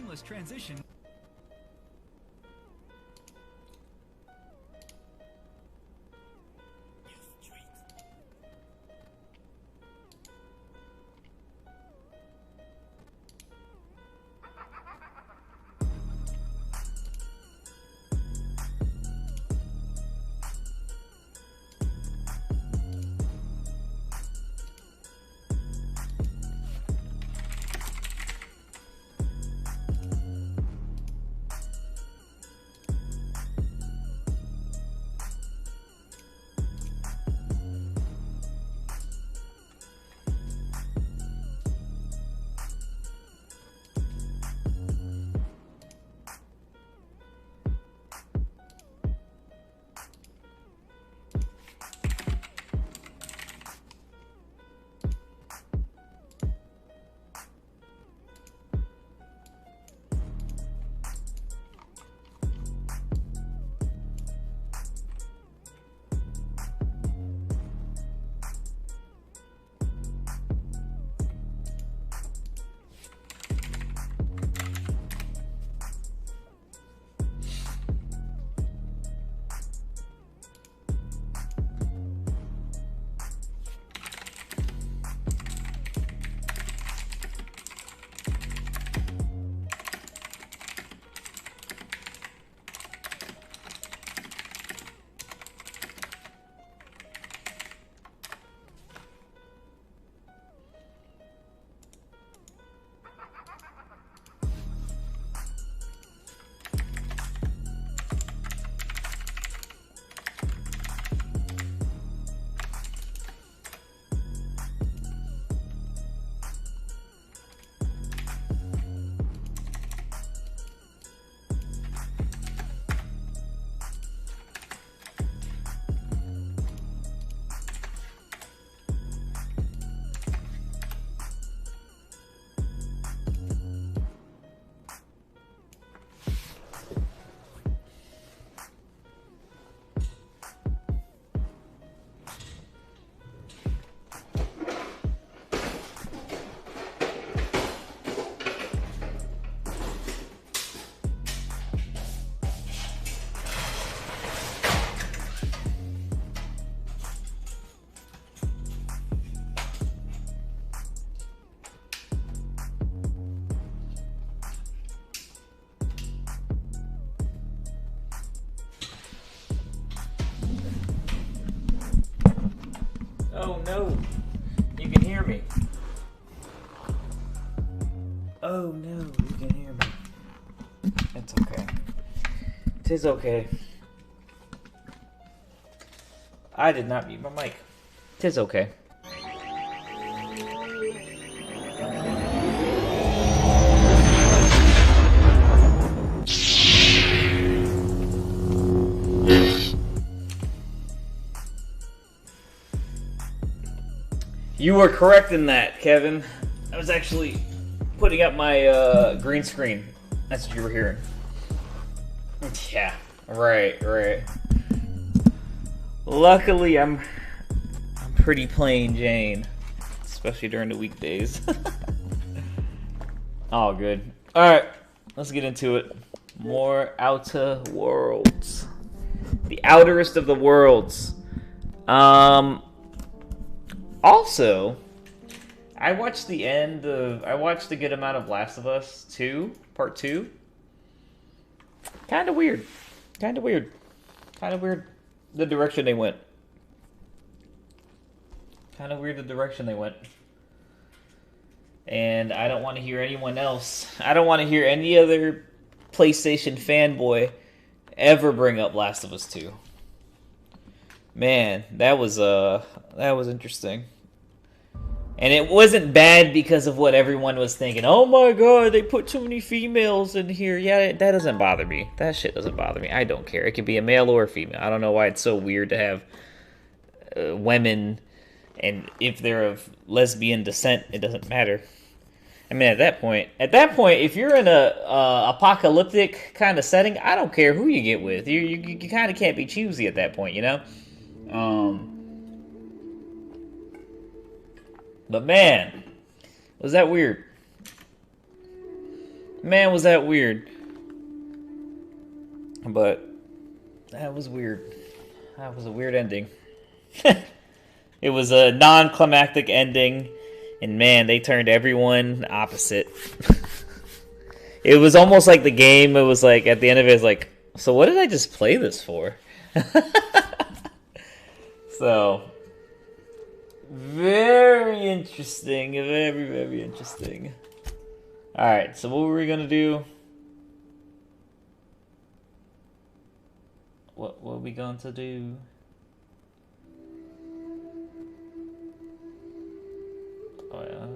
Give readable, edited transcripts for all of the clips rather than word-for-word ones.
seamless transition. Oh no, you can hear me. Oh no, you can hear me. It's okay. Tis okay. I did not mute my mic. Tis okay. You were correct in that, Kevin. I was actually putting up my green screen. That's what you were hearing. Yeah, right. Luckily, I'm pretty plain Jane, especially during the weekdays. All good. All right, let's get into it. More Outer Worlds, the outerest of the worlds. Also, I watched a good amount of Last of Us 2, Part 2. Kind of weird. The direction they went. And I don't want to hear anyone else. I don't want to hear any other PlayStation fanboy ever bring up Last of Us 2. Man, that was interesting. And it wasn't bad because of what everyone was thinking. Oh my god, they put too many females in here. Yeah, that doesn't bother me. That shit doesn't bother me. I don't care. It could be a male or a female. I don't know why it's so weird to have women, and if they're of lesbian descent, it doesn't matter. I mean, at that point, if you're in a apocalyptic kind of setting, I don't care who you get with. You kind of can't be choosy at that point, you know? But man, was that weird. Man, was that weird. But that was weird. That was a weird ending. It was a non-climactic ending, and man, they turned everyone opposite. It was almost like the game. It was like at the end of it, it's like, so what did I just play this for? So very interesting, very, very interesting. All right, so what were we gonna do? What were we going to do? Oh, yeah.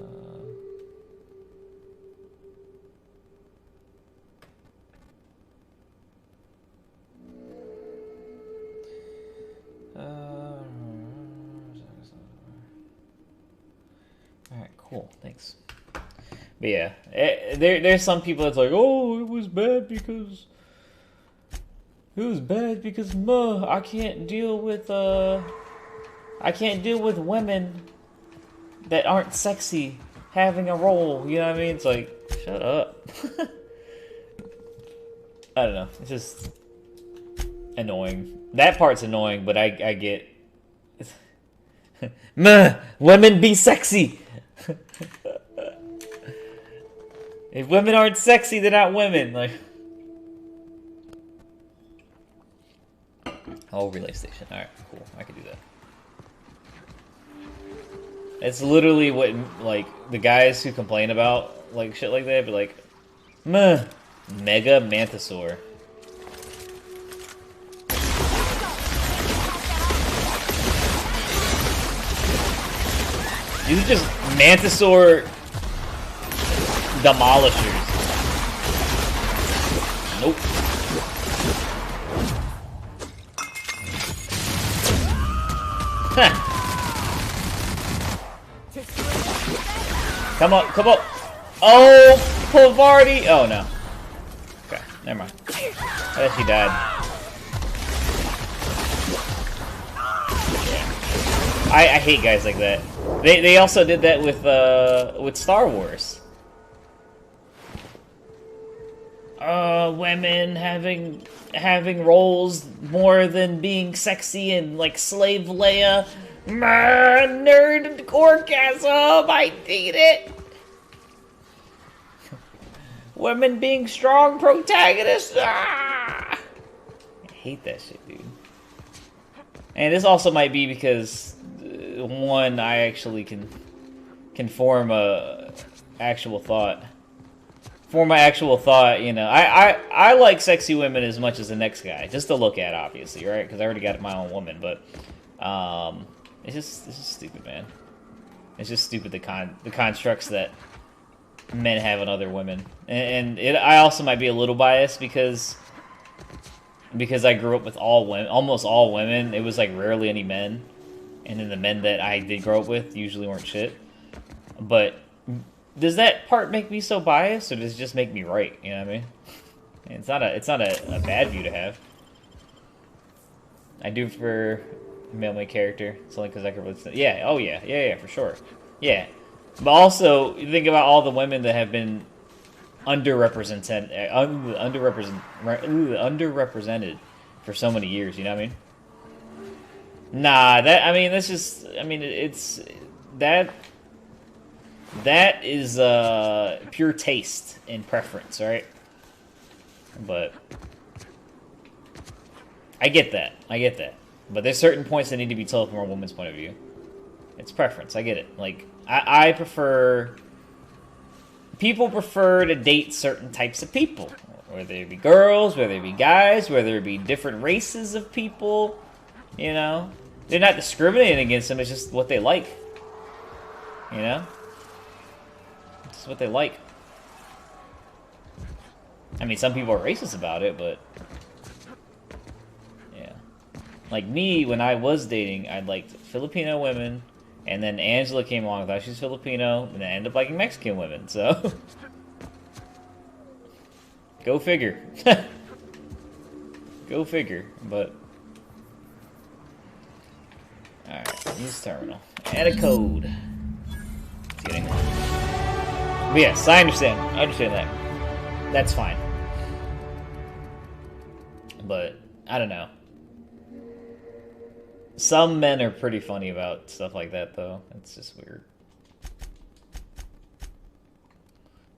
Alright, cool, thanks. But yeah, there's some people that's like, oh, it was bad because I can't deal with women that aren't sexy having a role. You know what I mean? It's like, shut up. I don't know. It's just annoying. That part's annoying, but I get. Women be sexy. If women aren't sexy, they're not women. Like. Oh, relay station. Alright, cool. I can do that. It's literally what, like, the guys who complain about, like, shit like that, but like, meh, Mega Mantisaur. These are just Mantisaur demolishers. Nope. Come on, come on. Oh, Pavardi. Oh, no. Okay, never mind. I guess he died. I hate guys like that. They also did that with Star Wars. Women having roles more than being sexy and like Slave Leia. Nerd orgasm, I hate it. Women being strong protagonists. I hate that shit, dude. And this also might be because one, I actually can form a actual thought. For my actual thought, you know, I like sexy women as much as the next guy, just to look at, obviously, right? Because I already got my own woman, but it's just stupid, man. It's just stupid the constructs that men have on other women, and I also might be a little biased because I grew up with all women, almost all women. It was like rarely any men, and then the men that I did grow up with usually weren't shit. But does that part make me so biased, or does it just make me right? You know what I mean? It's not a bad view to have. I do for male character. It's only because I can really. Yeah. Oh yeah. Yeah. For sure. Yeah. But also, you think about all the women that have been underrepresented for so many years. You know what I mean? Nah. That's just. It's that. That is pure taste and preference, right? But I get that. But there's certain points that need to be told from a woman's point of view. It's preference. I get it. Like, I prefer... People prefer to date certain types of people. Whether it be girls, whether it be guys, whether it be different races of people. You know? They're not discriminating against them. It's just what they like. You know? It's what they like. I mean, some people are racist about it, but... Like me, when I was dating, I liked Filipino women, and then Angela came along, I thought she was Filipino, and I ended up liking Mexican women, so... Go figure. Go figure, but... Alright, use terminal. Add a code. But yes, I understand that. that's fine. But I don't know. Some men are pretty funny about stuff like that, though. It's just weird.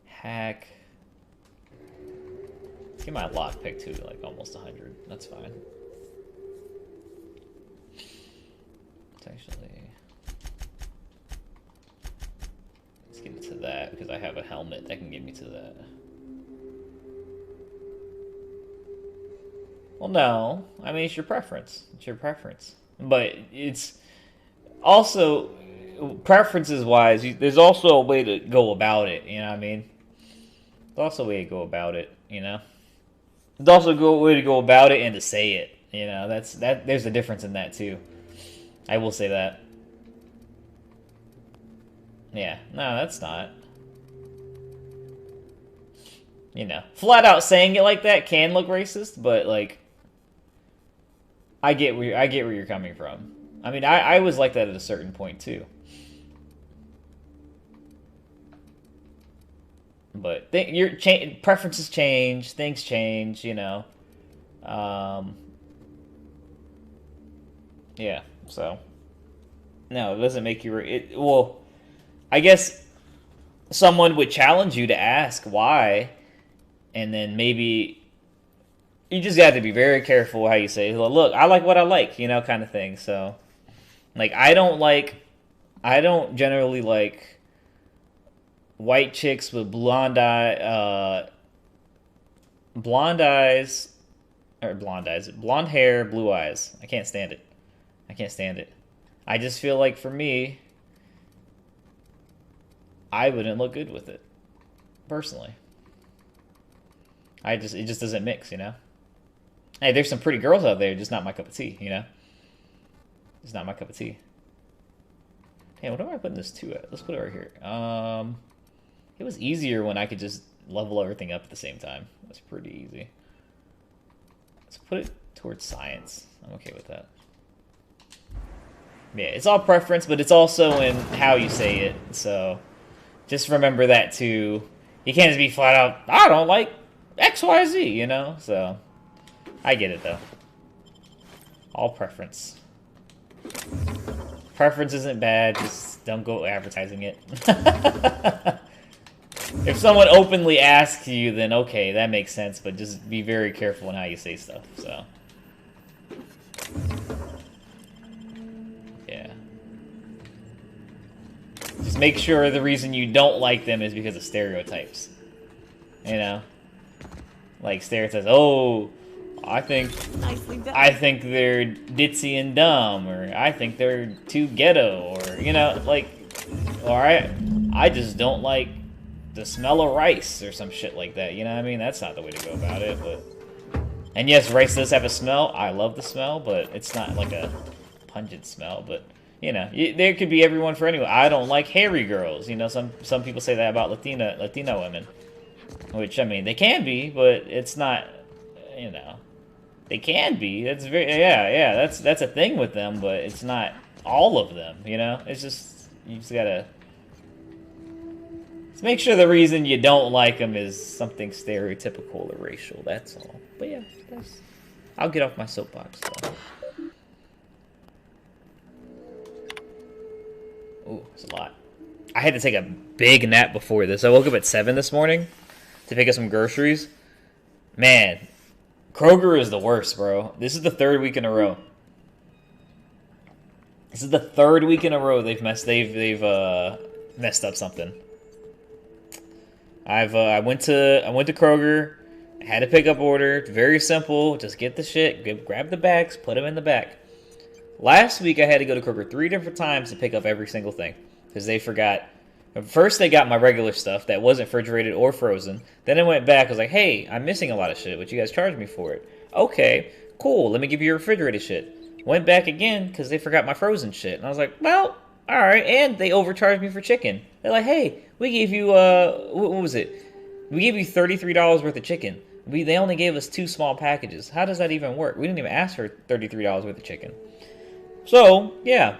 Hack. Let's get my lockpick to like almost 100. That's fine. It's actually... Let's get it to that, because I have a helmet that can get me to that. Well, no. I mean, it's your preference. It's your preference. But it's also, preferences-wise, there's also a way to go about it, you know what I mean? There's also a way to go about it, you know? There's also a way to go about it and to say it, you know? There's a difference in that, too. I will say that. Yeah, no, that's not. You know, flat out saying it like that can look racist, but, like, I get where you're coming from. I mean, I was like that at a certain point too. But your preferences change, things change, you know. Yeah. So no, it doesn't make you. Well, I guess someone would challenge you to ask why, and then maybe. You just got to be very careful how you say it. Look, I like what I like, you know, kind of thing. So, like, I don't generally like white chicks with blonde eyes, blonde hair, blue eyes. I can't stand it. I can't stand it. I just feel like for me, I wouldn't look good with it, personally. It just doesn't mix, you know. Hey, there's some pretty girls out there, just not my cup of tea, you know? It's not my cup of tea. Hey, what am I putting this to at? Let's put it right here. It was easier when I could just level everything up at the same time. That's pretty easy. Let's put it towards science. I'm okay with that. Yeah, it's all preference, but it's also in how you say it. So just remember that, too. You can't just be flat out, I don't like XYZ, you know? So... I get it, though. All preference. Preference isn't bad, just don't go advertising it. If someone openly asks you, then okay, that makes sense, but just be very careful in how you say stuff, so. Yeah. Just make sure the reason you don't like them is because of stereotypes. You know? Like stereotypes, oh... I think they're ditzy and dumb, or I think they're too ghetto, or, you know, like, or I just don't like the smell of rice, or some shit like that, you know what I mean? That's not the way to go about it, but... And yes, rice does have a smell. I love the smell, but it's not like a pungent smell, but, you know, there could be everyone for anyone. I don't like hairy girls, you know, some people say that about Latina women, which, I mean, they can be, but it's not, you know... They can be. That's very that's a thing with them, but it's not all of them, you know? It's just you just gotta make sure the reason you don't like them is something stereotypical or racial, that's all. But yeah, I'll get off my soapbox, so. Ooh, it's a lot. I had to take a big nap before this. I woke up at 7 this morning to pick up some groceries. Man, Kroger is the worst, bro. This is the 3rd week in a row. This is the 3rd week in a row they've messed up something. I went to Kroger, had a pickup order, very simple, just get the shit, grab the bags, put them in the back. Last week I had to go to Kroger 3 different times to pick up every single thing because they forgot. First, they got my regular stuff that wasn't refrigerated or frozen. Then I went back. I was like, hey, I'm missing a lot of shit, but you guys charged me for it. Okay, cool. Let me give you your refrigerated shit. Went back again because they forgot my frozen shit. And I was like, well, all right. And they overcharged me for chicken. They're like, hey, we gave you, what was it? We gave you $33 worth of chicken. They only gave us 2 small packages. How does that even work? We didn't even ask for $33 worth of chicken. So, yeah.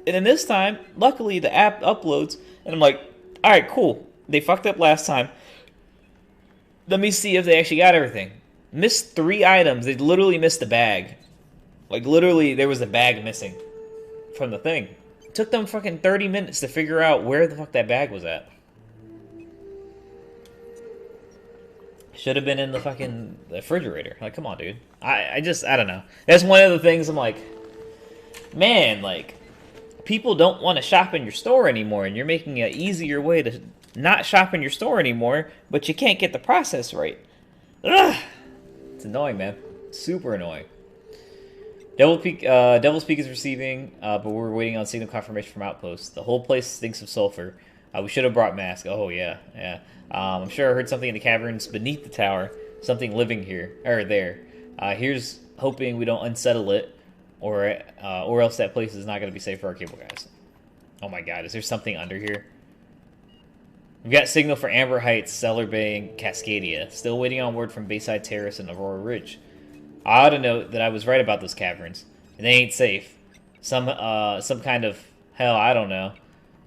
And then this time, luckily, the app uploads, and I'm like, all right, cool. They fucked up last time. Let me see if they actually got everything. Missed 3 items. They literally missed a bag. Like, literally, there was a bag missing from the thing. It took them fucking 30 minutes to figure out where the fuck that bag was at. Should have been in the fucking refrigerator. Like, come on, dude. I don't know. That's one of the things I'm like, man, like, people don't want to shop in your store anymore, and you're making an easier way to not shop in your store anymore, but you can't get the process right. Ugh! It's annoying, man. Super annoying. Devil's Peak is receiving, but we're waiting on signal confirmation from Outpost. The whole place stinks of sulfur. We should have brought masks. Oh, yeah, yeah. I'm sure I heard something in the caverns beneath the tower. Something living here, or there. Here's hoping we don't unsettle it, or else that place is not going to be safe for our cable guys. Oh my god, is there something under here? We've got signal for Amber Heights, Cellar Bay, and Cascadia. Still waiting on word from Bayside Terrace and Aurora Ridge. I ought to note that I was right about those caverns. They ain't safe. Some kind of hell, I don't know.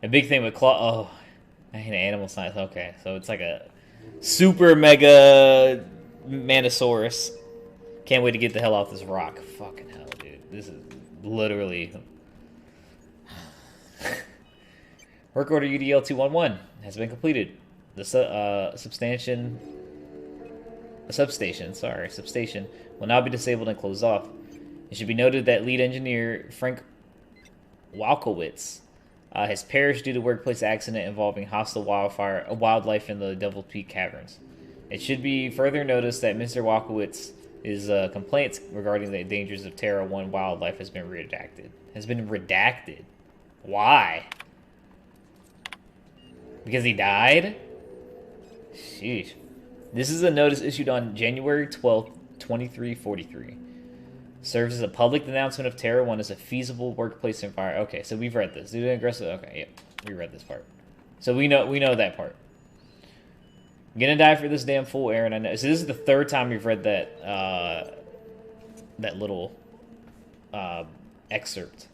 A big thing with claw. Oh, I hate animal science. Okay, so it's like a super mega Manosaurus. Can't wait to get the hell off this rock. Fucking hell, dude. This is literally. Work order UDL 211 has been completed. The substation will now be disabled and closed off. It should be noted that lead engineer Frank Walkowitz has perished due to workplace accident involving hostile wildlife in the Devil Peak Caverns. It should be further noticed that Mr. Walkowitz's complaints regarding the dangers of Terra 1 wildlife has been redacted. Why? Because he died? Sheesh. This is a notice issued on January 12th, 2343. Serves as a public announcement of Terra 1 as a feasible workplace environment. Okay, so we've read this. Due to aggressive. Okay, yeah, we read this part. So we know that part. I'm gonna die for this damn fool, Aaron. I know. So this is the 3rd time we've read that that little excerpt.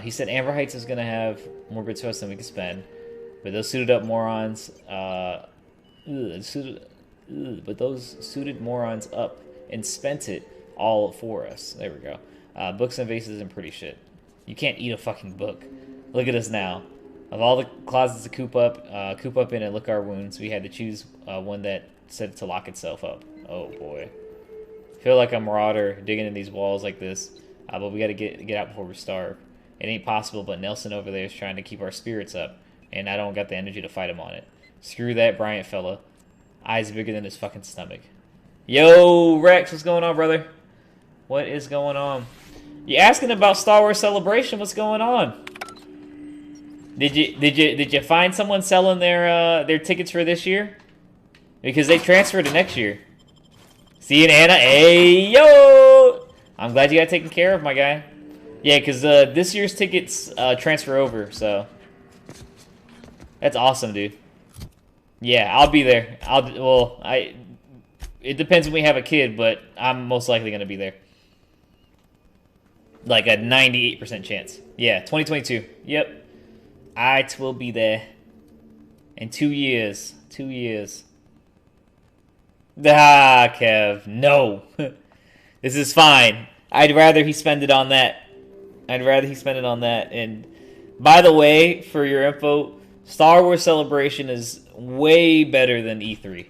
He said Amber Heights is gonna have more bits to us than we can spend, but those suited up morons. But those suited morons up and spent it all for us. There we go. Books and vases and pretty shit. You can't eat a fucking book. Look at us now. Of all the closets to coop up in and lick our wounds, we had to choose one that said to lock itself up. Oh boy. Feel like a marauder digging in these walls like this, but we gotta get out before we starve. It ain't possible, but Nelson over there is trying to keep our spirits up, and I don't got the energy to fight him on it. Screw that Bryant fella. Eyes bigger than his fucking stomach. Yo, Rex, what's going on, brother? What is going on? You asking about Star Wars Celebration? What's going on? Did you find someone selling their tickets for this year? Because they transferred to next year. See you, Anna. Hey, yo! I'm glad you got taken care of, my guy. Yeah, because this year's tickets transfer over, so that's awesome, dude. Yeah, I'll be there. It depends when we have a kid, but I'm most likely going to be there. Like a 98% chance. Yeah, 2022. Yep. I will be there. In 2 years. 2 years. Ah, Kev. No. This is fine. I'd rather he spend it on that. And by the way, for your info, Star Wars Celebration is way better than E3.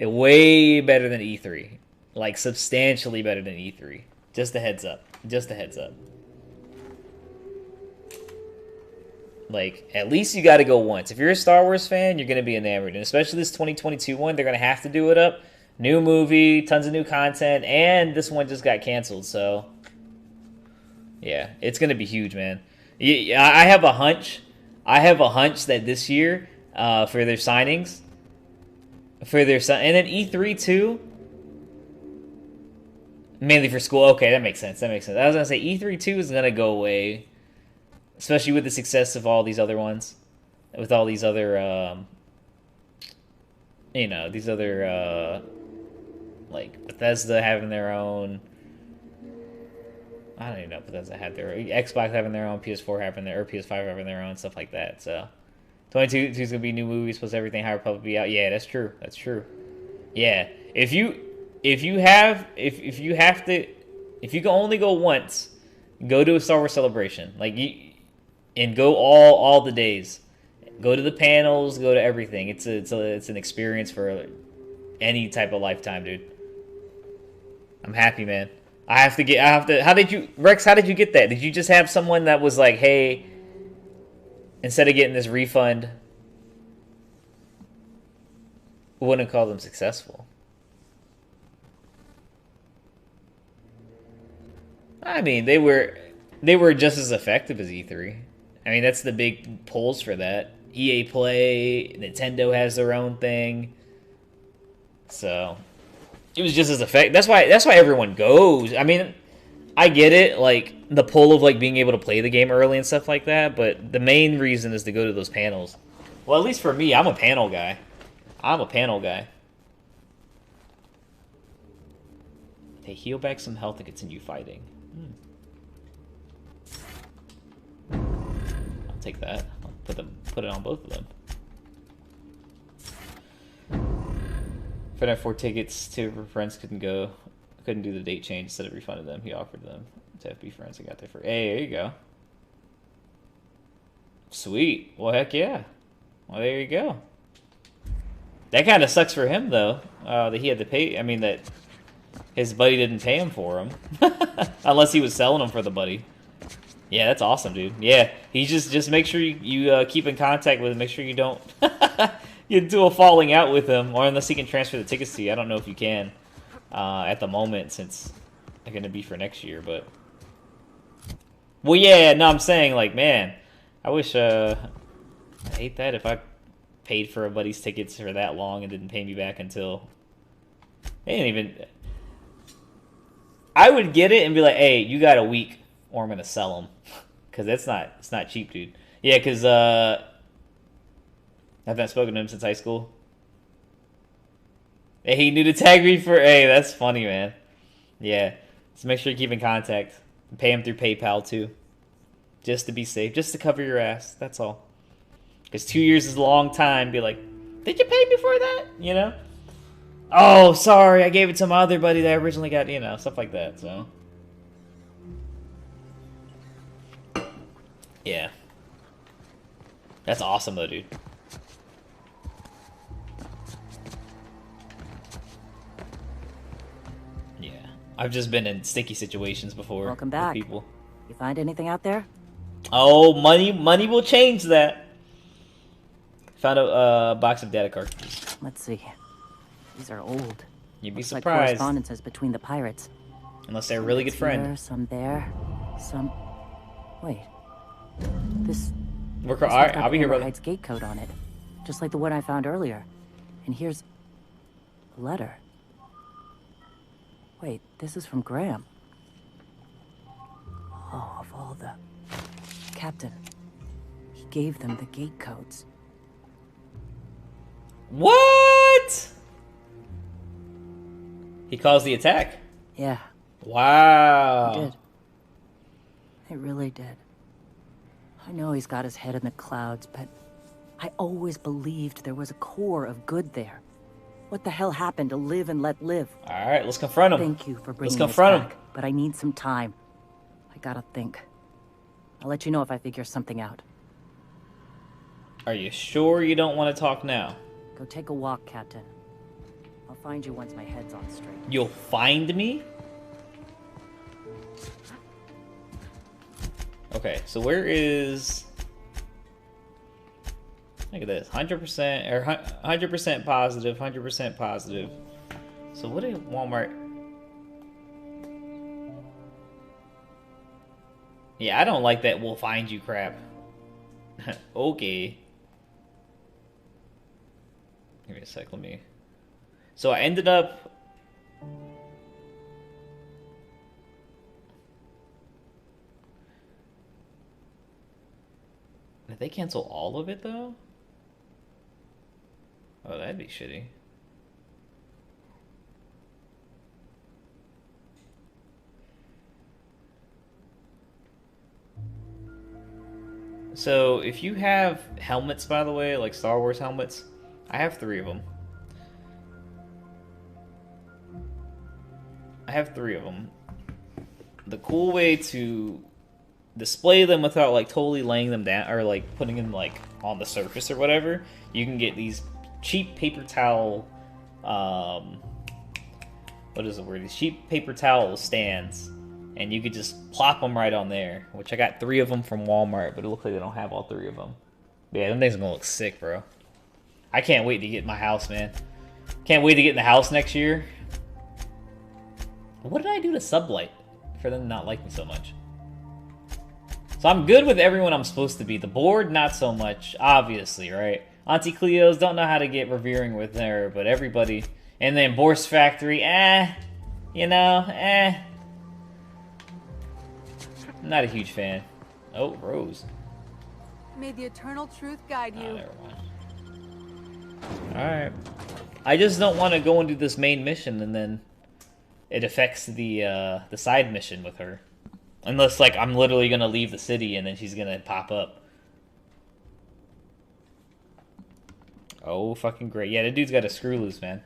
Way better than E3. Like, substantially better than E3. Just a heads up. Just a heads up. Like, at least you got to go once. If you're a Star Wars fan, you're going to be enamored. And especially this 2022 one, they're going to have to do it up. New movie, tons of new content, and this one just got canceled, so yeah, it's going to be huge, man. I have a hunch. That this year, for their signings, and then E3 too, mainly for school. Okay, that makes sense. I was going to say E3 too is going to go away, especially with the success of all these other ones, with all these other, like Bethesda having their own. I don't even know if Bethesda had their Xbox having their own, PS4 having their, or PS5 having their own, stuff like that. So 22 is gonna be new movies plus everything High Republic be out. Yeah, that's true. That's true. Yeah, if you have to if you can only go once, go to a Star Wars celebration and go all the days. Go to the panels, go to everything. It's an experience for any type of lifetime, dude. I'm happy, man. I have to. How did you, Rex? How did you get that? Did you just have someone that was like, hey, instead of getting this refund, wouldn't call them successful? I mean, they were just as effective as E3. I mean, that's the big polls for that. EA Play, Nintendo has their own thing, so it was just as effective. That's why everyone goes. I mean, I get it, like the pull of like being able to play the game early and stuff like that, but the main reason is to go to those panels. Well, at least for me, I'm a panel guy. They heal back some health and continue fighting. I'll take that. I'll put it on both of them. FNAF 4 tickets to friends couldn't do the date change. Instead of refunding them, he offered them to FB friends. I got there for. Hey, there you go. Sweet. Well, heck yeah. Well, there you go. That kind of sucks for him though. That he had to pay. I mean that his buddy didn't pay him for him, unless he was selling them for the buddy. Yeah, that's awesome, dude. Yeah, he just make sure you keep in contact with him. Make sure you don't get into a falling out with him, or unless he can transfer the tickets to you. I don't know if you can at the moment since they're gonna be for next year. But well, yeah, no, I'm saying like, man, I wish I hate that if I paid for a buddy's tickets for that long and didn't pay me back until they didn't even. I would get it and be like, hey, you got a week, or I'm gonna sell them, because it's not cheap, dude. Yeah, because I've not spoken to him since high school. Hey, he knew to tag me for. Hey, that's funny, man. Yeah, so make sure you keep in contact. Pay him through PayPal too, just to be safe, just to cover your ass. That's all. Because 2 years is a long time. Be like, did you pay me for that? You know? Oh, sorry, I gave it to my other buddy that I originally got. You know, stuff like that. So. Yeah. That's awesome though, dude. Yeah. I've just been in sticky situations before. Welcome back. With people. You find anything out there? Oh, money will change that. Found a box of data cartridges. Let's see. These are old. You'd be Looks surprised. like correspondences between the pirates. Unless they're a really good friend. Here, some there, some. Wait. This. All right, I'll be here, brother. Heights gate code on it, just like the one I found earlier. And here's a letter. Wait, this is from Graham. Oh, of all the. Captain. He gave them the gate codes. What? He caused the attack. Yeah. Wow. He did. It really did. I know he's got his head in the clouds, but I always believed there was a core of good there. What the hell happened to live and let live? All right, let's confront him. Thank you for bringing Let's this confront back, him. but I need some time. I gotta think. I'll let you know if I figure something out. Are you sure you don't want to talk now? Go take a walk, Captain. I'll find you once my head's on straight. You'll find me? Okay, so where is... Look at this. 100% or 100% positive, 100% positive. So what did Walmart... Yeah, I don't like that we'll find you crap. Okay. Give me a sec, let me... So I ended up... Did they cancel all of it, though? Oh, that'd be shitty. So if you have helmets, by the way, like Star Wars helmets, I have 3 of them. I have 3 of them. The cool way to display them without like totally laying them down or like putting them like on the surface or whatever, you can get these cheap paper towel what is the word? These cheap paper towel stands, and you could just plop them right on there, which I got 3 of them from Walmart, but it looks like they don't have all 3 of them. But yeah, them things are gonna look sick, bro. I can't wait to get in my house, man. Can't wait to get in the house next year. What did I do to Sublight for them to not like me so much? So I'm good with everyone I'm supposed to be. The board, not so much, obviously, right? Auntie Cleo's don't know how to get revering with her, but everybody. And then Bourse Factory, you know, not a huge fan. Oh, Rose. May the eternal truth guide you. Never mind. Alright. I just don't want to go and do this main mission and then it affects the side mission with her. Unless, like, I'm literally going to leave the city and then she's going to pop up. Oh, fucking great. Yeah, that dude's got a screw loose, man.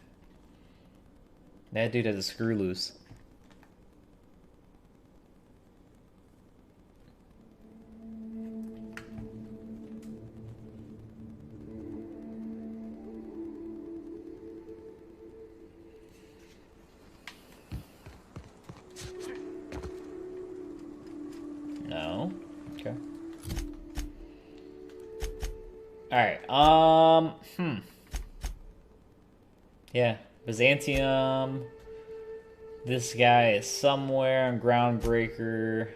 That dude has a screw loose. No. Okay. Alright, yeah, Byzantium. This guy is somewhere on Groundbreaker.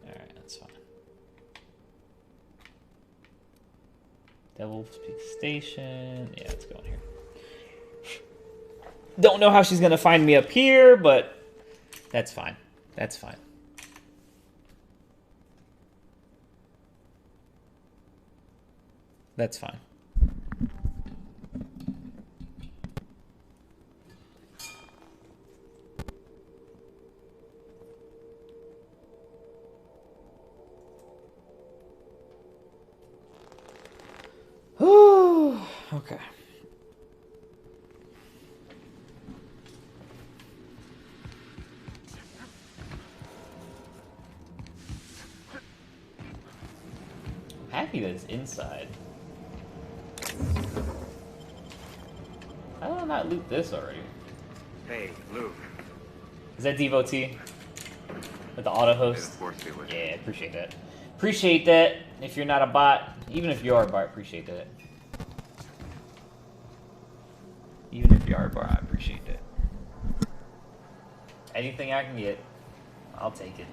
Alright, that's fine. Devil's Peak Station. Yeah, let's go in here. Don't know how she's gonna find me up here, but that's fine. That's fine. That's fine. Okay. I'm happy that it's inside. How did I not loot this already? Hey, Luke. Is that Devotee? With the auto host? Yeah, appreciate that. Appreciate that. If you're not a bot, even if you are a bot, appreciate that. Even if you are a bot, I appreciate that. Anything I can get, I'll take it.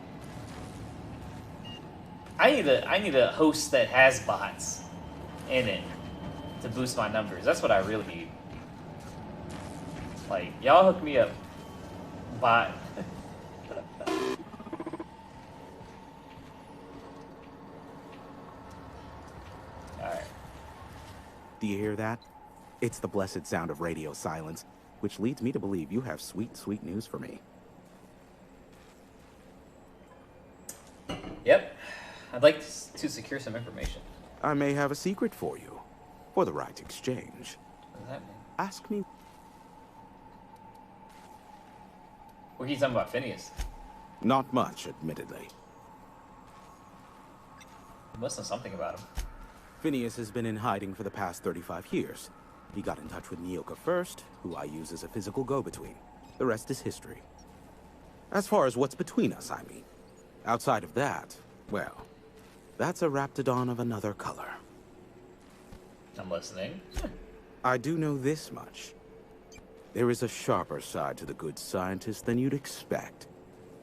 I need a host that has bots in it to boost my numbers. That's what I really need. Like, y'all hook me up. Bot. Alright. Do you hear that? It's the blessed sound of radio silence, which leads me to believe you have sweet, sweet news for me. Yep. I'd like to secure some information. I may have a secret for you, for the right exchange. What does that mean? Ask me. What are you talking about, Phineas? Not much, admittedly. You must know something about him. Phineas has been in hiding for the past 35 years. He got in touch with Nyoka first, who I use as a physical go-between. The rest is history. As far as what's between us, I mean. Outside of that, well, that's a raptidon of another color. I'm listening. I do know this much. There is a sharper side to the good scientist than you'd expect.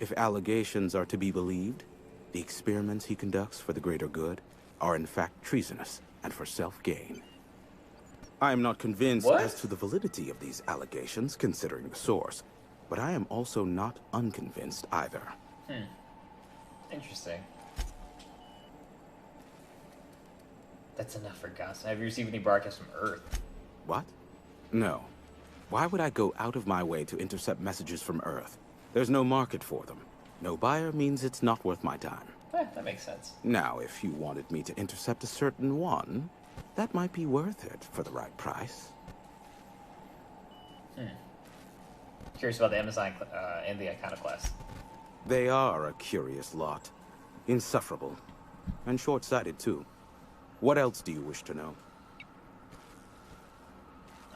If allegations are to be believed, the experiments he conducts for the greater good are in fact treasonous and for self-gain. I am not convinced as to the validity of these allegations, considering the source, but I am also not unconvinced either. Interesting. That's enough for gossip. Have you received any broadcasts from Earth? What? No. Why would I go out of my way to intercept messages from Earth? There's no market for them. No buyer means it's not worth my time. That makes sense. Now, if you wanted me to intercept a certain one, that might be worth it for the right price. Curious about the Amazon and the Iconoclast. They are a curious lot. Insufferable. And short-sighted, too. What else do you wish to know?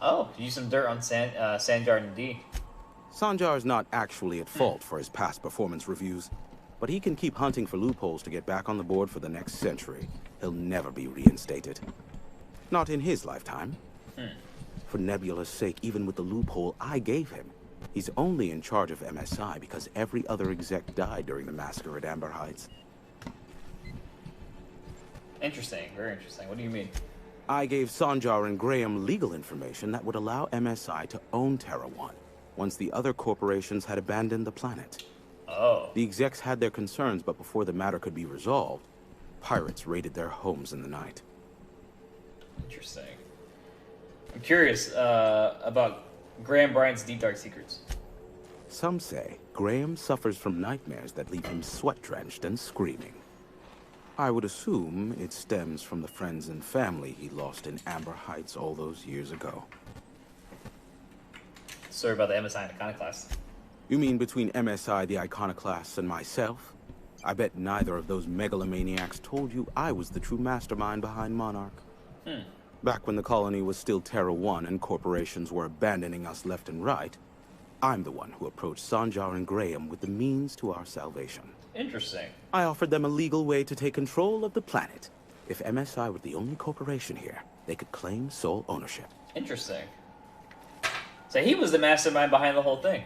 Oh, use some dirt on Sanjar and D. Sanjar's not actually at fault for his past performance reviews, but he can keep hunting for loopholes to get back on the board for the next century. He'll never be reinstated. Not in his lifetime. For Nebula's sake, even with the loophole I gave him, he's only in charge of MSI because every other exec died during the massacre at Amber Heights. Interesting, very interesting. What do you mean? I gave Sanjar and Graham legal information that would allow MSI to own Terra 1, once the other corporations had abandoned the planet. Oh. The execs had their concerns, but before the matter could be resolved, pirates raided their homes in the night. Interesting. I'm curious about Graham Bryant's deep dark secrets. Some say Graham suffers from nightmares that leave him sweat-drenched and screaming. I would assume it stems from the friends and family he lost in Amber Heights all those years ago. Sorry about the MSI and Iconoclast. You mean between MSI, the Iconoclasts, and myself? I bet neither of those megalomaniacs told you I was the true mastermind behind Monarch. Back when the colony was still Terra 1 and corporations were abandoning us left and right, I'm the one who approached Sanjar and Graham with the means to our salvation. Interesting. I offered them a legal way to take control of the planet. If MSI were the only corporation here, they could claim sole ownership. Interesting. So he was the mastermind behind the whole thing.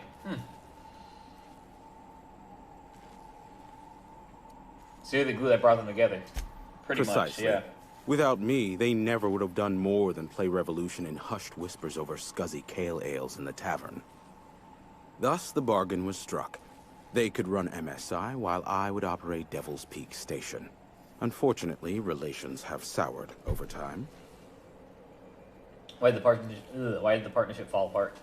So you're the glue that brought them together. Pretty Precisely. much, yeah. Without me, they never would have done more than play Revolution in hushed whispers over scuzzy kale ales in the tavern. Thus, the bargain was struck. They could run MSI while I would operate Devil's Peak Station. Unfortunately, relations have soured over time. Why did the partnership fall apart?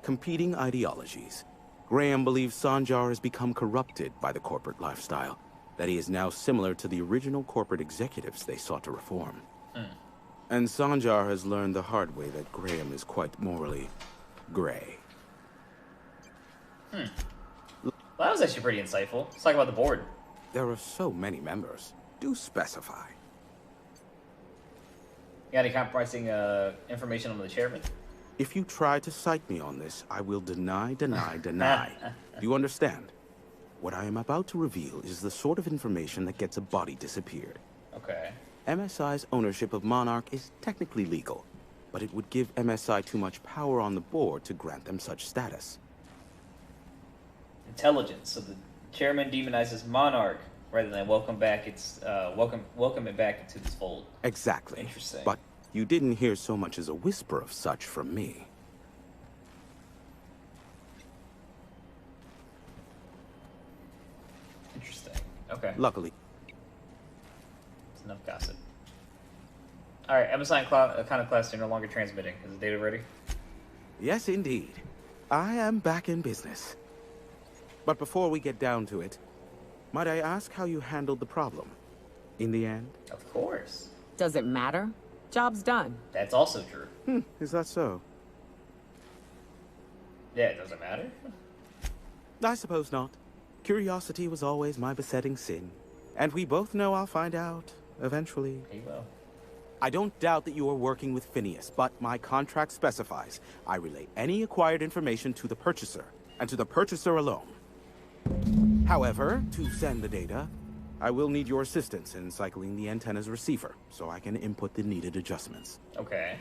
Competing ideologies. Graham believes Sanjar has become corrupted by the corporate lifestyle, that he is now similar to the original corporate executives they sought to reform. And Sanjar has learned the hard way that Graham is quite morally gray. Well, that was actually pretty insightful. Let's talk about the board. There are so many members. Do specify. You got any compromising information on the chairman? If you try to cite me on this, I will deny. Do you understand? What I am about to reveal is the sort of information that gets a body disappeared. Okay. MSI's ownership of Monarch is technically legal, but it would give MSI too much power on the board to grant them such status. Intelligence. So the chairman demonizes Monarch rather than welcome it back into this fold. Exactly. Interesting. But you didn't hear so much as a whisper of such from me. Interesting. Okay. Luckily. That's enough gossip. Alright, MSI and Iconoclast are no longer transmitting. Is the data ready? Yes, indeed. I am back in business. But before we get down to it, might I ask how you handled the problem? In the end? Of course. Does it matter? Job's done. That's also true. Is that so? Yeah, it doesn't matter. I suppose not. Curiosity was always my besetting sin. And we both know I'll find out, eventually. He will. I don't doubt that you are working with Phineas, but my contract specifies I relay any acquired information to the purchaser, and to the purchaser alone. However, to send the data, I will need your assistance in cycling the antenna's receiver, so I can input the needed adjustments. Okay.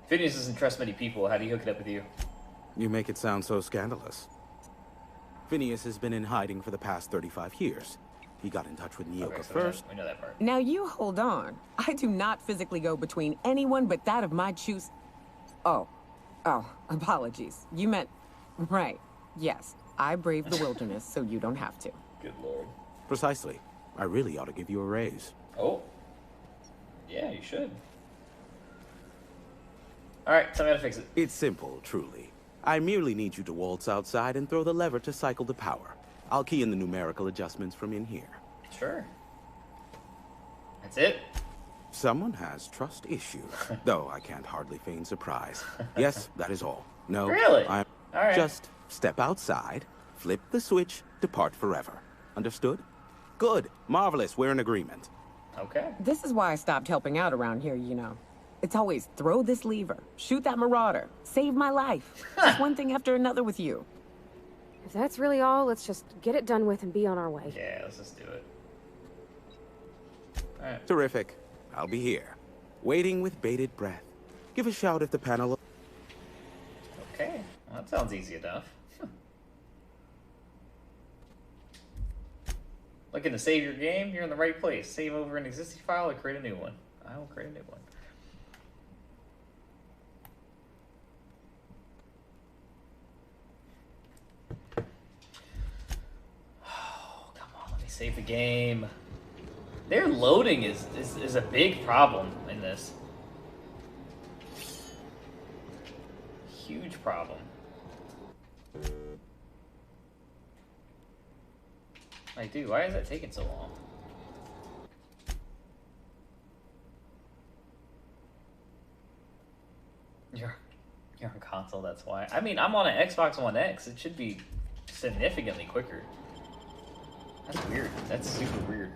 Phineas doesn't trust many people. How do you hook it up with you? You make it sound so scandalous. Phineas has been in hiding for the past 35 years. He got in touch with Nyoka So first. we know that part. Now you hold on. I do not physically go between anyone but that of my choose. Oh, apologies. You meant, right. Yes, I braved the wilderness, so you don't have to. Good lord. Precisely. I really ought to give you a raise. Oh. Yeah, you should. Alright, tell me how to fix it. It's simple, truly. I merely need you to waltz outside and throw the lever to cycle the power. I'll key in the numerical adjustments from in here. Sure. That's it? Someone has trust issues, though I can't hardly feign surprise. Yes, that is all. No, Really? I'm All right. just step outside, flip the switch, depart forever. Understood? Good. Marvelous. We're in agreement. Okay. This is why I stopped helping out around here, you know. It's always throw this lever, shoot that marauder, save my life. Just one thing after another with you. If that's really all, let's just get it done with and be on our way. Yeah, let's just do it. All right. Terrific. I'll be here, waiting with bated breath. Give a shout if the panel... Okay. Well, that sounds easy enough. Looking to save your game? You're in the right place. Save over an existing file or create a new one. I will create a new one. Oh, come on. Let me save the game. Their loading is a big problem in this. Huge problem. Like, dude, why is that taking so long? You're on console, that's why. I mean, I'm on an Xbox One X. It should be significantly quicker. That's weird. That's super weird.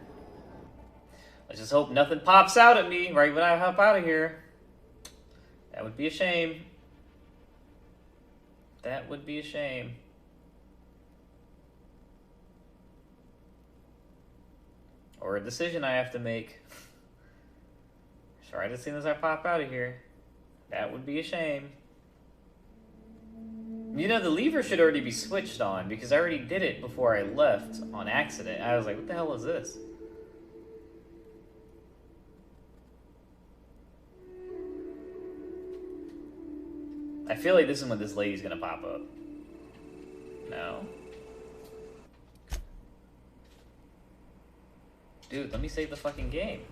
Let's just hope nothing pops out at me right when I hop out of here. That would be a shame. That would be a shame. Or a decision I have to make. Right as soon as I pop out of here. That would be a shame. You know, the lever should already be switched on because I already did it before I left on accident. I was like, what the hell is this? I feel like this is when this lady's gonna pop up. No? Dude, let me save the fucking game.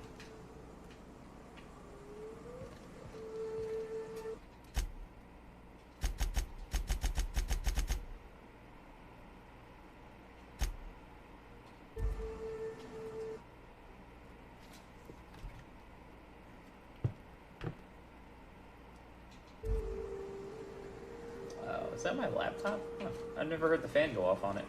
Is that my laptop? Huh. I've never heard the fan go off on it.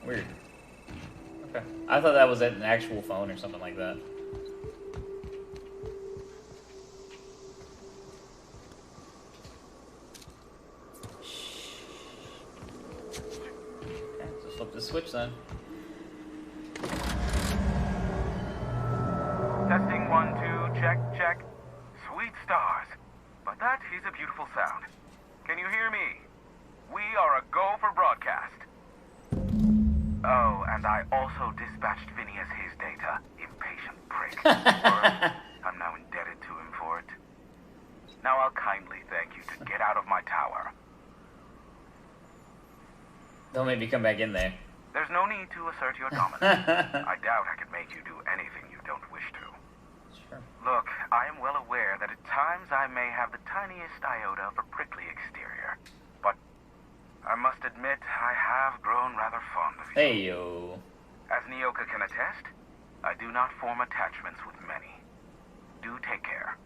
Weird. Okay. I thought that was an actual phone or something like that. Flip the switch then. Testing 1, 2, check, check. Sweet stars. But that is a beautiful sound. Can you hear me? We are a go for broadcast. Oh, and I also dispatched Phineas his data. Impatient prick. I'm now indebted to him for it. Now I'll kindly thank you to get out of my tower. Don't make me come back in there. There's no need to assert your dominance. I doubt I could make you do anything you don't wish to. Sure. Look, I am well aware that at times I may have the tiniest iota of a prickly exterior. But I must admit, I have grown rather fond of you. Hey, yo. As Nyoka can attest, I do not form attachments with many. Do take care.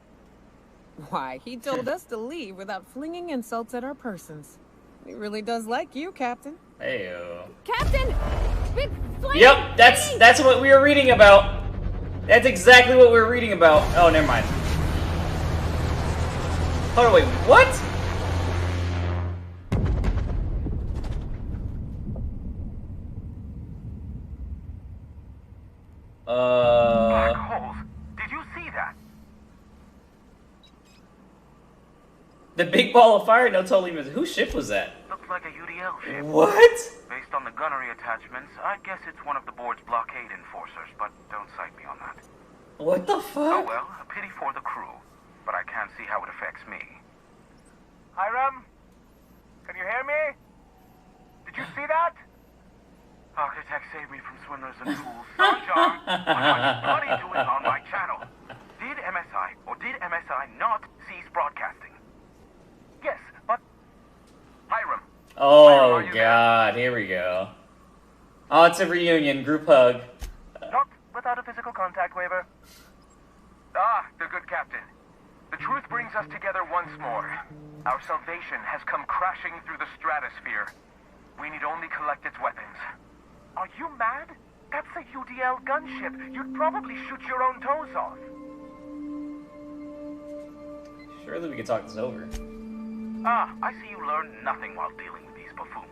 Why, he told us to leave without flinging insults at our persons. He really does like you, Captain. Hey, yo. Captain! Big flame! Yep, that's what we were reading about. That's exactly what we were reading about. Oh, never mind. Hold on, wait, what? Black holes. Did you see that? The big ball of fire? No, totally missed. Whose ship was that? Looks like a UDL ship. What? Based on the gunnery attachments, I'd guess it's one of the board's blockade enforcers, but don't cite me on that. What the Oh fuck? well, a pity for the crew. But I can't see how it affects me. Hiram? Can you hear me? Did you see that? Architect saved me from swindlers and fools. Sanjar, what are you bloody doing on my channel? Did MSI or did MSI not cease broadcasting? Yes, but... Hiram. Oh, Hiram, God. Here we go. Oh, it's a reunion. Group hug. Not without a physical contact waiver. Ah, the good captain. The truth brings us together once more. Our salvation has come crashing through the stratosphere. We need only collect its weapons. Are you mad? That's a UDL gunship. You'd probably shoot your own toes off. Surely we can talk this over. Ah, I see you learned nothing while dealing with these buffoons.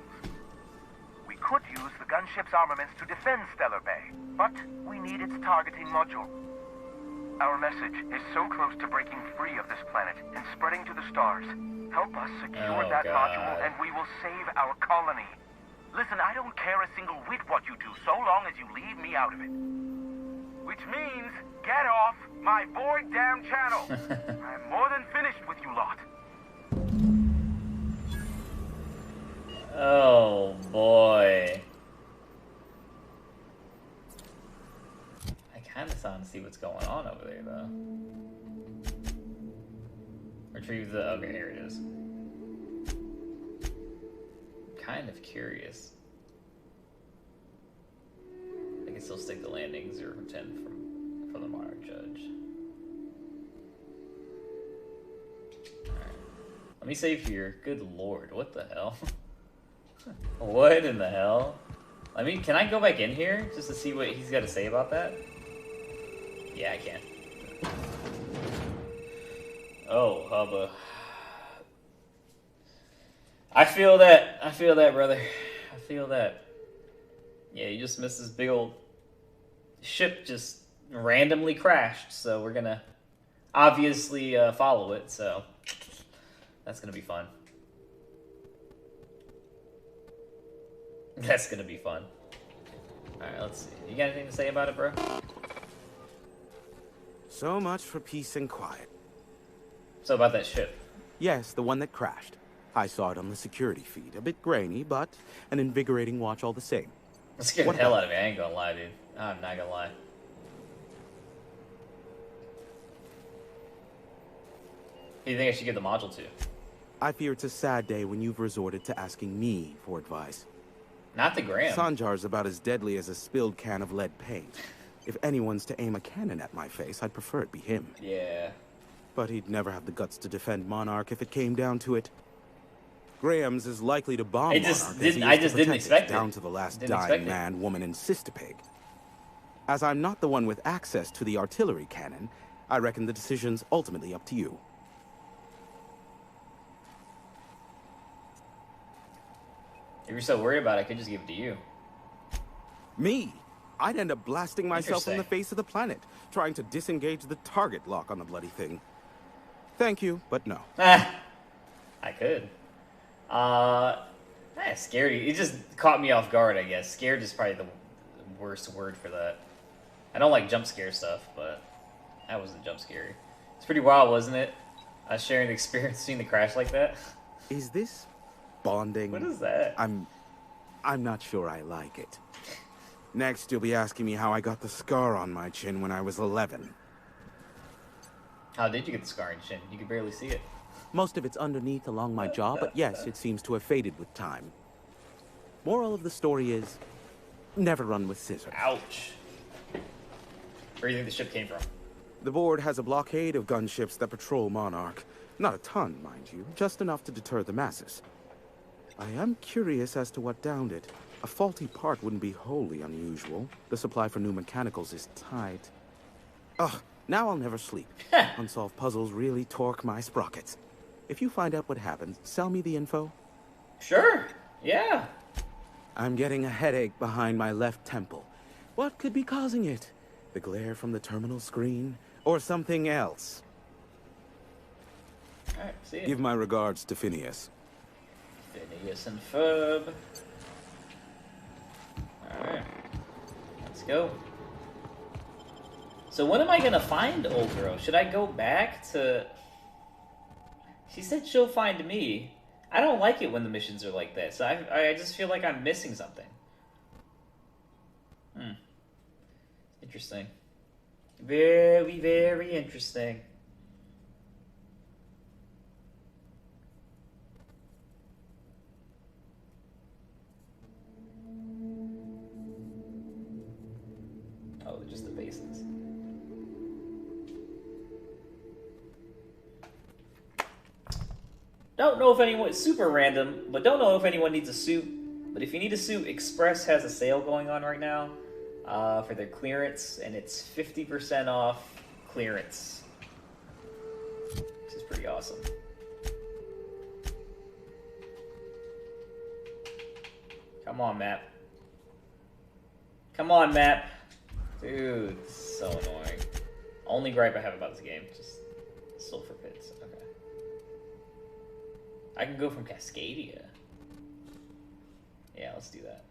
We could use the gunship's armaments to defend Stellar Bay, but we need its targeting module. Our message is so close to breaking free of this planet and spreading to the stars. Help us secure that module and we will save our colony. Listen, I don't care a single whit what you do, so long as you leave me out of it. Which means, get off my void damn channel. I'm more than finished with you lot. Oh, boy. I kind of want to see what's going on over there, though. Retrieve the... Okay, here it is. Kind of curious. I can still stick the landing 0 from 10 from the Monarch Judge. Alright. Let me save here. Good lord, what the hell? What in the hell? I mean, can I go back in here just to see what he's got to say about that? Yeah, I can. Oh, hubba. I feel that, brother. I feel that. Yeah, you just missed this big old ship just randomly crashed, so we're gonna obviously follow it, so that's gonna be fun. That's gonna be fun. Alright, let's see. You got anything to say about it, bro? So much for peace and quiet. So about that ship. Yes, the one that crashed. I saw it on the security feed. A bit grainy, but an invigorating watch all the same. That scared the hell out of me. I ain't gonna lie, dude. I'm not gonna lie. Who do you think I should give the module to? I fear it's a sad day when you've resorted to asking me for advice. Not the Graham. Sanjar's about as deadly as a spilled can of lead paint. If anyone's to aim a cannon at my face, I'd prefer it be him. Yeah. But he'd never have the guts to defend Monarch if it came down to it. Graham's is likely to bomb Monarch as he is I just to didn't protect expect it, it. down to the last Didn't dying expect it. man, woman, and sistapig. As I'm not the one with access to the artillery cannon, I reckon the decision's ultimately up to you. If you're so worried about it, I could just give it to you. Me? I'd end up blasting myself in the Interesting. face of the planet, trying to disengage the target lock on the bloody thing. Thank you, but no. I could. Scared. It just caught me off guard, I guess. Scared is probably the worst word for that. I don't like jump scare stuff, but that wasn't jump scary. It's pretty wild, wasn't it? Us sharing the experience seeing the crash like that. Is this bonding? What is that? I'm not sure I like it. Next, you'll be asking me how I got the scar on my chin when I was 11. How did you get the scar on your chin? You could barely see it. Most of it's underneath along my jaw, but yes, it seems to have faded with time. Moral of the story is, never run with scissors. Ouch. Where do you think the ship came from? The board has a blockade of gunships that patrol Monarch. Not a ton, mind you, just enough to deter the masses. I am curious as to what downed it. A faulty part wouldn't be wholly unusual. The supply for new mechanicals is tight. Ugh, now I'll never sleep. Unsolved puzzles really torque my sprockets. If you find out what happened, sell me the info. Sure. Yeah. I'm getting a headache behind my left temple. What could be causing it? The glare from the terminal screen? Or something else? Alright, see ya. Give my regards to Phineas. Phineas and Ferb. Alright. Let's go. So when am I gonna find Old Girl? Should I go back to She said she'll find me. I don't like it when the missions are like that, so I just feel like I'm missing something. Interesting. Very, very interesting. Oh, they're just the bases. Don't know if anyone, super random, but don't know if anyone needs a suit. But if you need a suit, Express has a sale going on right now for their clearance, and it's 50% off clearance, which is pretty awesome. Come on, map. Come on, map. Dude, this is so annoying. Only gripe I have about this game, just sulfur pits. Okay. I can go from Cascadia. Yeah, let's do that.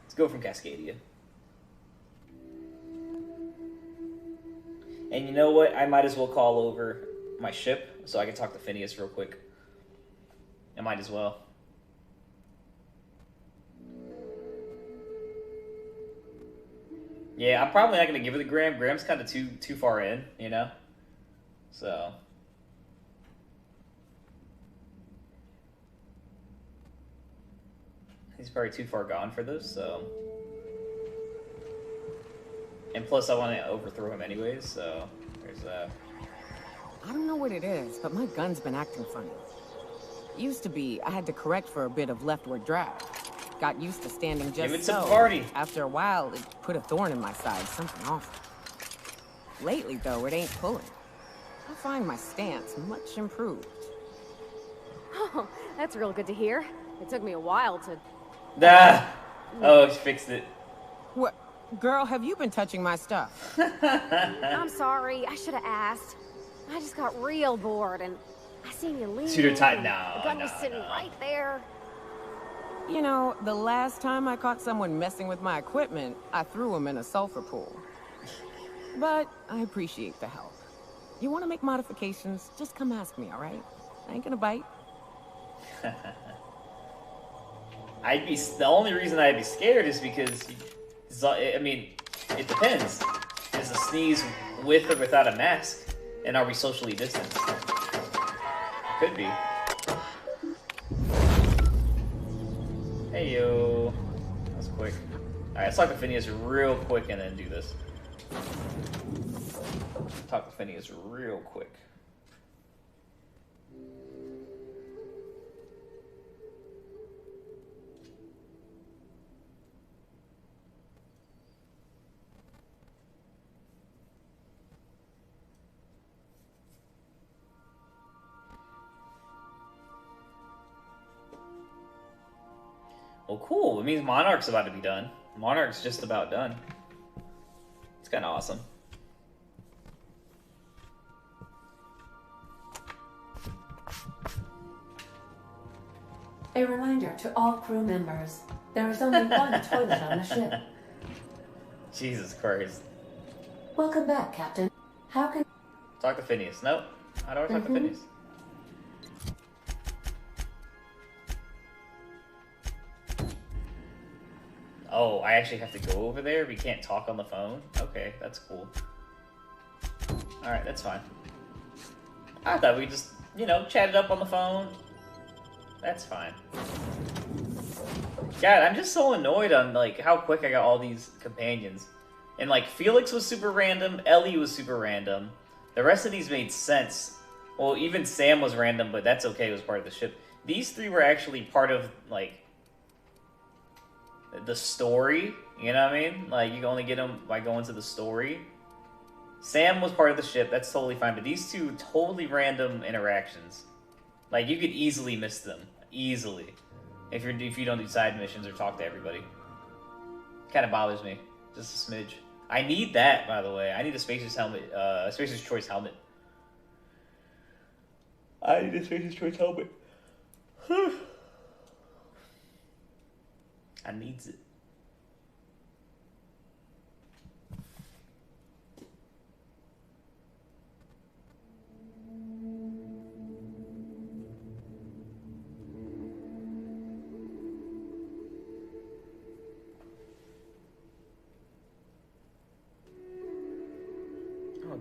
Let's go from Cascadia. And you know what? I might as well call over my ship so I can talk to Phineas real quick. I might as well. Yeah, I'm probably not gonna give her the Graham. Graham's kind of too far in, you know. So he's probably too far gone for this. So, and plus, I want to overthrow him anyways. So there's that. I don't know what it is, but my gun's been acting funny. Used to be, I had to correct for a bit of leftward drag. Got used to standing just Give it so. some party. After a while, it put a thorn in my side, something awful. Lately, though, it ain't pulling. I find my stance much improved. Oh, that's real good to hear. It took me a while to... Ah! Oh, she fixed it. What? Girl, have you been touching my stuff? I'm sorry, I should have asked. I just got real bored and I seen you leaning. Shoot her tight. and No, the gun was no, sitting no. right there. You know, the last time I caught someone messing with my equipment, I threw him in a sulfur pool. But I appreciate the help. You want to make modifications, just come ask me, all right? I ain't gonna bite. The only reason I'd be scared is because, I mean, it depends. Is the sneeze with or without a mask? And are we socially distanced? Could be. Hey yo. That was quick. Alright, let's talk to Phineas real quick and then do this. Talk to Phineas real quick. Well, cool. It means Monarch's about to be done. Monarch's just about done. It's kind of awesome. A reminder to all crew members, there is only one toilet on the ship. Jesus Christ. Welcome back, Captain. How can... Talk to Phineas. Nope. How do I talk to Phineas? Oh, I actually have to go over there? We can't talk on the phone? Okay, that's cool. Alright, that's fine. I thought we just, you know, chatted up on the phone. That's fine. God, I'm just so annoyed on, like, how quick I got all these companions. And, like, Felix was super random, Ellie was super random. The rest of these made sense. Well, even Sam was random, but that's okay, it was part of the ship. These three were actually part of, like, the story, you know what I mean? Like, you can only get them by going to the story. Sam was part of the ship, that's totally fine, but these two totally random interactions. Like, you could easily miss them. Easily. If you don't do side missions or talk to everybody. Kind of bothers me. Just a smidge. I need that, by the way. I need a Spacer's helmet, Spacer's Choice helmet. I need a Spacer's Choice helmet. I needs it.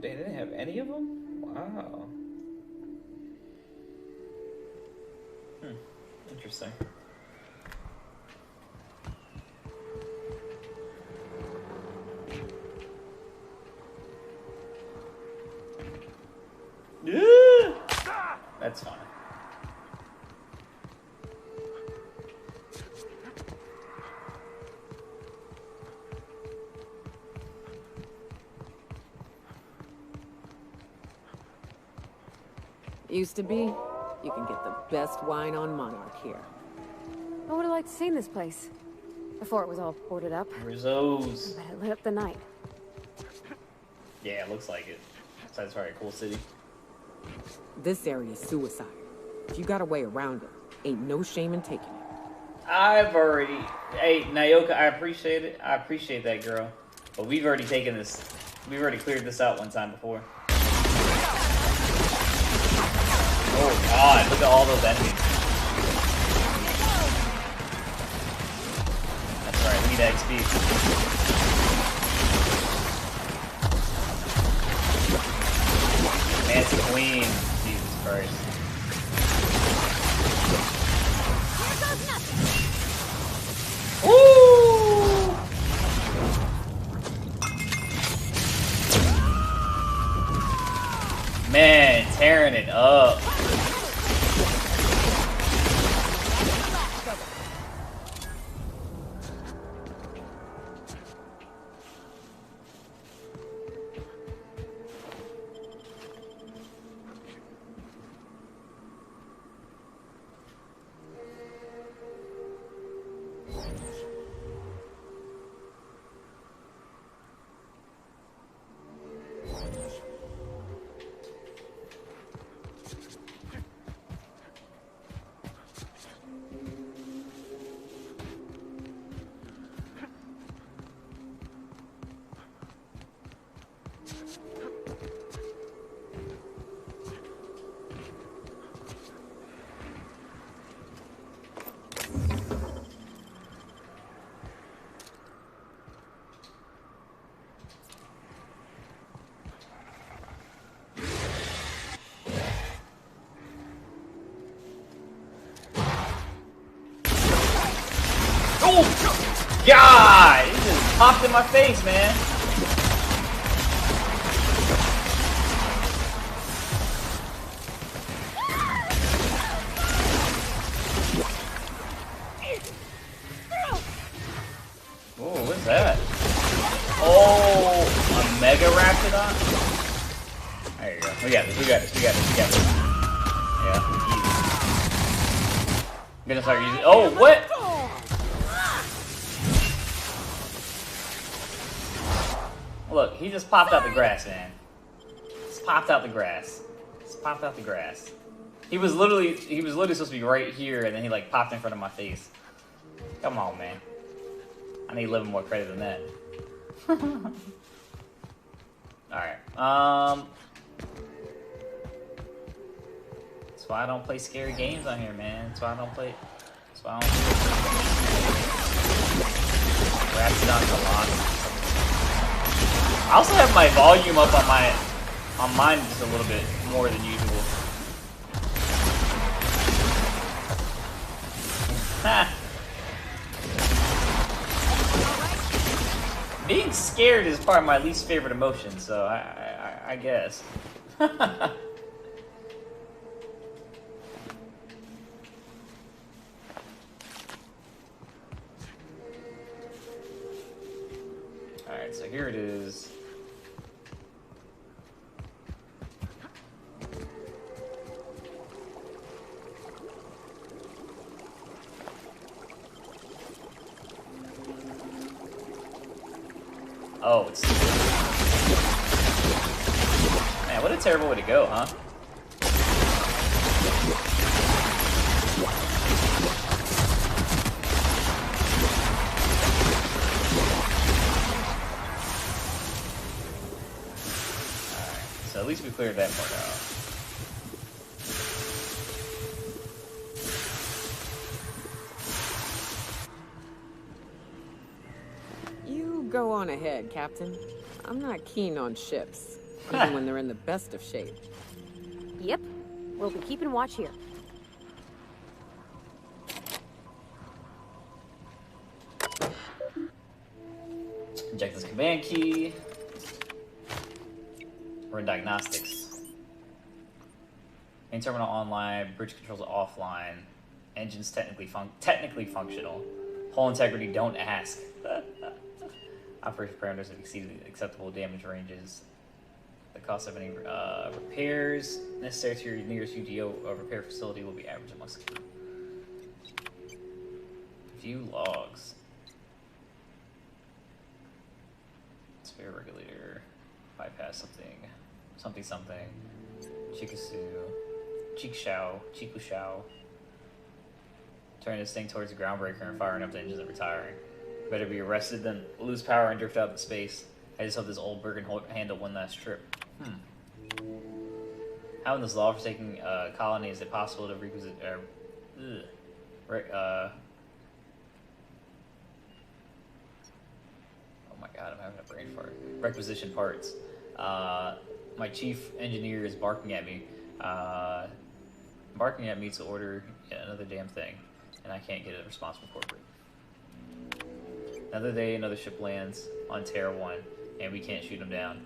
They didn't have any of them? Wow. Interesting. That's fine. Used to be, you can get the best wine on Monarch here. I would have liked to see this place before it was all boarded up. Rizzo's. But it lit up the night. Yeah, it looks like it. So that's probably a cool city. This area's suicide. If you got a way around it, ain't no shame in taking it. I've already... Hey, Nayoka, I appreciate it. I appreciate that, girl. But we've already taken this... We've already cleared this out one time before. Oh, God. Look at all those enemies. That's right. We need XP. Man, it's a queen. Jesus Christ. Woo! Man, tearing it up. Oh, God! It just popped in my face, man. Oh, what's that? Oh, a Mega Raptidon? There you go. We got this, we got this, we got this, we got this. Yeah, easy. I'm gonna start using... Oh, what? Look, he just popped out the grass, man. Just popped out the grass. Just popped out the grass. He was literally supposed to be right here, and then he like popped in front of my face. Come on, man. I need a little more credit than that. Alright. That's why I don't play scary games on here, man. That's why I don't play. That's why I don't play. Raptidon's a lot. I also have my volume up on mine just a little bit more than usual. Being scared is part of my least favorite emotion, so I guess. Alright, so here it is. Oh, it's... Man, what a terrible way to go, huh? Alright, so at least we cleared that part out. You go on ahead, Captain. I'm not keen on ships. even when they're in the best of shape. Yep. We'll be keeping watch here. Inject this command key. We're in diagnostics. Main terminal online, bridge controls offline. Engines technically functional. Hull integrity, don't ask. Operation parameters have exceeded acceptable damage ranges. The cost of any repairs necessary to your nearest UDO repair facility will be average amongst the crew. View logs. Sphere regulator. Bypass something. Chikushu. Turn this thing towards the groundbreaker and firing up the engines and retiring. Better be arrested than lose power and drift out into space. I just hope this old bird can handle one last trip. How in this law-forsaken colony is it possible to requisite... oh my god, I'm having a brain fart. Requisition parts. My chief engineer is barking at me. Barking at me to order yet another damn thing. And I can't get a response from corporate. Another day, another ship lands on Terra 1, and we can't shoot them down.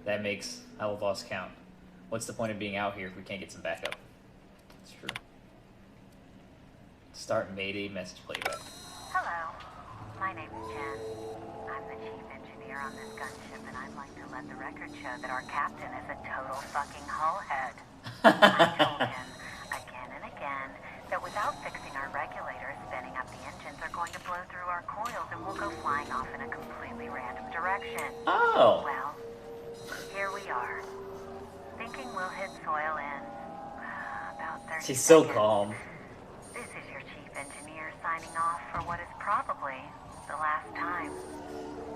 That makes our loss count. What's the point of being out here if we can't get some backup? It's true. Start Mayday message playback. Hello, my name's Jen. I'm the chief engineer on this gunship, and I'd like to let the record show that our captain is a total fucking hullhead. I told him again and again that without fixing our regulators, spinning up the engines are going to blow through our coils and we'll go flying off in a completely random direction. Oh. Well, here we are. Thinking we'll hit soil in about 30 She's so seconds. calm. This is your chief engineer signing off for what is probably the last time.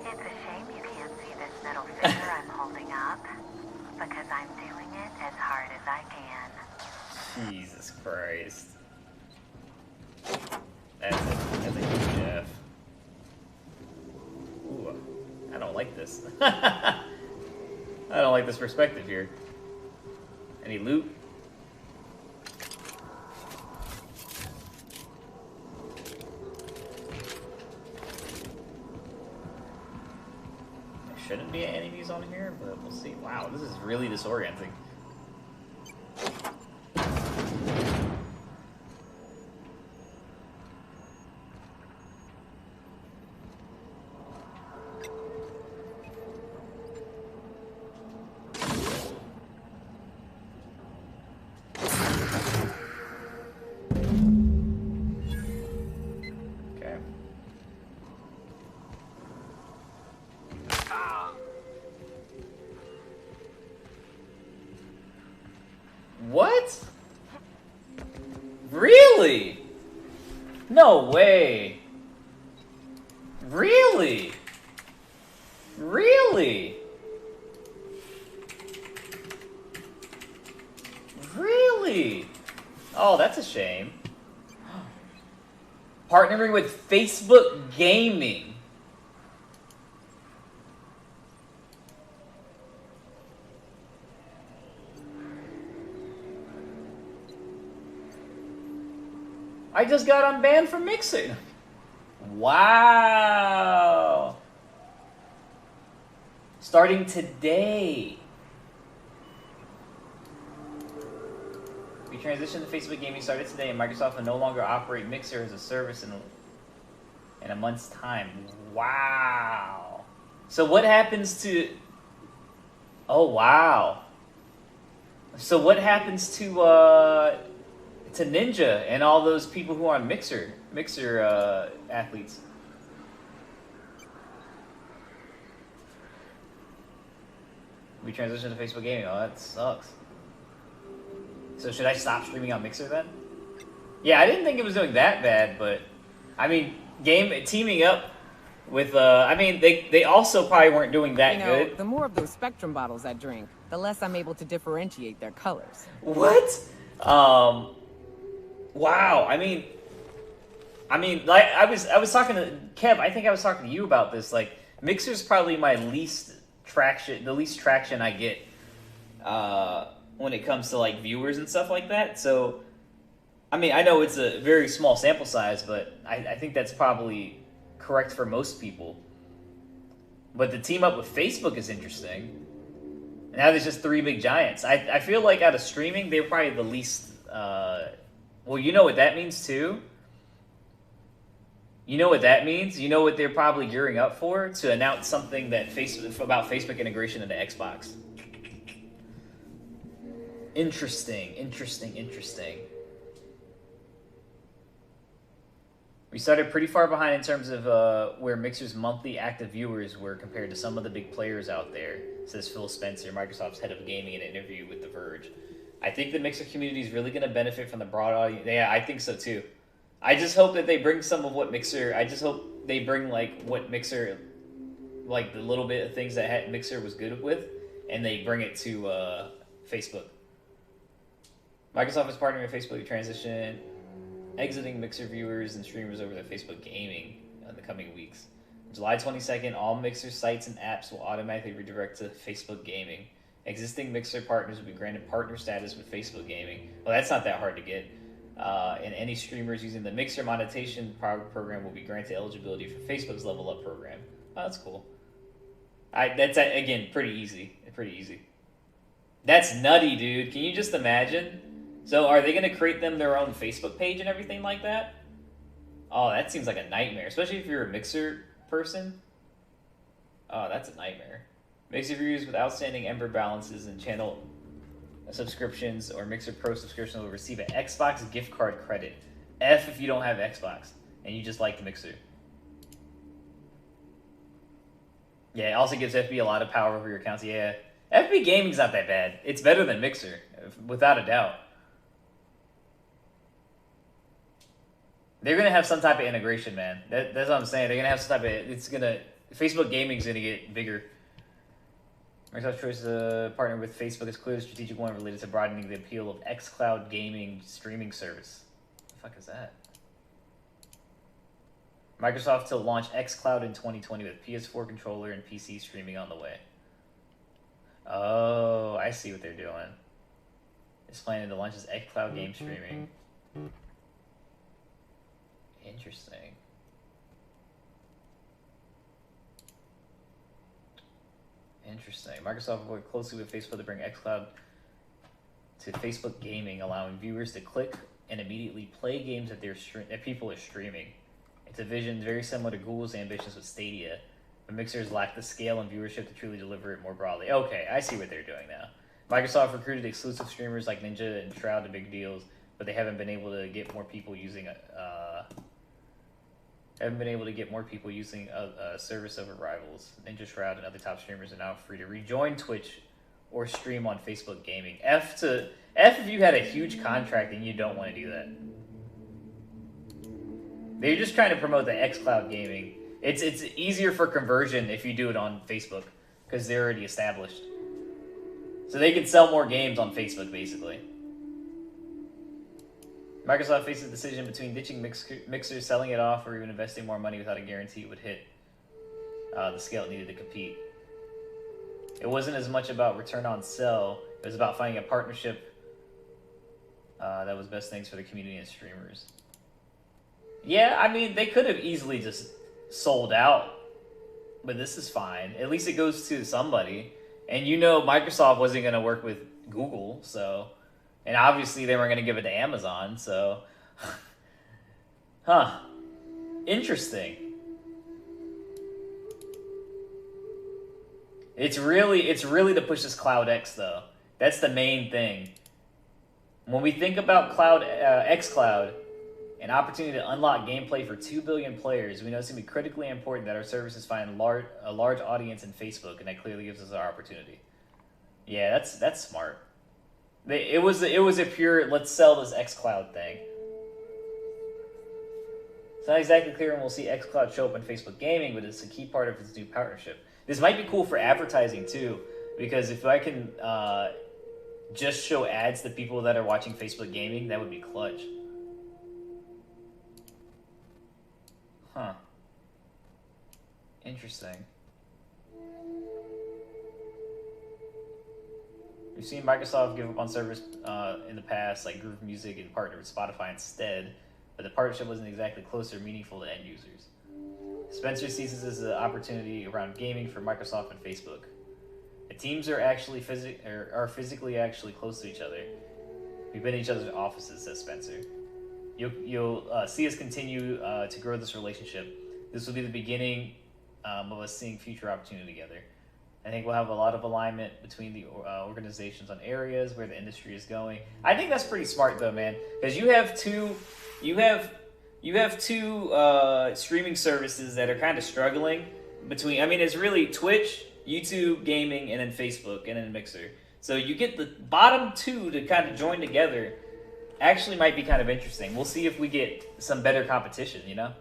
It's a shame you can't see this metal figure I'm holding up, because I'm doing it as hard as I can. Jesus Christ. That's a huge F. Ooh, I don't like this. I don't like this perspective here. Any loot? There shouldn't be enemies on here, but we'll see. Wow, this is really disorienting. What? Really? No way. Really? Really? Really? Oh, that's a shame. Partnering with Facebook Gaming. I just got unbanned from Mixer. Wow. Starting today. We transitioned to Facebook Gaming started today, and Microsoft will no longer operate Mixer as a service in a month's time. Wow. So what happens to... Oh, wow. So what happens to Ninja and all those people who are on Mixer athletes? We transitioned to Facebook Gaming. Oh, that sucks. So should I stop streaming on Mixer then? Yeah, I didn't think it was doing that bad, but I mean, teaming up with I mean, they also probably weren't doing that good. The more of those Spectrum bottles I drink, the less I'm able to differentiate their colors. What? Wow. I mean, like I was talking to Kev. I think I was talking to you about this. Like, Mixer's probably my least traction I get when it comes to like viewers and stuff like that. So, I mean, I know it's a very small sample size, but I think that's probably correct for most people. But the team up with Facebook is interesting. Now there's just three big giants. I feel like out of streaming, they're probably the least. Well, you know what that means too. You know what that means. You know what they're probably gearing up for, to announce something that about Facebook integration into Xbox. Interesting. We started pretty far behind in terms of where Mixer's monthly active viewers were compared to some of the big players out there, says Phil Spencer, Microsoft's head of gaming, in an interview with The Verge. I think the Mixer community is really going to benefit from the broad audience. Yeah, I think so too. I just hope that they bring some of what Mixer... I just hope they bring, like, what Mixer... Like, the little bit of things that Mixer was good with, and they bring it to Facebook. Microsoft is partnering with Facebook to transition... exiting Mixer viewers and streamers over to Facebook Gaming in the coming weeks. July 22nd, all Mixer sites and apps will automatically redirect to Facebook Gaming. Existing Mixer partners will be granted partner status with Facebook Gaming. Well, that's not that hard to get. And any streamers using the Mixer monetization program will be granted eligibility for Facebook's Level Up program. Oh, that's cool. That's, again, pretty easy. That's nutty, dude. Can you just imagine? So are they going to create them their own Facebook page and everything like that? Oh, that seems like a nightmare, especially if you're a Mixer person. Oh, that's a nightmare. Mixer viewers with outstanding Ember balances and channel subscriptions or Mixer Pro subscriptions will receive an Xbox gift card credit. F if you don't have Xbox and you just like Mixer. Yeah, it also gives FB a lot of power over your accounts. Yeah, FB Gaming's not that bad. It's better than Mixer, without a doubt. They're going to have some type of integration, man. That's what I'm saying. They're going to have some type of... Facebook Gaming's going to get bigger. Microsoft's choice to partner with Facebook is clearly a strategic one related to broadening the appeal of xCloud gaming streaming service. What the fuck is that? Microsoft to launch xCloud in 2020 with PS4 controller and PC streaming on the way. Oh, I see what they're doing. It's planning to launch its xCloud game streaming. Interesting. Microsoft will work closely with Facebook to bring xCloud to Facebook Gaming, allowing viewers to click and immediately play games that people are streaming. It's a vision very similar to Google's ambitions with Stadia, but Mixers lack the scale and viewership to truly deliver it more broadly. Okay, I see what they're doing now. Microsoft recruited exclusive streamers like Ninja and Shroud to big deals, but they haven't been able to get more people using a service over rivals. Ninja Shroud and other top streamers are now free to rejoin Twitch or stream on Facebook Gaming. F if you had a huge contract and you don't want to do that. They're just trying to promote the xCloud gaming. It's easier for conversion if you do it on Facebook because they're already established. So they can sell more games on Facebook, basically. Microsoft faces a decision between ditching Mixer, selling it off, or even investing more money without a guarantee it would hit the scale it needed to compete. It wasn't as much about return on sell. It was about finding a partnership that was best things for the community and streamers. Yeah, I mean, they could have easily just sold out, but this is fine. At least it goes to somebody. And you know Microsoft wasn't going to work with Google, so... And obviously they weren't going to give it to Amazon, so... Huh. Interesting. It's really to push this Cloud X, though. That's the main thing. When we think about xCloud, an opportunity to unlock gameplay for 2 billion players, we know it's going to be critically important that our services find a large audience in Facebook, and that clearly gives us our opportunity. Yeah, that's smart. It was a pure, let's sell this xCloud thing. It's not exactly clear when we'll see xCloud show up in Facebook Gaming, but it's a key part of its new partnership. This might be cool for advertising, too, because if I can just show ads to people that are watching Facebook Gaming, that would be clutch. Huh. Interesting. We've seen Microsoft give up on service in the past, like Groove Music, and partner with Spotify instead, but the partnership wasn't exactly close or meaningful to end users. Spencer sees this as an opportunity around gaming for Microsoft and Facebook. The teams are actually physically actually close to each other. We've been in each other's offices, says Spencer. You'll see us continue to grow this relationship. This will be the beginning of us seeing future opportunity together. I think we'll have a lot of alignment between the organizations on areas where the industry is going. I think that's pretty smart though, man, because you have two streaming services that are kind of struggling between. I mean, it's really Twitch, YouTube, gaming, and then Facebook, and then Mixer. So you get the bottom two to kind of join together. Actually, might be kind of interesting. We'll see if we get some better competition. You know,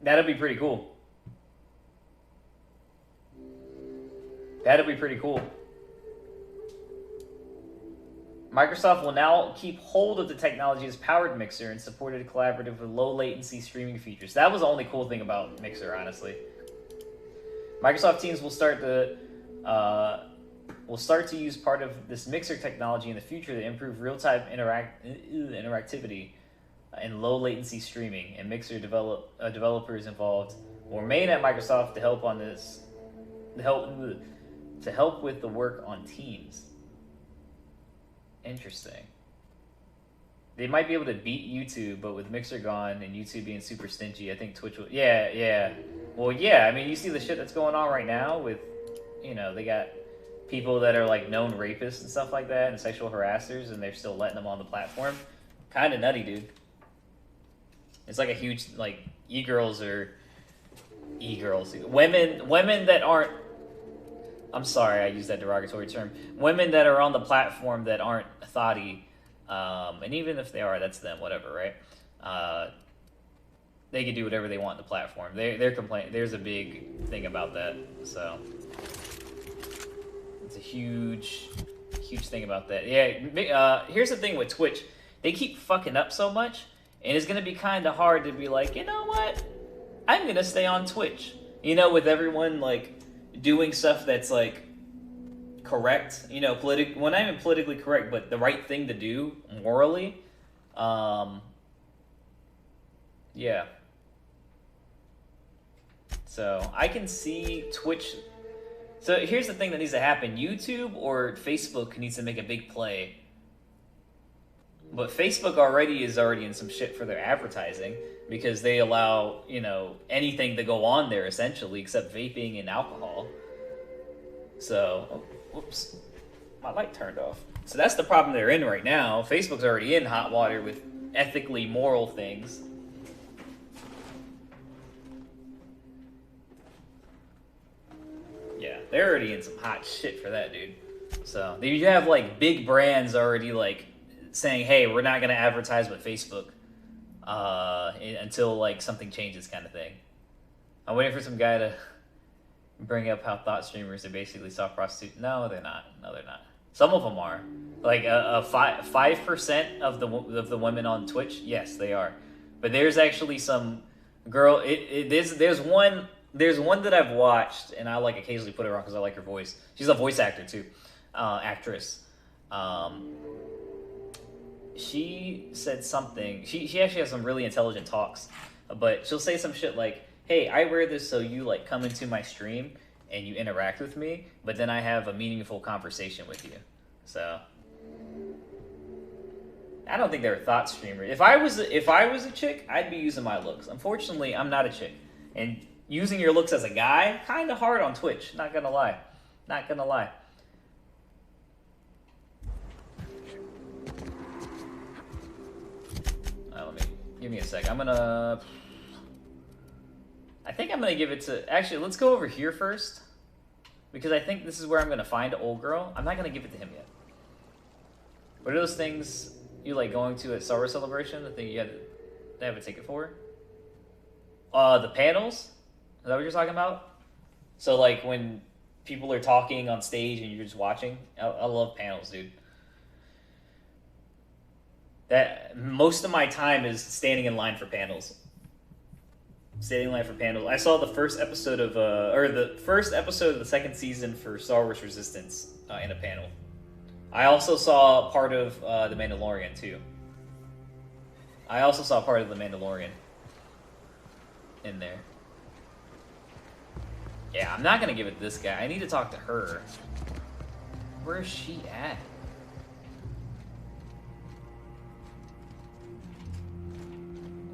that'll be pretty cool. That'll be pretty cool. Microsoft will now keep hold of the technology as powered Mixer and supported collaborative with low latency streaming features. That was the only cool thing about Mixer, honestly. Microsoft teams will start to use part of this Mixer technology in the future to improve real-time interactivity and low latency streaming. And Mixer developers involved will remain at Microsoft to help on this. To help with the work on Teams. Interesting. They might be able to beat YouTube, but with Mixer gone and YouTube being super stingy, I think Twitch will... Yeah. Well, yeah, I mean, you see the shit that's going on right now with, you know, they got people that are, like, known rapists and stuff like that and sexual harassers, and they're still letting them on the platform. Kind of nutty, dude. It's like a huge, like, e-girls. Women that aren't... I'm sorry, I used that derogatory term. Women that are on the platform that aren't thotty, and even if they are, that's them, whatever, right? They can do whatever they want on the platform. They're complaining. There's a big thing about that, so it's a huge thing about that. Yeah, here's the thing with Twitch. They keep fucking up so much, and it's gonna be kind of hard to be like, you know what? I'm gonna stay on Twitch. You know, with everyone like doing stuff that's like correct, you know, well, not even politically correct, but the right thing to do morally. Yeah. So I can see Twitch. So here's the thing that needs to happen. YouTube or Facebook needs to make a big play. But Facebook is already in some shit for their advertising because they allow, you know, anything to go on there essentially except vaping and alcohol. So, whoops, my light turned off. So that's the problem they're in right now. Facebook's already in hot water with ethically moral things. Yeah, they're already in some hot shit for that, dude. So you have like big brands already like saying, hey, we're not going to advertise with Facebook until like something changes kind of thing. I'm waiting for some guy to bring up how thought streamers are basically soft prostitutes. No, they're not. Some of them are. Like 5% of the women on Twitch, yes, they are. But there's actually some girl. There's one that I've watched, and I like occasionally put her on because I like her voice. She's a voice actor too, actress. She said something. She actually has some really intelligent talks, but she'll say some shit like, hey, I wear this so you like come into my stream and you interact with me, but then I have a meaningful conversation with you. So I don't think they're a thought streamer. If I was a chick, I'd be using my looks. Unfortunately, I'm not a chick, and using your looks as a guy, kind of hard on Twitch. Not gonna lie. Give me a sec. I think I'm gonna give it to... Actually, let's go over here first. Because I think this is where I'm gonna find an old girl. I'm not gonna give it to him yet. What are those things you like going to at Star Wars Celebration? The thing you had to have a ticket for? The panels? Is that what you're talking about? So like when people are talking on stage and you're just watching? I love panels, dude. That most of my time is standing in line for panels. Saving life for panels. I saw the first episode of the second season for Star Wars Resistance in a panel. I also saw part of The Mandalorian too. In there. Yeah, I'm not gonna give it to this guy. I need to talk to her. Where is she at?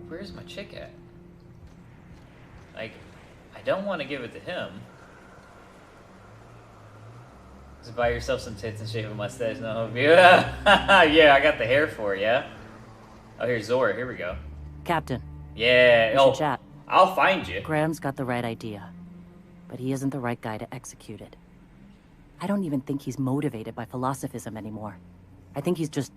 Where's my chick at? Like, I don't want to give it to him. Just buy yourself some tits and shave a mustache. No, yeah, yeah, I got the hair for it, yeah? Oh, here's Zora. Here we go. Captain. Yeah. We Oh, should chat. I'll find you. Graham's got the right idea, but he isn't the right guy to execute it. I don't even think he's motivated by philosophism anymore. I think he's just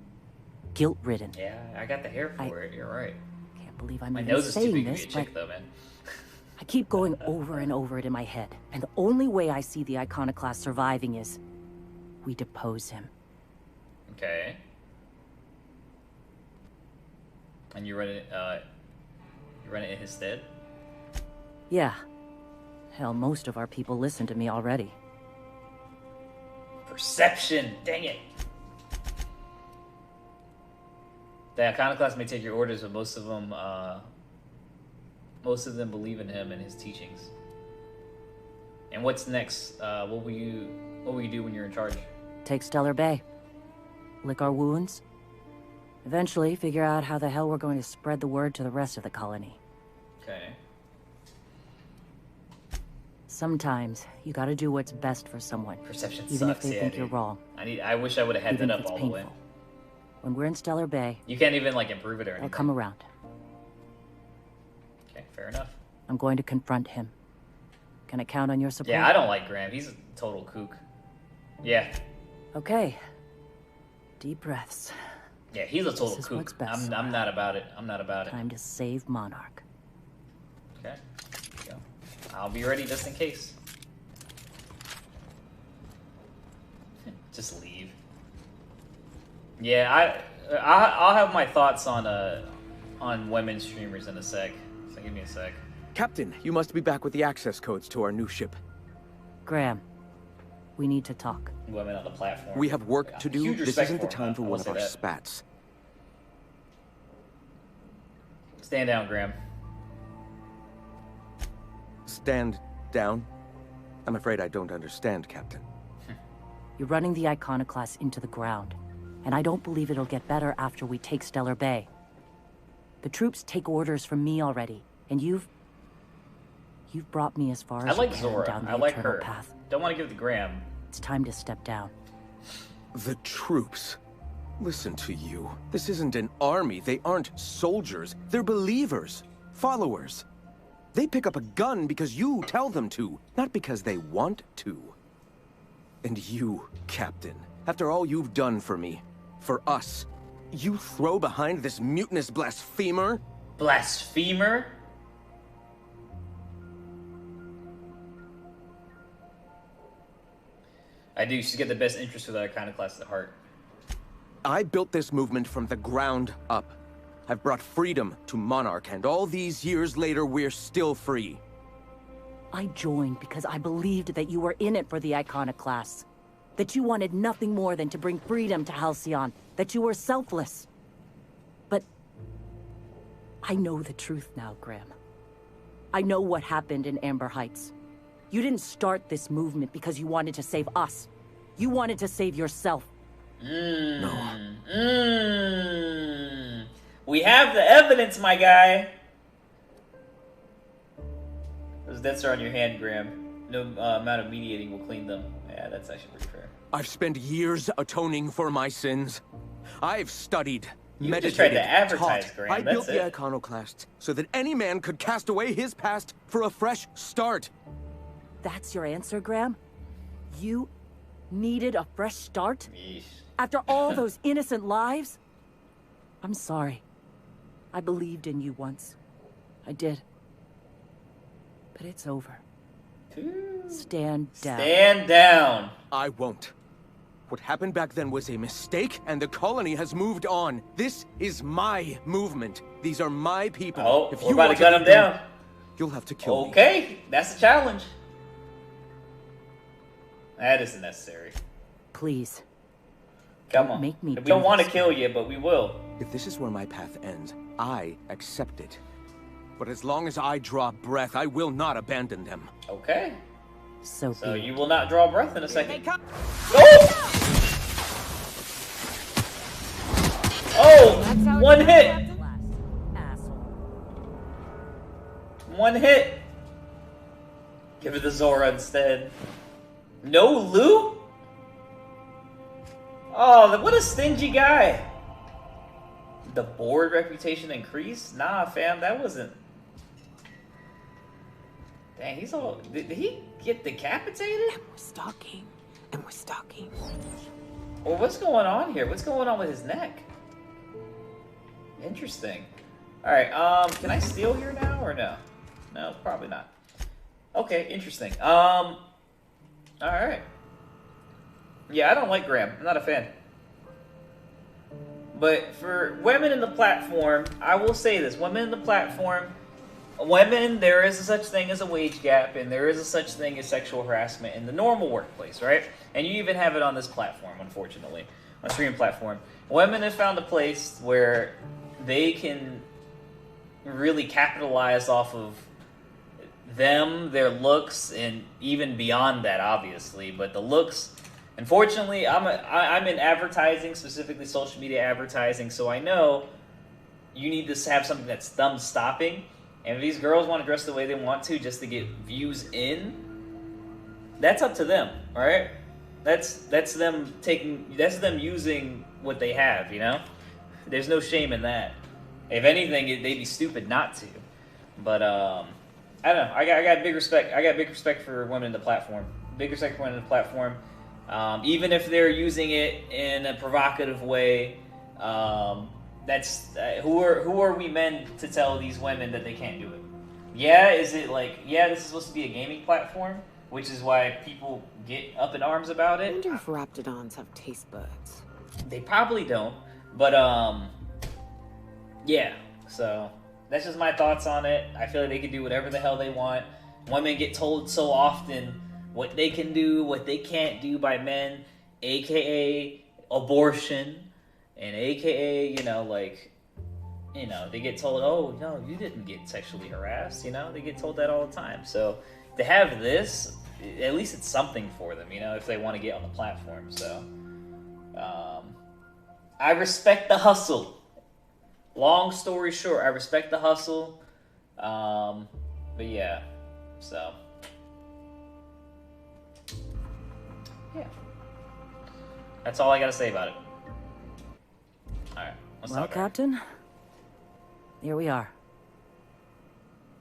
guilt-ridden. Yeah, I got the hair for it. You're right. Can't believe I'm My even nose is too saying big to be this, a chick, but though, man. I keep going over and over it in my head, and the only way I see the Iconoclast surviving is we depose him. Okay. And you run it in his stead? Yeah. Hell, most of our people listen to me already. Perception! Dang it! The Iconoclast may take your orders, but most of them believe in him and his teachings. And what's next? What will you do when you're in charge? Take Stellar Bay. Lick our wounds. Eventually, figure out how the hell we're going to spread the word to the rest of the colony. Okay. Sometimes, you gotta do what's best for someone. Perception even sucks, if they think dude. you're wrong. I wish I would have had Even that if up it's all the way. painful. When we're in Stellar Bay, You can't even, like, improve it or I'll anything. come around. Okay, fair enough. I'm going to confront him. Can I count on your support? Yeah, I don't like Graham. He's a total kook. Yeah. Okay. Deep breaths. Yeah, he's a total This is kook. what's best. I'm not about it. I'm not about it. Time to save Monarch. Okay. Go. I'll be ready just in case. Just leave. Yeah, I'll have my thoughts on women streamers in a sec. So give me a sec. Captain, you must be back with the access codes to our new ship. Graham, we need to talk. Women on the platform. We have work to do. Huge This respect isn't the for time him, for I will one of say our that. spats. Stand down, Graham. Stand down? I'm afraid I don't understand, Captain. You're running the Iconoclast into the ground, and I don't believe it'll get better after we take Stellar Bay. The troops take orders from me already, and you've brought me as far I as like you can Zora. down the I like eternal her. path. Don't want to give it to Graham. It's time to step down. The troops. Listen to you. This isn't an army. They aren't soldiers. They're believers. Followers. They pick up a gun because you tell them to, not because they want to. And you, Captain, after all you've done for me, for us, you throw behind this mutinous blasphemer? Blasphemer? I do. She's got the best interest for the Iconoclast at heart. I built this movement from the ground up. I've brought freedom to Monarch, and all these years later, we're still free. I joined because I believed that you were in it for the Iconoclasts. That you wanted nothing more than to bring freedom to Halcyon. That you were selfless. But I know the truth now, Graham. I know what happened in Amber Heights. You didn't start this movement because you wanted to save us. You wanted to save yourself. No. We have the evidence, my guy. Those dents are on your hand, Graham. No amount of mediating will clean them. Yeah, that's actually pretty fair. I've spent years atoning for my sins. I've studied, You meditated, just tried to advertise, taught. Graham, I built that's the it. Iconoclast so that any man could cast away his past for a fresh start. That's your answer, Graham? You needed a fresh start? Yeesh. After all those innocent lives? I'm sorry. I believed in you once. I did. But it's over. Stand down. Stand down. I won't. What happened back then was a mistake, and the colony has moved on. This is my movement. These are my people. Oh, If we're you about to want gun him lead them, down. You'll have to kill me. Okay, that's the challenge. That isn't necessary. Please. Come Don't on. make me We do don't want to this, kill man. you, but we will. If this is where my path ends, I accept it. But as long as I draw breath, I will not abandon them. Okay. So So be it. you will not draw breath in a second. Oh! One hit! One hit! Give it to Zora instead. No loot? Oh, what a stingy guy. The board reputation increased? Nah, fam, that wasn't... Dang, he's all... Did he get decapitated? And we're stalking. And we're stalking. Well, what's going on here? What's going on with his neck? Interesting. Alright, can I steal here now or no? No, probably not. Okay, interesting. Alright. Yeah, I don't like Graham. I'm not a fan. But for women in the platform, I will say this. Women in the platform, women, there is a such thing as a wage gap, and there is a such thing as sexual harassment in the normal workplace, right? And you even have it on this platform, unfortunately, on streaming platform. Women have found a place where they can really capitalize off of them, their looks, and even beyond that, obviously. But the looks... Unfortunately, I'm in advertising, specifically social media advertising, so I know you need to have something that's thumb-stopping. And if these girls want to dress the way they want to just to get views in, that's up to them, all right? That's them using what they have, you know? There's no shame in that. If anything, they'd be stupid not to. But I don't know. I got big respect. I got big respect for women in the platform. Big respect for women in the platform. Even if they're using it in a provocative way, that's who are we men to tell these women that they can't do it? Yeah, is it like, yeah, this is supposed to be a gaming platform, which is why people get up in arms about I it. wonder if raptidons have taste buds. They probably don't, but yeah. So that's just my thoughts on it. I feel like they can do whatever the hell they want. Women get told so often what they can do, what they can't do by men, aka abortion, and aka, they get told, oh, no, you didn't get sexually harassed, they get told that all the time. So to have this, at least it's something for them, if they want to get on the platform. So I respect the hustle. Long story short, I respect the hustle. But yeah, so... yeah. That's all I gotta say about it. Alright, let's Well, talk. Captain, here we are.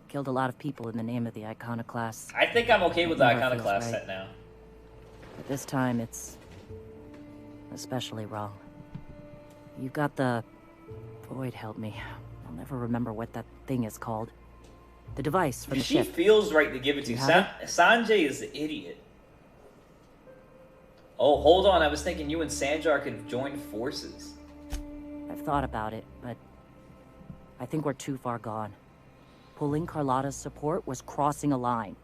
Killed a lot of people in the name of the iconoclast. I think I'm okay with the Never iconoclast feels right. set now. But this time it's especially wrong. You got the... Void, help me. I'll never remember what that thing is called. The device from the She ship. feels right to give it to you. You have Sanjay is the idiot. Oh, hold on. I was thinking you and Sanjar could have joined forces. I've thought about it, but I think we're too far gone. Pulling Carlotta's support was crossing a line.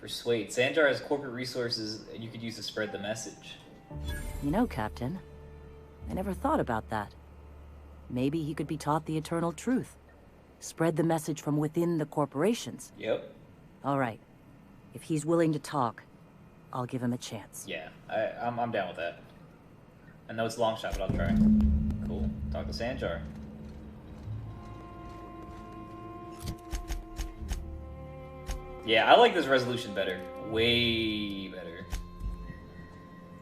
Persuade. Sanjar has corporate resources you could use to spread the message. You know, Captain, I never thought about that. Maybe he could be taught the eternal truth. Spread the message from within the corporations. Yep. All right. If he's willing to talk, I'll give him a chance. Yeah, I'm down with that. I know it's a long shot, but I'll try. Cool. Talk to Sanjar. Yeah, I like this resolution better. Way better.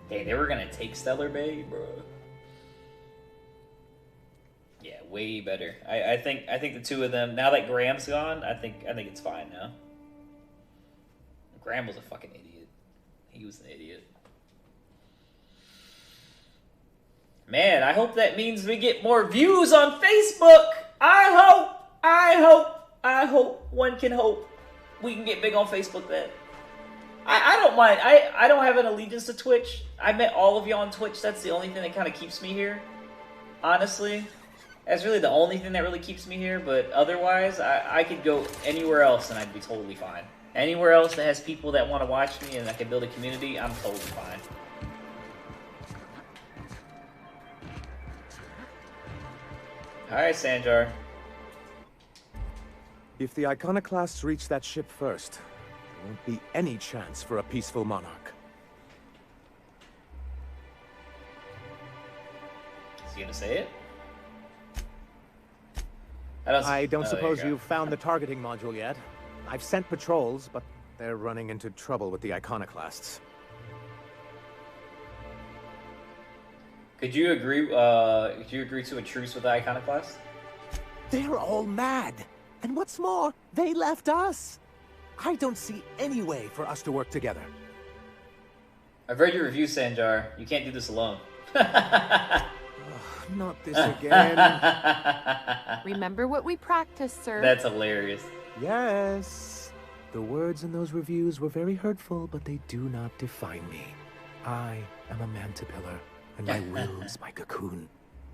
Hey, they were gonna take Stellar Bay, bro. Yeah, way better. I think the two of them, now that Graham's gone, I think it's fine now. Graham was a fucking idiot. He was an idiot. Man, I hope that means we get more views on Facebook. I hope one can hope we can get big on Facebook then. I don't mind. I don't have an allegiance to Twitch. I met all of you on Twitch. That's the only thing that kind of keeps me here, honestly. That's really the only thing that really keeps me here, but otherwise, I could go anywhere else and I'd be totally fine. Anywhere else that has people that want to watch me and I can build a community, I'm totally fine. Alright, Sanjar. If the Iconoclasts reach that ship first, there won't be any chance for a peaceful monarch. Is he gonna say it? I don't oh, suppose you've found the targeting module yet. I've sent patrols, but they're running into trouble with the Iconoclasts. Could you agree to a truce with the Iconoclast? They're all mad. And what's more, they left us. I don't see any way for us to work together. I've read your review, Sanjar. You can't do this alone. Not this again. Remember what we practiced, sir. That's hilarious. Yes. The words in those reviews were very hurtful, but they do not define me. I am a mantipillar, and my will is my cocoon.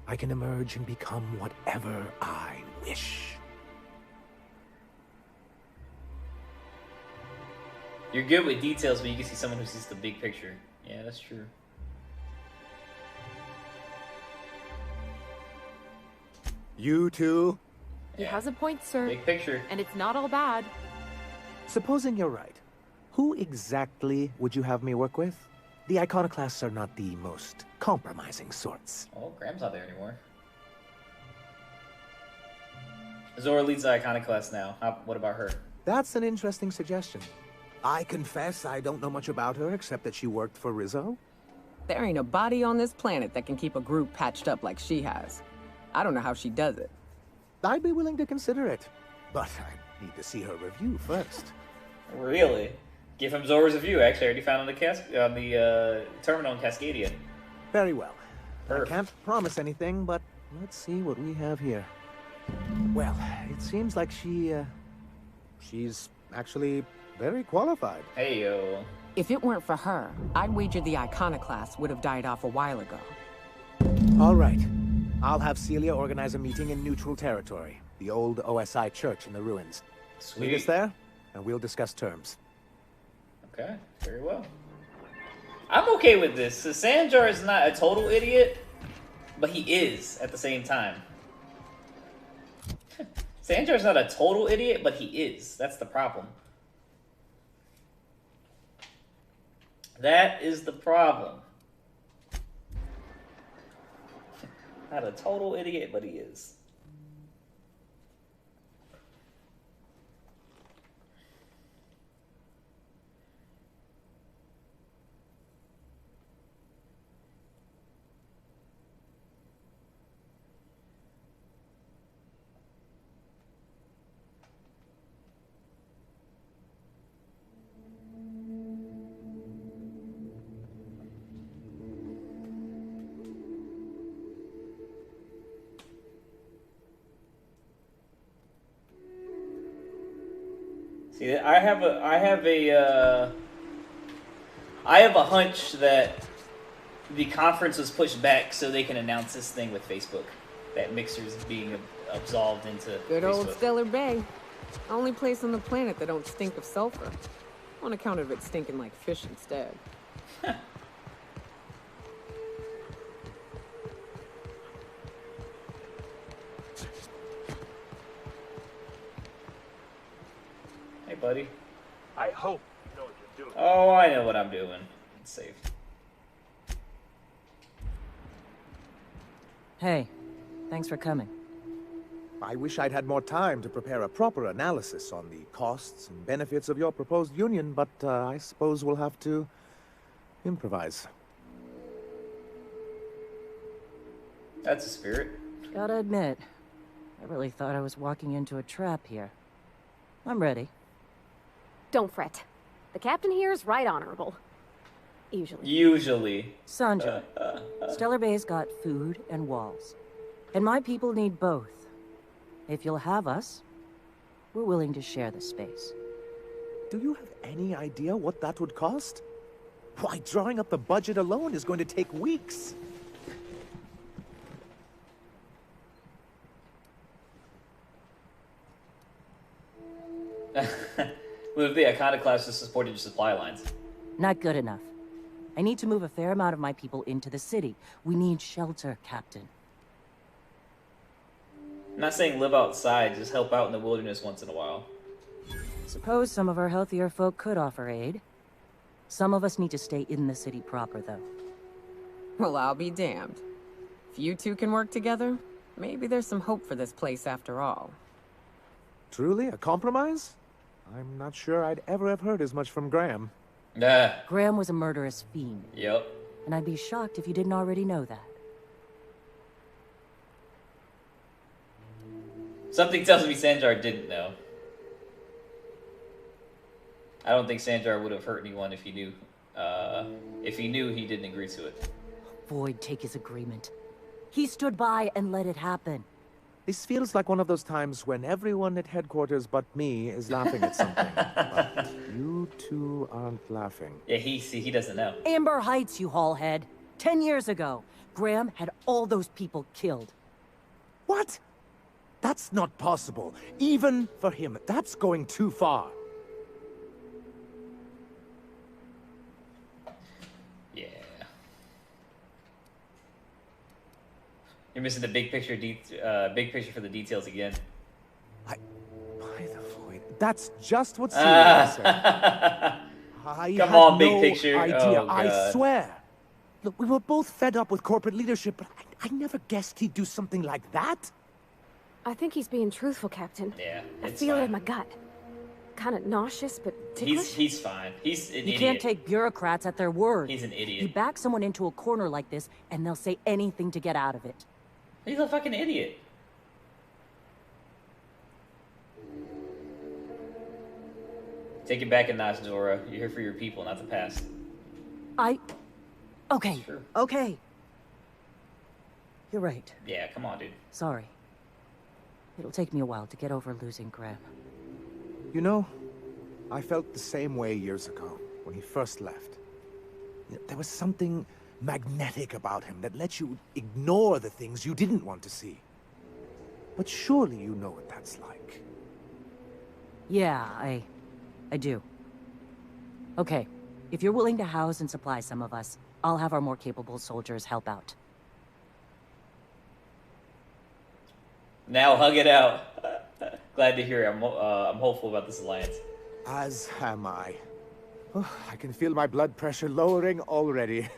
I can emerge and become whatever I wish. You're good with details, but you can see someone who sees the big picture. Yeah, that's true. You too? He has a point, sir. Big picture. And it's not all bad. Supposing you're right, who exactly would you have me work with? The Iconoclasts are not the most compromising sorts. Oh, Graham's not there anymore. Zora leads the Iconoclast now. What about her? That's an interesting suggestion. I confess I don't know much about her except that she worked for Rizzo. There ain't a body on this planet that can keep a group patched up like she has. I don't know how she does it. I'd be willing to consider it, but I need to see her review first. Really? Give him Zora's review. Actually, I already found on the terminal in Cascadia. Very well. Perfect. I can't promise anything, but let's see what we have here. Well, it seems like she's actually very qualified. Hey, yo. If it weren't for her, I'd wager the Iconoclast would have died off a while ago. All right. I'll have Celia organize a meeting in neutral territory, the old OSI church in the ruins. Sweet. Meet us there, and we'll discuss terms. Okay, very well. I'm okay with this. So Sanjar is not a total idiot, but he is at the same time. Sanjar's not a total idiot, but he is. That's the problem. That is the problem. Not a total idiot, but he is. See, I have a hunch that the conference was pushed back so they can announce this thing with Facebook. That Mixer's being absolved into Good Facebook. old Stellar Bay. Only place on the planet that don't stink of sulfur. On account of it stinking like fish instead. Hey, buddy. I hope you know what you're doing. Oh, I know what I'm doing. It's safe. Hey, thanks for coming. I wish I'd had more time to prepare a proper analysis on the costs and benefits of your proposed union, but I suppose we'll have to improvise. That's a spirit. Gotta admit, I really thought I was walking into a trap here. I'm ready. Don't fret. The captain here is right honorable. Usually. Usually. Sanjay, Stellar Bay's got food and walls. And my people need both. If you'll have us, we're willing to share the space. Do you have any idea what that would cost? Why, drawing up the budget alone is going to take weeks. Move the iconoclast to support your supply lines. Not good enough. I need to move a fair amount of my people into the city. We need shelter, Captain. I'm not saying live outside, just help out in the wilderness once in a while. Suppose some of our healthier folk could offer aid. Some of us need to stay in the city proper, though. Well, I'll be damned. If you two can work together, maybe there's some hope for this place after all. Truly, a compromise? I'm not sure I'd ever have heard as much from Graham. Nah. Graham was a murderous fiend. Yep. And I'd be shocked if you didn't already know that. Something tells me Sanjar didn't know. I don't think Sanjar would have hurt anyone if he knew. If he knew, he didn't agree to it. Void take his agreement. He stood by and let it happen. This feels like one of those times when everyone at headquarters but me is laughing at something. But you two aren't laughing. Yeah, he doesn't know. Amber Heights, you haulhead. 10 years ago, Graham had all those people killed. What? That's not possible. Even for him, that's going too far. Yeah. You're missing the big picture, big picture for the details again. By the void. That's just what Sirius said. I Come had on, big no picture. idea. Oh, I God. swear. Look, we were both fed up with corporate leadership, but I never guessed he'd do something like that. I think he's being truthful, Captain. Yeah, I it's feel it fine. in my gut. Kind of nauseous, but ticklish. He's fine. He's an You idiot. can't take bureaucrats at their word. He's an You idiot. back someone into a corner like this, and they'll say anything to get out of it. He's a fucking idiot. Take it back a notch, Zora. You're here for your people, not the past. Okay, Sure. okay. You're right. Yeah, come on, dude. Sorry. It'll take me a while to get over losing Graham. You know, I felt the same way years ago when he first left. There was something magnetic about him that let you ignore the things you didn't want to see. But surely you know what that's like. Yeah, I do. Okay, if you're willing to house and supply some of us, I'll have our more capable soldiers help out. Now hug it out. Glad to hear it. I'm hopeful about this alliance. As am I. Oh, I can feel my blood pressure lowering already.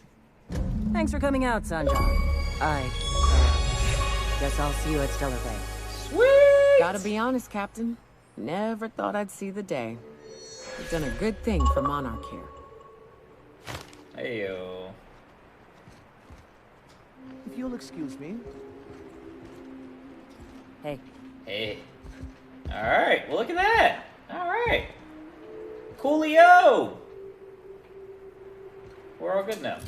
Thanks for coming out, Sanjay. Guess I'll see you at Stellar Bay. Sweet! Gotta be honest, Captain. Never thought I'd see the day. You've done a good thing for Monarch here. Heyo. If you'll excuse me. Hey. Hey. Alright, well look at that. Alright. Coolio! We're all good now.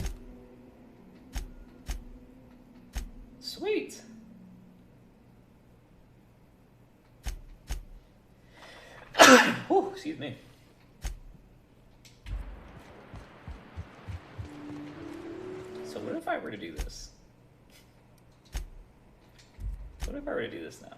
Sweet. Whew, excuse me. So what if I were to do this? What if I were to do this now?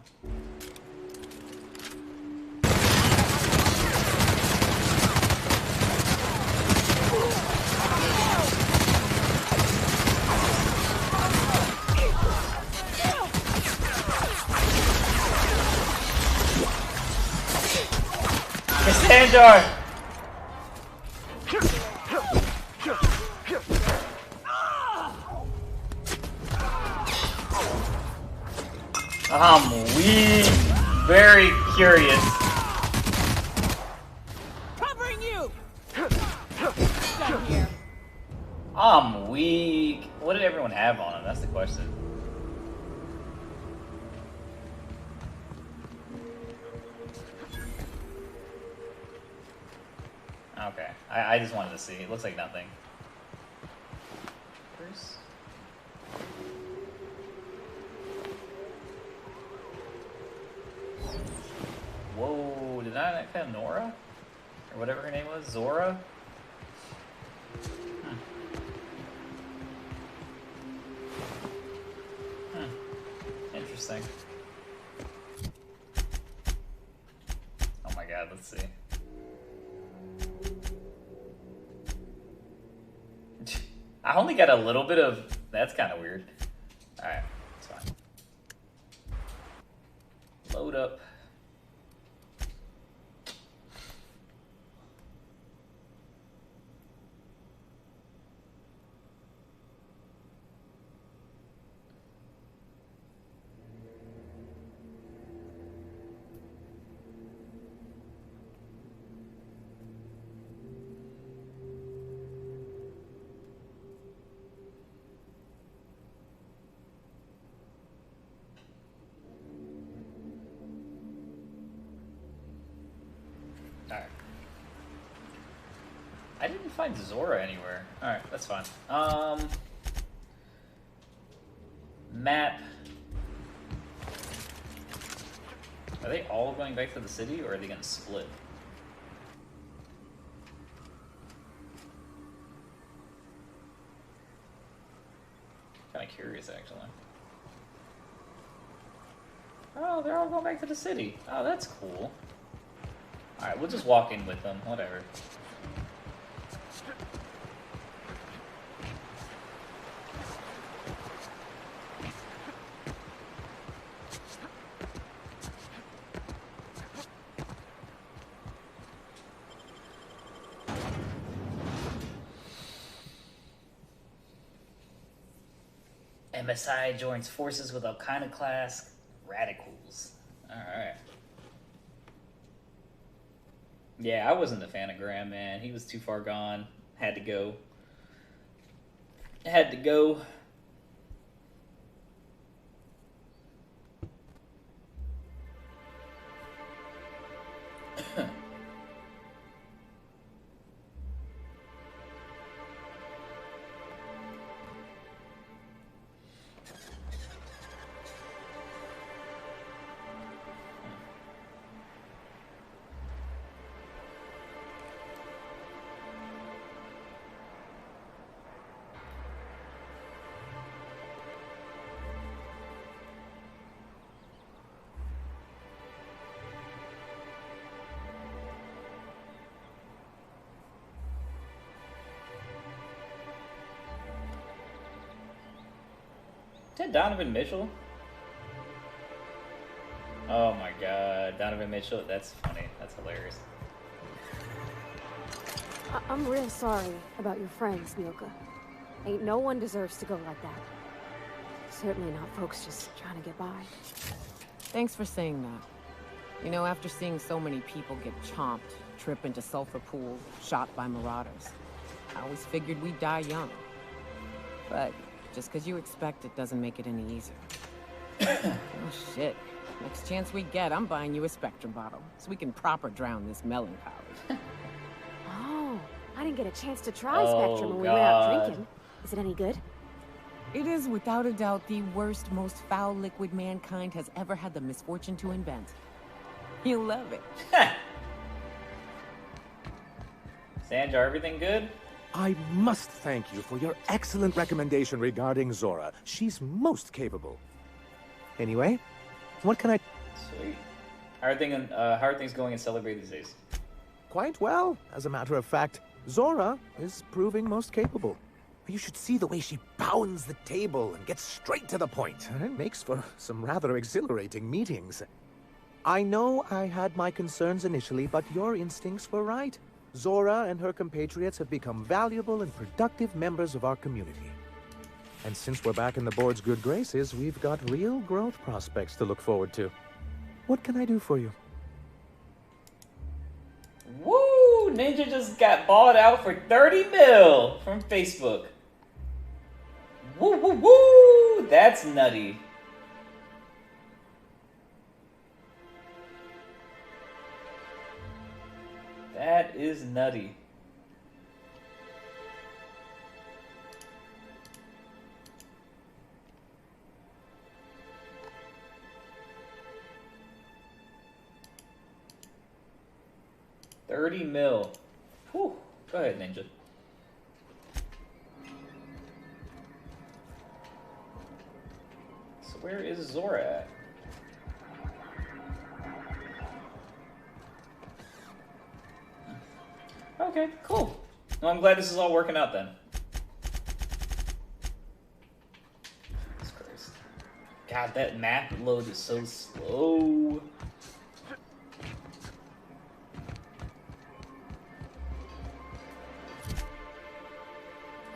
Cassandra! I'm weak. Very curious. Covering you! I'm weak. What did everyone have on him? That's the question. Okay. I just wanted to see. It looks like nothing. Bruce? Whoa, did I not kill Nora? Or whatever her name was? Zora? Interesting. Oh my god. let's see. I only got a little bit of... That's kind of weird. Alright, it's fine. Load up. Alright. I didn't find Zora anywhere. Alright, that's fine. Map. Are they all going back to the city, or are they going to split? Kind of curious, actually. Oh, they're all going back to the city. Oh, that's cool. Alright, we'll just walk in with them, whatever. MSI joins forces with Iconoclast radicals. Alright. Yeah, I wasn't a fan of Graham, man. He was too far gone. Had to go. Had to go. Is that Donovan Mitchell? Oh my god, Donovan Mitchell, that's funny. That's hilarious. I'm real sorry about your friends, Nyoka. Ain't no one deserves to go like that. Certainly not folks just trying to get by. Thanks for saying that. You know, after seeing so many people get chomped, trip into sulfur pool, shot by marauders, I always figured we'd die young. But just because you expect it doesn't make it any easier. Oh shit. Next chance we get, I'm buying you a Spectrum bottle, so we can proper drown this melancholy. Oh, I didn't get a chance to try Spectrum when we went out drinking. Is it any good? It is without a doubt the worst, most foul liquid mankind has ever had the misfortune to invent. You'll love it. Sandra, everything good? I must thank you for your excellent recommendation regarding Zora. She's most capable. Anyway, what can I... Sweet. How are things going in Celebrate these days? Quite well. As a matter of fact, Zora is proving most capable. You should see the way she pounds the table and gets straight to the point. It makes for some rather exhilarating meetings. I know I had my concerns initially, but your instincts were right. Zora and her compatriots have become valuable and productive members of our community. And since we're back in the board's good graces, we've got real growth prospects to look forward to. What can I do for you? Woo! Ninja just got bought out for 30 mil from Facebook. Woo, woo, woo! That's nutty. That is nutty. $30 mil. Whew. Go ahead, Ninja. So where is Zora at? Okay, cool. Well, I'm glad this is all working out then. Jesus Christ. God, that map load is so slow.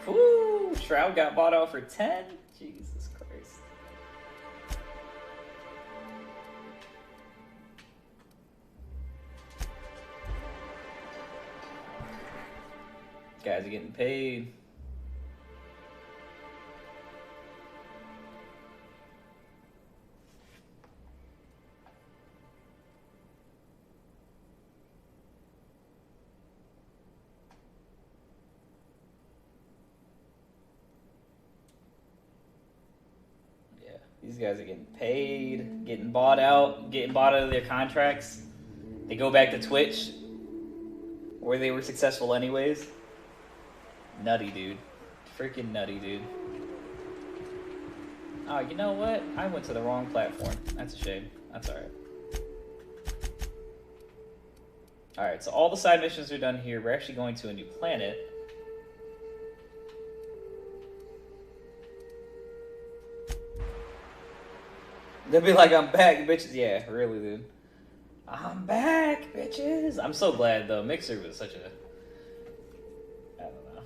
Woo! Shroud got bought out for 10? Jesus Christ. Guys are getting paid. These guys are getting paid, getting bought out of their contracts. They go back to Twitch, where they were successful anyways. Nutty, dude. Freaking nutty, dude. Oh, you know what? I went to the wrong platform. That's a shame. That's alright. Alright, so all the side missions are done here. We're actually going to a new planet. They'll be like, I'm back, bitches. Yeah, really, dude. I'm back, bitches. I'm so glad, though. Mixer was such a... I don't know.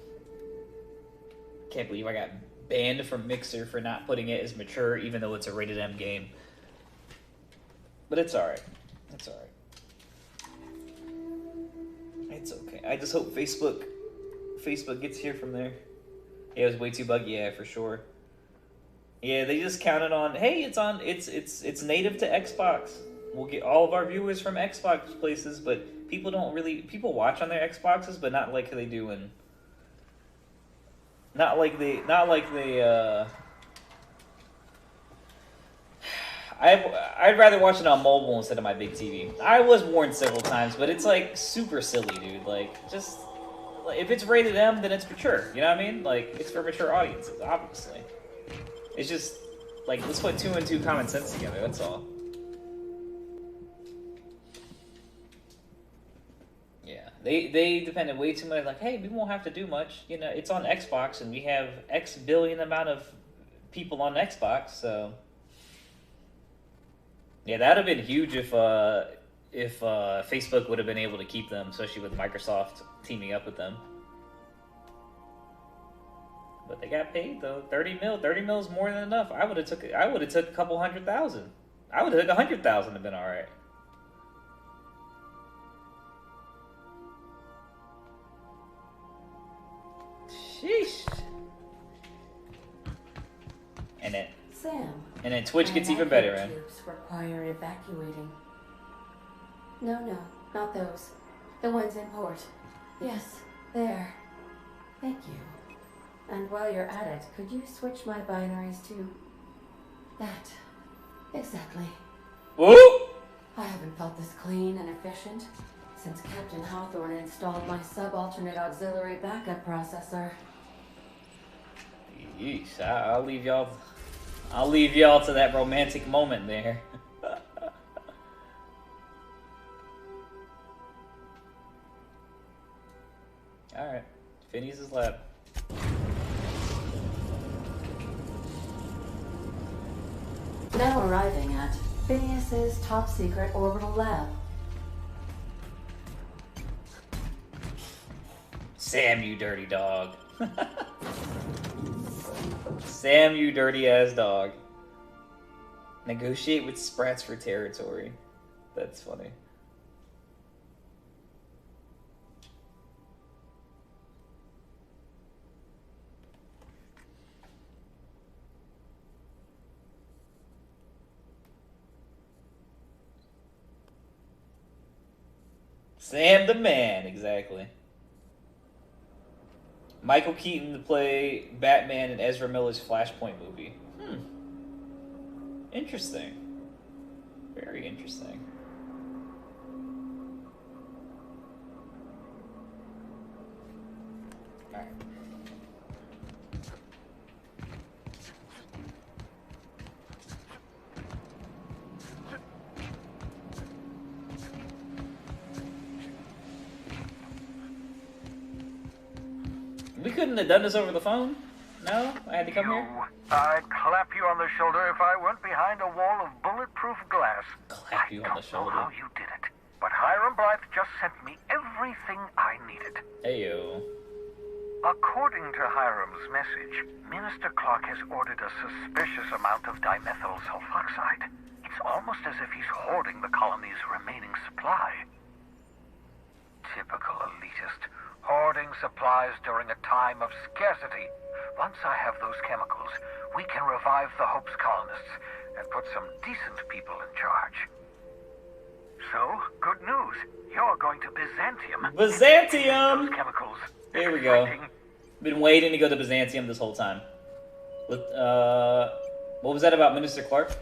Can't believe I got banned from Mixer for not putting it as mature, even though it's a rated M game. But it's alright. It's alright. It's okay. I just hope Facebook gets here from there. Yeah, it was way too buggy. Yeah, for sure. Yeah, they just counted on, hey, it's native to Xbox. We'll get all of our viewers from Xbox places, but people watch on their Xboxes, but not like they do in, I'd rather watch it on mobile instead of my big TV. I was warned several times, but it's like super silly, dude. Like, just, like, if it's rated M, then it's mature, you know what I mean? Like, it's for mature audiences, obviously. It's just, like, let's put 2 and 2 common sense together, that's all. Yeah, they depended way too much, like, hey, we won't have to do much. You know, it's on Xbox, and we have X billion amount of people on Xbox, so... Yeah, that would have been huge if Facebook would have been able to keep them, especially with Microsoft teaming up with them. But they got paid though. 30 mil. 30 mil is more than enough. I would have took a couple 100,000. I would have took 100,000 and been all right. Sheesh. And then Twitch gets even better, man. Tubes require evacuating. No, not those. The ones in port. Yes, there. Thank you. And while you're at it, could you switch my binaries to that? Exactly. Woo! I haven't felt this clean and efficient since Captain Hawthorne installed my subalternate auxiliary backup processor. Yeesh, I'll leave y'all to that romantic moment there. Alright, Phineas's lab. Now arriving at Phineas's top secret orbital lab. Sam, you dirty dog. Sam, you dirty ass dog. Negotiate with Sprats for territory. That's funny. Sam the man, exactly. Michael Keaton to play Batman in Ezra Miller's Flashpoint movie. Interesting. Very interesting. Alright. couldn't have done this over the phone? No? I had to come here? I'd clap you on the shoulder if I went behind a wall of bulletproof glass. Clap you on the shoulder. I don't know how you did it, but Hiram Blythe just sent me everything I needed. Heyo. According to Hiram's message, Minister Clark has ordered a suspicious amount of dimethyl sulfoxide. It's almost as if he's hoarding the colony's remaining supply. Typical elitist, hoarding supplies during a time of scarcity. Once I have those chemicals, we can revive the Hope's colonists and put some decent people in charge. So, good news. You're going to Byzantium. Byzantium! Those chemicals. Here we go. Been waiting to go to Byzantium this whole time. What was that about Minister Clarky?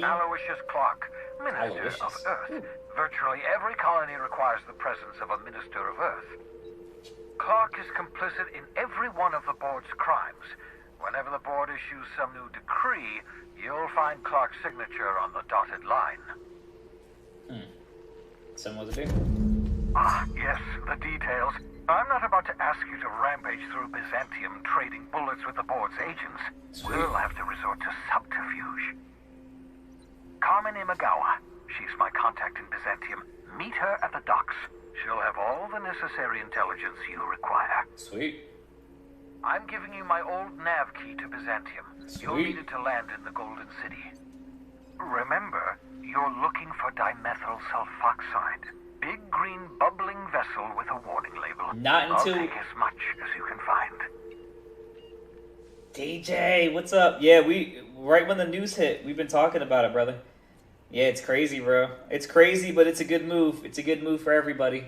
Aloysius Clark, Minister of Earth. Virtually every colony requires the presence of a Minister of Earth. Clark is complicit in every one of the board's crimes. Whenever the board issues some new decree, you'll find Clark's signature on the dotted line. Someone to do? Ah, yes, the details. I'm not about to ask you to rampage through Byzantium trading bullets with the board's agents. Sweet. We'll have to resort to subterfuge. Carmen Imagawa. She's my contact in Byzantium. Meet her at the docks. She'll have all the necessary intelligence you require. Sweet. I'm giving you my old nav key to Byzantium. You'll Sweet. need it to land in the Golden City. Remember, you're looking for dimethyl sulfoxide. Big green bubbling vessel with a warning label. Not until... I'll take as much as you can find. DJ, what's up? Yeah, right when the news hit, we've been talking about it, brother. Yeah, it's crazy, bro. It's crazy, but it's a good move. It's a good move for everybody.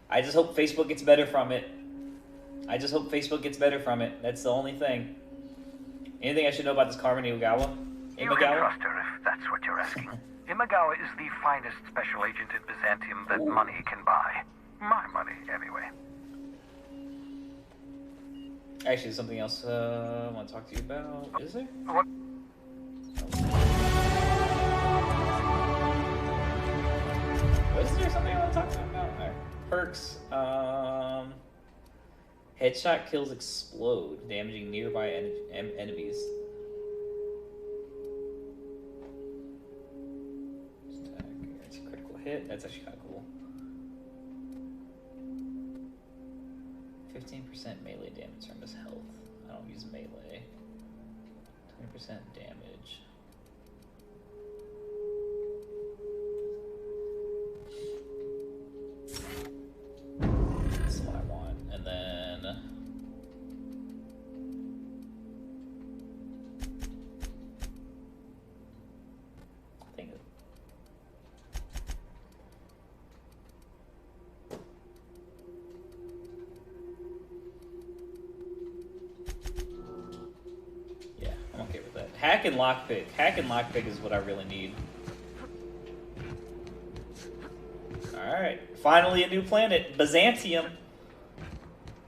I just hope Facebook gets better from it. That's the only thing. Anything I should know about this Carmen Imagawa? You can trust her if that's what you're asking. Imagawa is the finest special agent in Byzantium that money can buy. My money, anyway. Actually, there's something else I want to talk to you about. Is there? What? Is there something I want to talk to you about? Right. Perks. Headshot kills explode, damaging nearby enemies. It's a critical hit. That's actually kind of cool. 15% melee damage from his health. I don't use melee. 20% damage. That's what I want. And then I think yeah, I'm okay with that. Hack and lockpick. Hack and lockpick is what I really need. Alright, finally a new planet, Byzantium.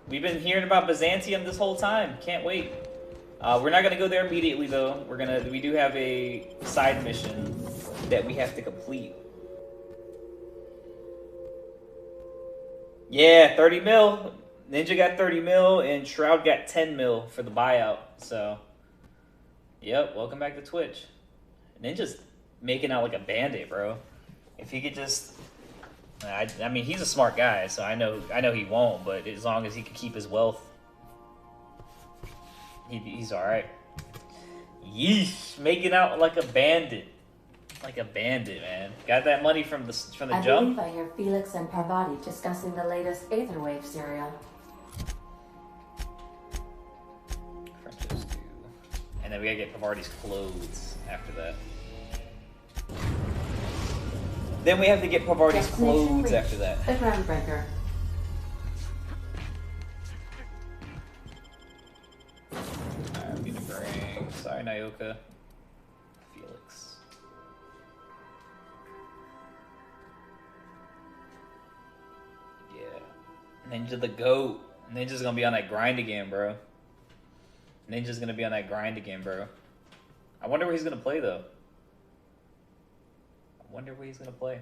We've been hearing about Byzantium this whole time. Can't wait. We're not gonna go there immediately though. We do have a side mission that we have to complete. Yeah, 30 mil. Ninja got 30 mil and Shroud got 10 mil for the buyout. So, yep, welcome back to Twitch. Ninja's making out like a bandit, bro. If he could just... I mean, he's a smart guy, so I know he won't, but as long as he can keep his wealth, he's alright. Yeesh, making out like a bandit. Like a bandit, man. Got that money from the I jump? believe I hear Felix and Parvati discussing the latest Aetherwave serial. Friendships stew. And then we gotta get Parvati's clothes after that. Then we have to get Parvati's clothes after that. The Groundbreaker. Alright, we need to bring... Sorry, Nyoka. Felix. Yeah. Ninja the GOAT. Ninja's gonna be on that grind again, bro. Ninja's gonna be on that grind again, bro. I wonder where he's gonna play, though. Wonder where he's gonna play.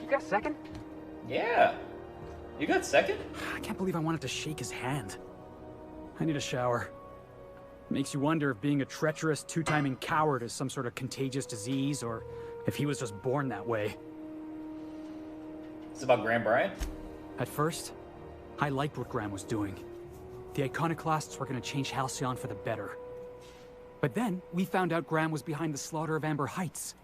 You got a second? Yeah. You got second? I can't believe I wanted to shake his hand. I need a shower. Makes you wonder if being a treacherous, two-timing coward is some sort of contagious disease, or if he was just born that way. It's about Graham Bryant? At first, I liked what Graham was doing. The Iconoclasts were going to change Halcyon for the better. But then, we found out Graham was behind the slaughter of Amber Heights.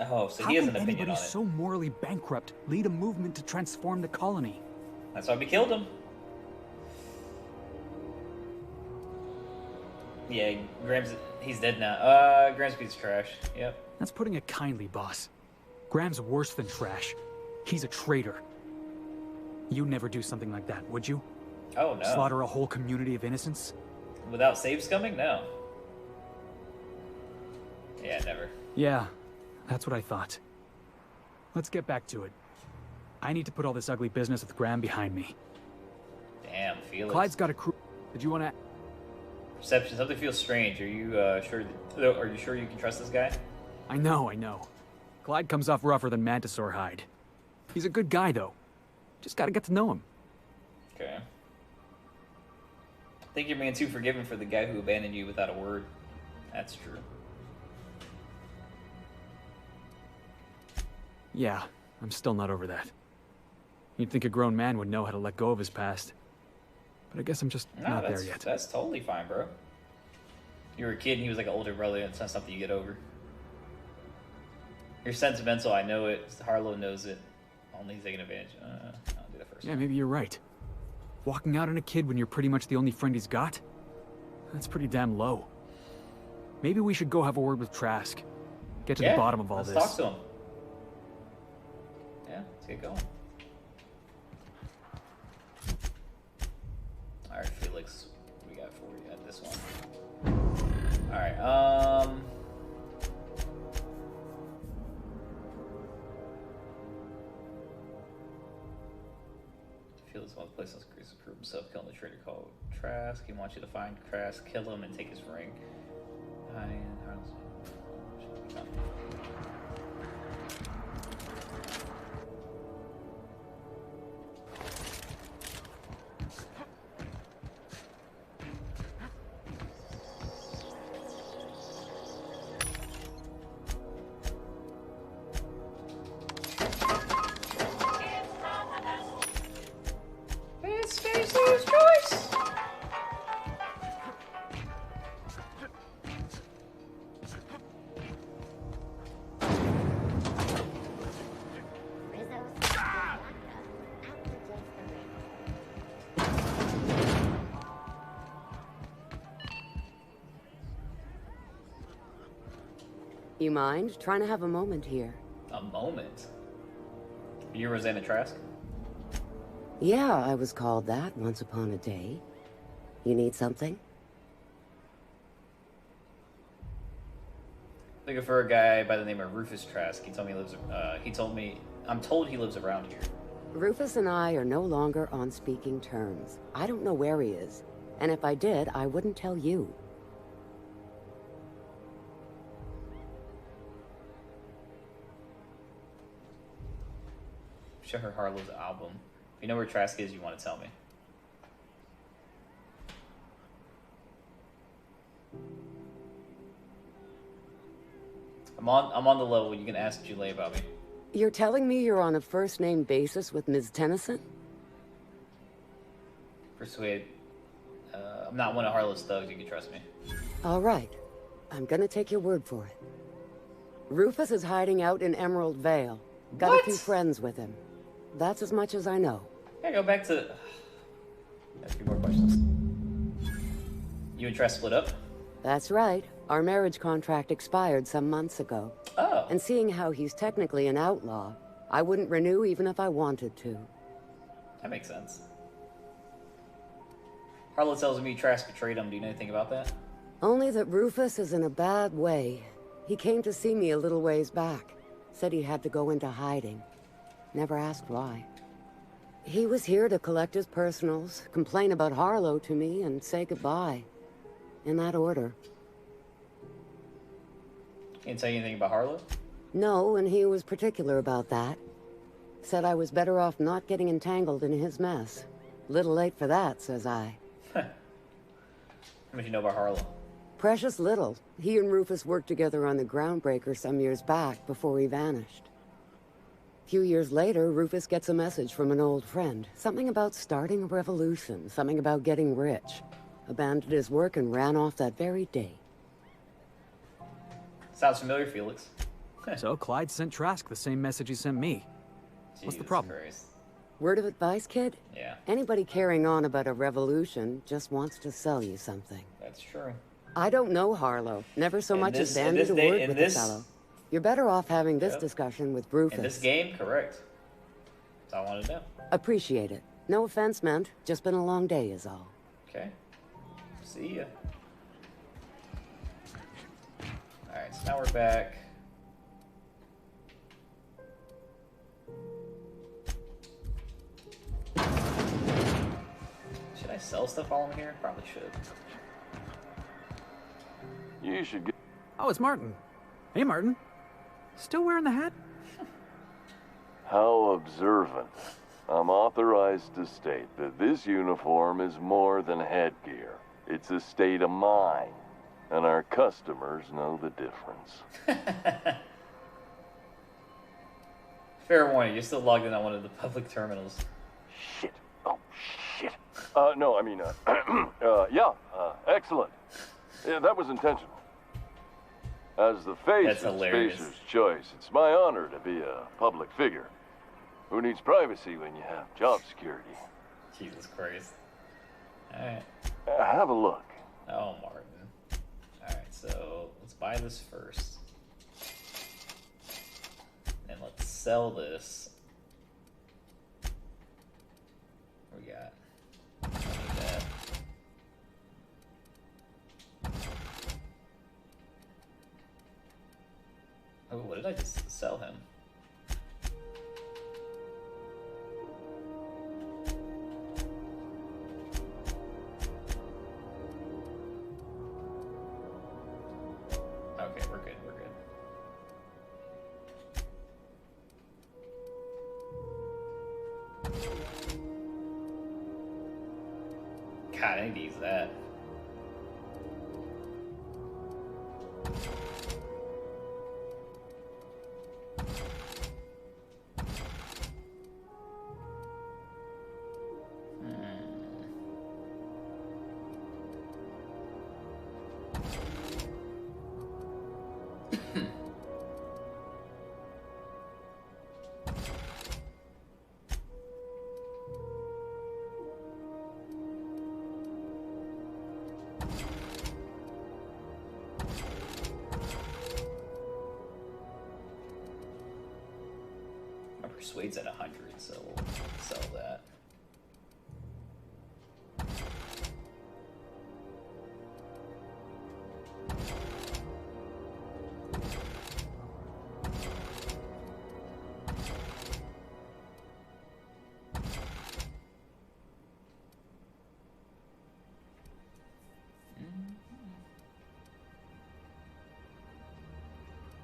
Oh, so he has an How can opinion anybody on it. so morally bankrupt lead a movement to transform the colony? That's why we killed him. Yeah, he's dead now. Graham's piece of trash. Yep. That's putting it kindly, boss. Graham's worse than trash. He's a traitor. You'd never do something like that, would you? Oh, no. Slaughter a whole community of innocents? Without saves coming? No. Yeah, never. Yeah, that's what I thought. Let's get back to it. I need to put all this ugly business with Graham behind me. Damn, Felix. Clyde's got a crew. Did you want to... Perception. Something feels strange. Are you sure? Are you sure you can trust this guy? I know. Clyde comes off rougher than Mantisaur hide. He's a good guy, though. Just gotta get to know him. Okay. I think you're being too forgiving for the guy who abandoned you without a word. That's true. Yeah, I'm still not over that. You'd think a grown man would know how to let go of his past. But I guess I'm just not there yet. That's totally fine, bro. You were a kid and he was like an older brother, and it's not something you get over. You're sentimental, I know it. Harlow knows it. Only he's taking advantage. I'll do that first. Yeah, maybe you're right. Walking out on a kid when you're pretty much the only friend he's got? That's pretty damn low. Maybe we should go have a word with Trask. Get to the bottom of all let's this. Talk to him. Yeah, let's get going. Alright, Felix, what we got for you at this one? Alright, Felix wants to place on Grease to prove himself, killing the traitor called Trask. He wants you to find Trask, kill him, and take his ring. You mind trying to have a moment here? A moment? You Rosanna Trask? Yeah, I was called that once upon a day. You need something? Looking for a guy by the name of Rufus Trask. He told me he lives. I'm told he lives around here. Rufus and I are no longer on speaking terms. I don't know where he is. And if I did, I wouldn't tell you. Show her Harlow's album. If you know where Trask is, you want to tell me. I'm on the level. You can ask Julie about me. You're telling me you're on a first-name basis with Ms. Tennyson? Persuade. I'm not one of Harlow's thugs. You can trust me. All right. I'm gonna take your word for it. Rufus is hiding out in Emerald Vale. Got a few friends with him. That's as much as I know. Yeah, go back to... A few more questions. You and Trask split up? That's right. Our marriage contract expired some months ago. Oh. And seeing how he's technically an outlaw, I wouldn't renew even if I wanted to. That makes sense. Harlow tells me Trask betrayed him. Do you know anything about that? Only that Rufus is in a bad way. He came to see me a little ways back. Said he had to go into hiding. Never asked why. He was here to collect his personals, complain about Harlow to me, and say goodbye. In that order. Can't tell you anything about Harlow? No, and he was particular about that. Said I was better off not getting entangled in his mess. Little late for that, says I. How much you know about Harlow? Precious little. He and Rufus worked together on the Groundbreaker some years back before he vanished. A few years later, Rufus gets a message from an old friend. Something about starting a revolution, something about getting rich. Abandoned his work and ran off that very day. Sounds familiar, Felix. So Clyde sent Trask the same message he sent me. What's the Jesus problem? Christ. Word of advice, kid? Yeah. Anybody carrying on about a revolution just wants to sell you something. That's true. I don't know Harlow. Never so much as bandied a word with the fellow. You're better off having this discussion with Rufus. In this game, correct. That's all I want to know. Appreciate it. No offense meant. Just been a long day is all. Okay. See ya. Alright, so now we're back. Should I sell stuff while I'm here? Probably should. You should get... Oh, it's Martin. Hey, Martin. Still wearing the hat? How observant. I'm authorized to state that this uniform is more than headgear. It's a state of mind, and our customers know the difference. Fair warning, you're still logged in on one of the public terminals. Shit. Oh, shit. No, I mean, excellent. Yeah, that was intentional. As the face of Spacer's Choice, it's my honor to be a public figure. Who needs privacy when you have job security? Jesus Christ. Alright. Have a look. Oh, Martin. Alright, so let's buy this first. And let's sell this. What we got? I need that. Oh, what did I just sell him? Okay, we're good, we're good. God, I need to use that. Persuade's at 100, so we'll sell that.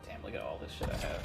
Damn, look at all this shit I have.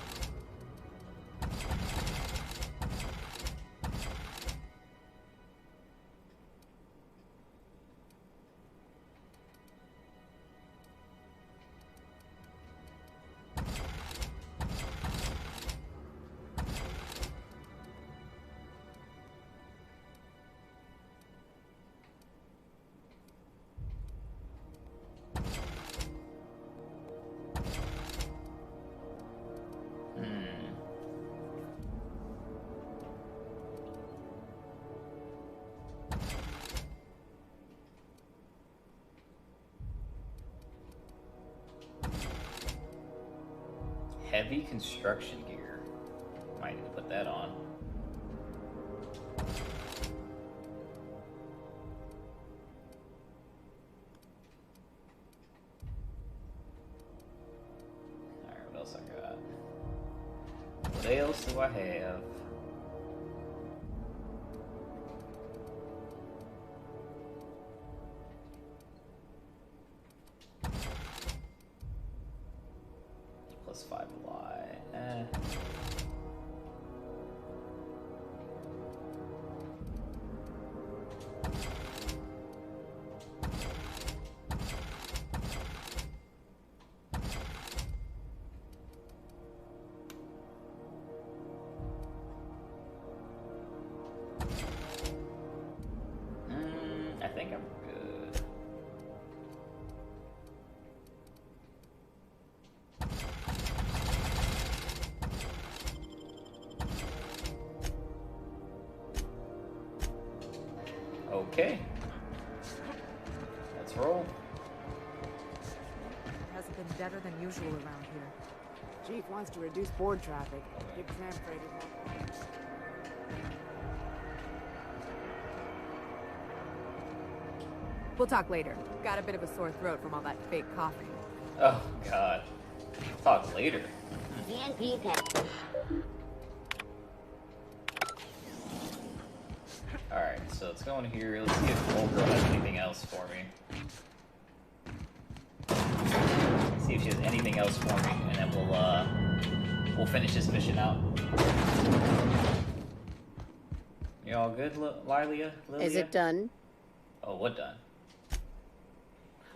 Heavy construction gear. Might need to put that on. Alright, what else I got? What else do I have? think I'm good. Okay. Let's roll. Hasn't been better than usual around here. Chief wants to reduce board traffic. Big tram freight is not. We'll talk later. Got a bit of a sore throat from all that fake coughing. Oh, God. Talk later. Alright, so let's go in here. Let's see if old girl has anything else for me. See if she has anything else for me, and then we'll finish this mission out. You all good, Lilia? Is it done? Oh, what done?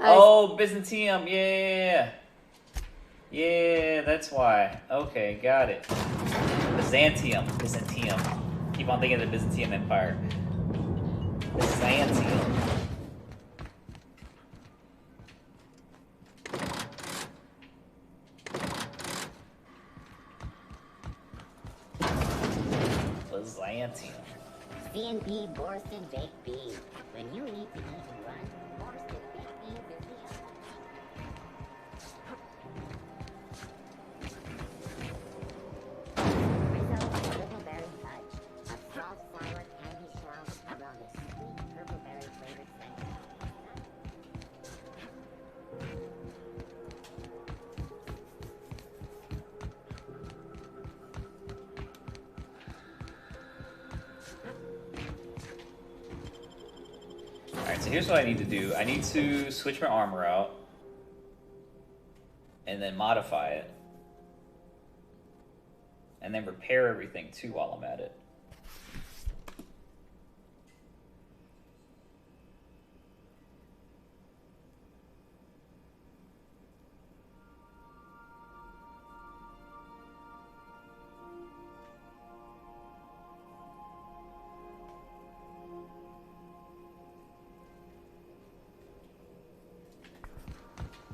Oh, Byzantium, yeah, that's why. Okay, got it. Byzantium. Keep on thinking of the Byzantium Empire. Byzantium. Byzantium. C&B Borston Baked Beans. When you need to eat and run, Borston Baked Beans is the answer. Result, Purple Berry Touch. A soft, sour candy shell around a sweet purple berry flavored center. Alright, so here's what I need to do. I need to switch my armor out. And then modify it. And then repair everything too while I'm at it.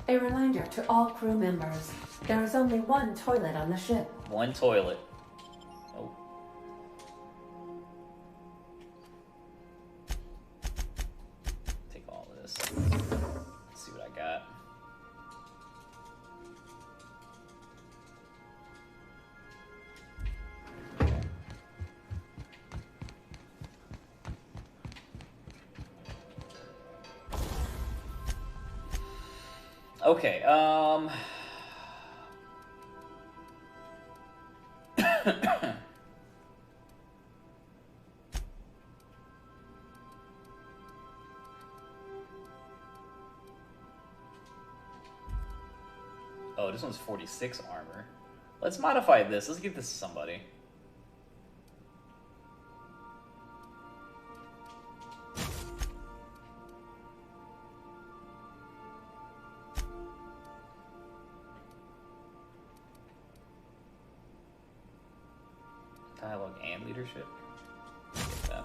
A reminder to all crew members, there is only one toilet on the ship. One toilet. Oh. Take all this. Let's see what I got. Okay, oh, this one's 46 armor. Let's modify this. Let's give this to somebody. Dialogue and leadership. Get that.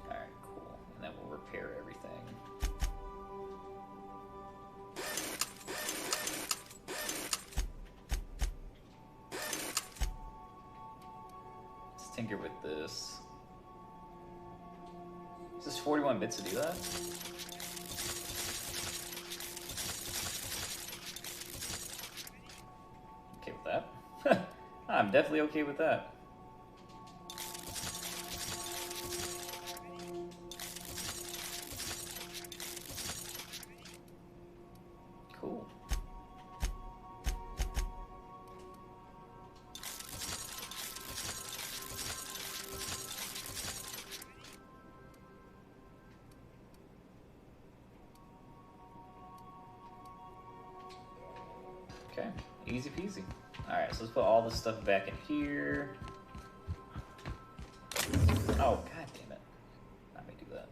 Alright, cool. And then we'll repair everything. Let's tinker with this. Is this 41 bits to do that? Okay with that. I'm definitely okay with that. Cool. Okay, easy peasy. Alright, so let's put all this stuff back in here. Oh, god damn it. Not me do that.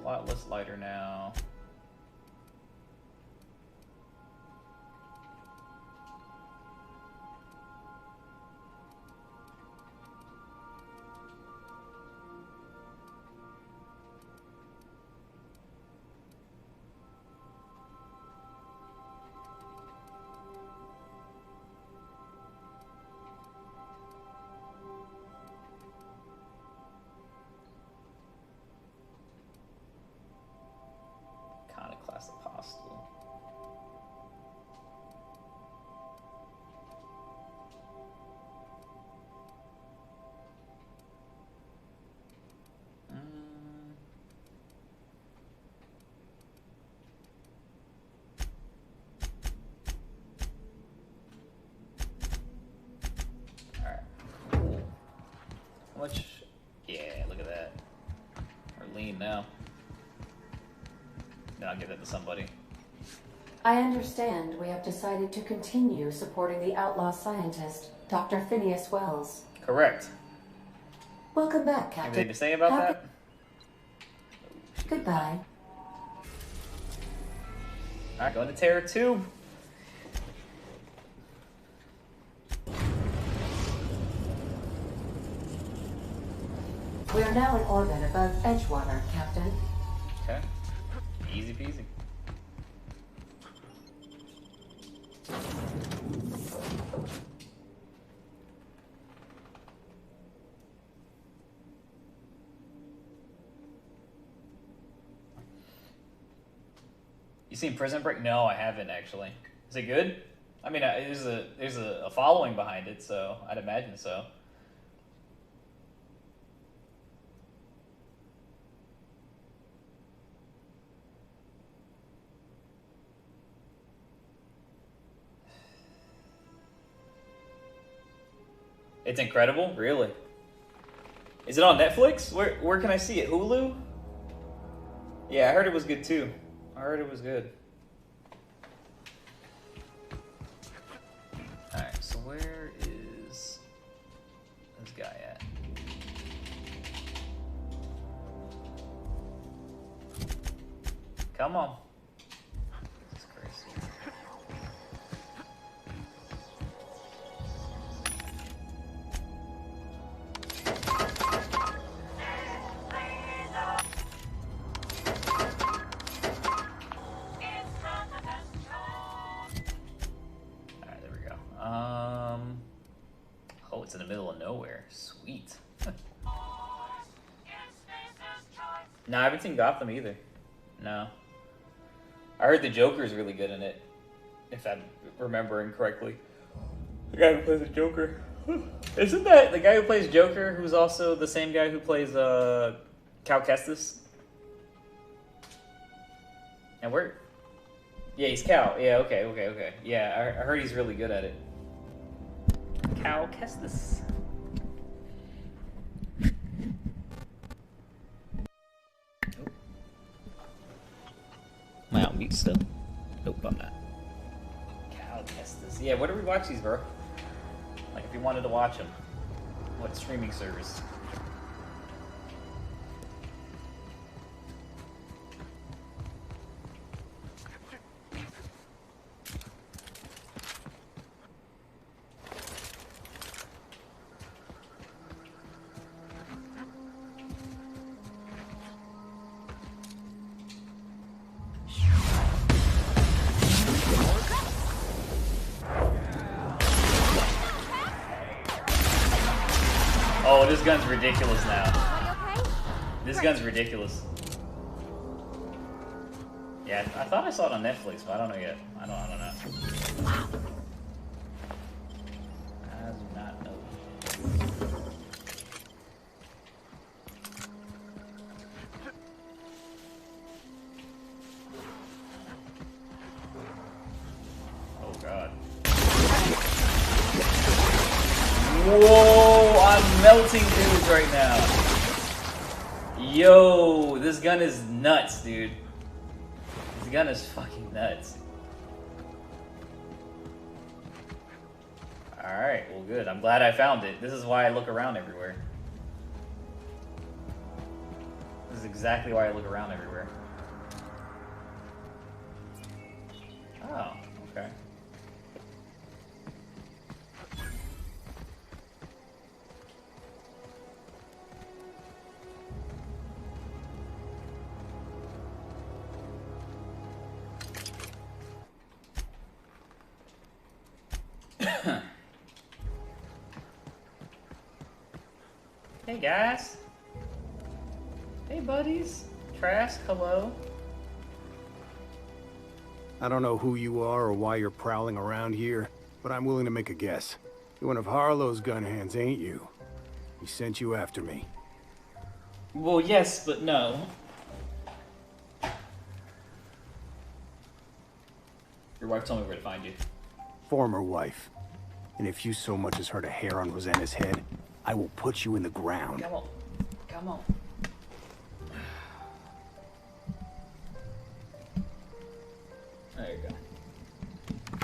lot less lighter now. Iconoclast Apostle. Alright, cool. How much? Yeah, look at that. We're lean now. Then I'll give that to somebody. I understand we have decided to continue supporting the outlaw scientist, Dr. Phineas Wells. Correct. Welcome back, Captain. Anything to say about that? Goodbye. Alright, going to Terror 2. We are now in orbit above Edgewater, Captain. Okay. Easy peasy. You seen Prison Break? No, I haven't actually. Is it good? I mean, there's a following behind it, so I'd imagine so. It's incredible, really. Is it on Netflix? Where can I see it? Hulu? Yeah, I heard it was good too. I heard it was good. Alright, so where is this guy at? Come on. Jesus Christ. Oh, it's in the middle of nowhere. Sweet. No, I haven't seen Gotham either. No. I heard the Joker's really good in it, if I'm remembering correctly. The guy who plays the Joker. Isn't that the guy who plays Joker, who's also the same guy who plays Cal Kestis? And where? Yeah, he's Cal. Yeah, okay. Yeah, I heard he's really good at it. Cal Kestis. Am I on mute still? Nope, I'm not. Cal Kestis. Yeah, where do we watch these, bro? Like, if you wanted to watch them, what streaming service? Oh, this gun's ridiculous now. This gun's ridiculous. Yeah, I thought I saw it on Netflix, but I don't know yet. I don't know. I do not know. Oh God. Whoa, I'm melting dudes right now. Yo, this gun is nuts, dude. This gun is fucking nuts. Alright, well good. I'm glad I found it. This is why I look around everywhere. This is exactly why I look around everywhere. Oh, okay. Hey guys. Hey buddies. Trask, hello. I don't know who you are or why you're prowling around here, but I'm willing to make a guess. You're one of Harlow's gun hands, ain't you? He sent you after me. Well, yes, but no. Your wife told me where to find you. Former wife. And if you so much as hurt a hair on Rosanna's head, I will put you in the ground. Come on. Come on. There you go.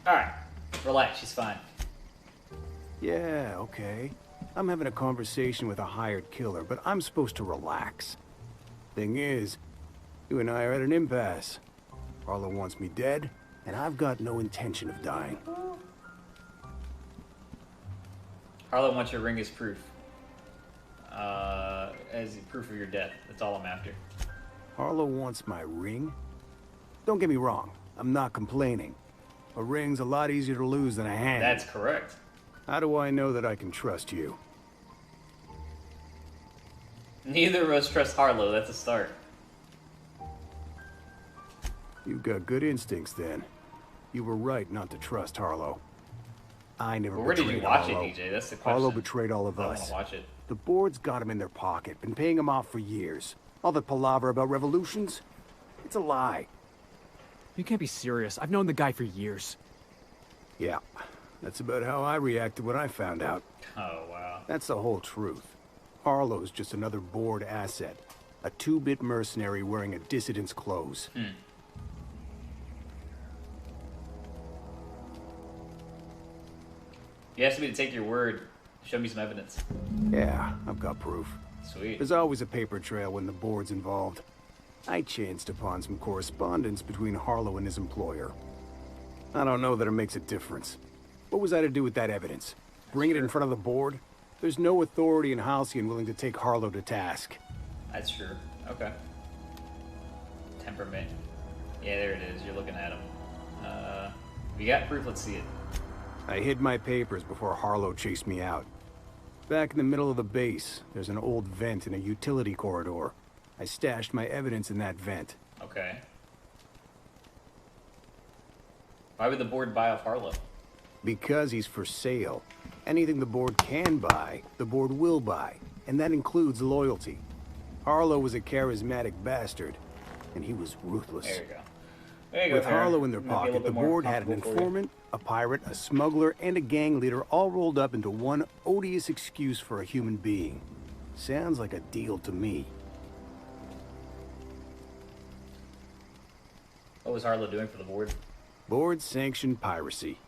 Alright. Relax, she's fine. Yeah, okay. I'm having a conversation with a hired killer, but I'm supposed to relax. Thing is, you and I are at an impasse. Harlow wants me dead, and I've got no intention of dying. Harlow wants your ring as proof. As proof of your death. That's all I'm after. Harlow wants my ring? Don't get me wrong, I'm not complaining. A ring's a lot easier to lose than a hand. That's correct. How do I know that I can trust you? Neither of us trust Harlow, that's a start. You've got good instincts then. You were right not to trust Harlow. I never Well, where did betrayed you watch Harlow. it, DJ? That's the question. Harlow betrayed all of I don't us. wanna watch it. The board's got him in their pocket, been paying him off for years. All the palaver about revolutions? It's a lie. You can't be serious. I've known the guy for years. Yeah, that's about how I reacted when I found out. Oh, wow. That's the whole truth. Harlow's just another board asset. A two-bit mercenary wearing a dissident's clothes. You asked me to take your word. Show me some evidence. Yeah, I've got proof. Sweet. There's always a paper trail when the board's involved. I chanced upon some correspondence between Harlow and his employer. I don't know that it makes a difference. What was I to do with that evidence? Bring it in front of the board? There's no authority in Halcyon willing to take Harlow to task. That's true. Okay. Temperament. Yeah, there it is. You're looking at him. We got proof. Let's see it. I hid my papers before Harlow chased me out. Back in the middle of the base, there's an old vent in a utility corridor. I stashed my evidence in that vent. Okay. Why would the board buy off Harlow? Because he's for sale. Anything the board can buy, the board will buy. And that includes loyalty. Harlow was a charismatic bastard, and he was ruthless. There you go. There you With go, Harlow in their Might be a pocket, little the bit more board had an comfortable for you. informant, a pirate, a smuggler, and a gang leader all rolled up into one odious excuse for a human being. Sounds like a deal to me. What was Harlow doing for the board? Board-sanctioned piracy.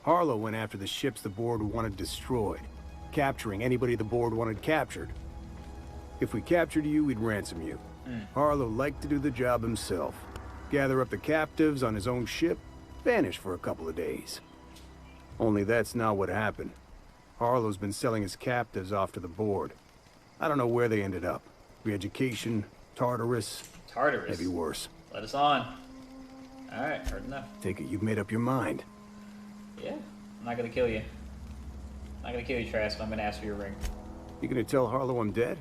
Harlow went after the ships the board wanted destroyed, capturing anybody the board wanted captured. If we captured you, we'd ransom you. Harlow liked to do the job himself. Gather up the captives on his own ship, vanish for a couple of days. Only that's not what happened. Harlow's been selling his captives off to the board. I don't know where they ended up. Re-education, Tartarus. Tartarus? Maybe worse. Let us on. Alright, heard enough. Take it you've made up your mind. Yeah, I'm not gonna kill you. I'm not gonna kill you, Trask. I'm gonna ask for your ring. You gonna tell Harlow I'm dead?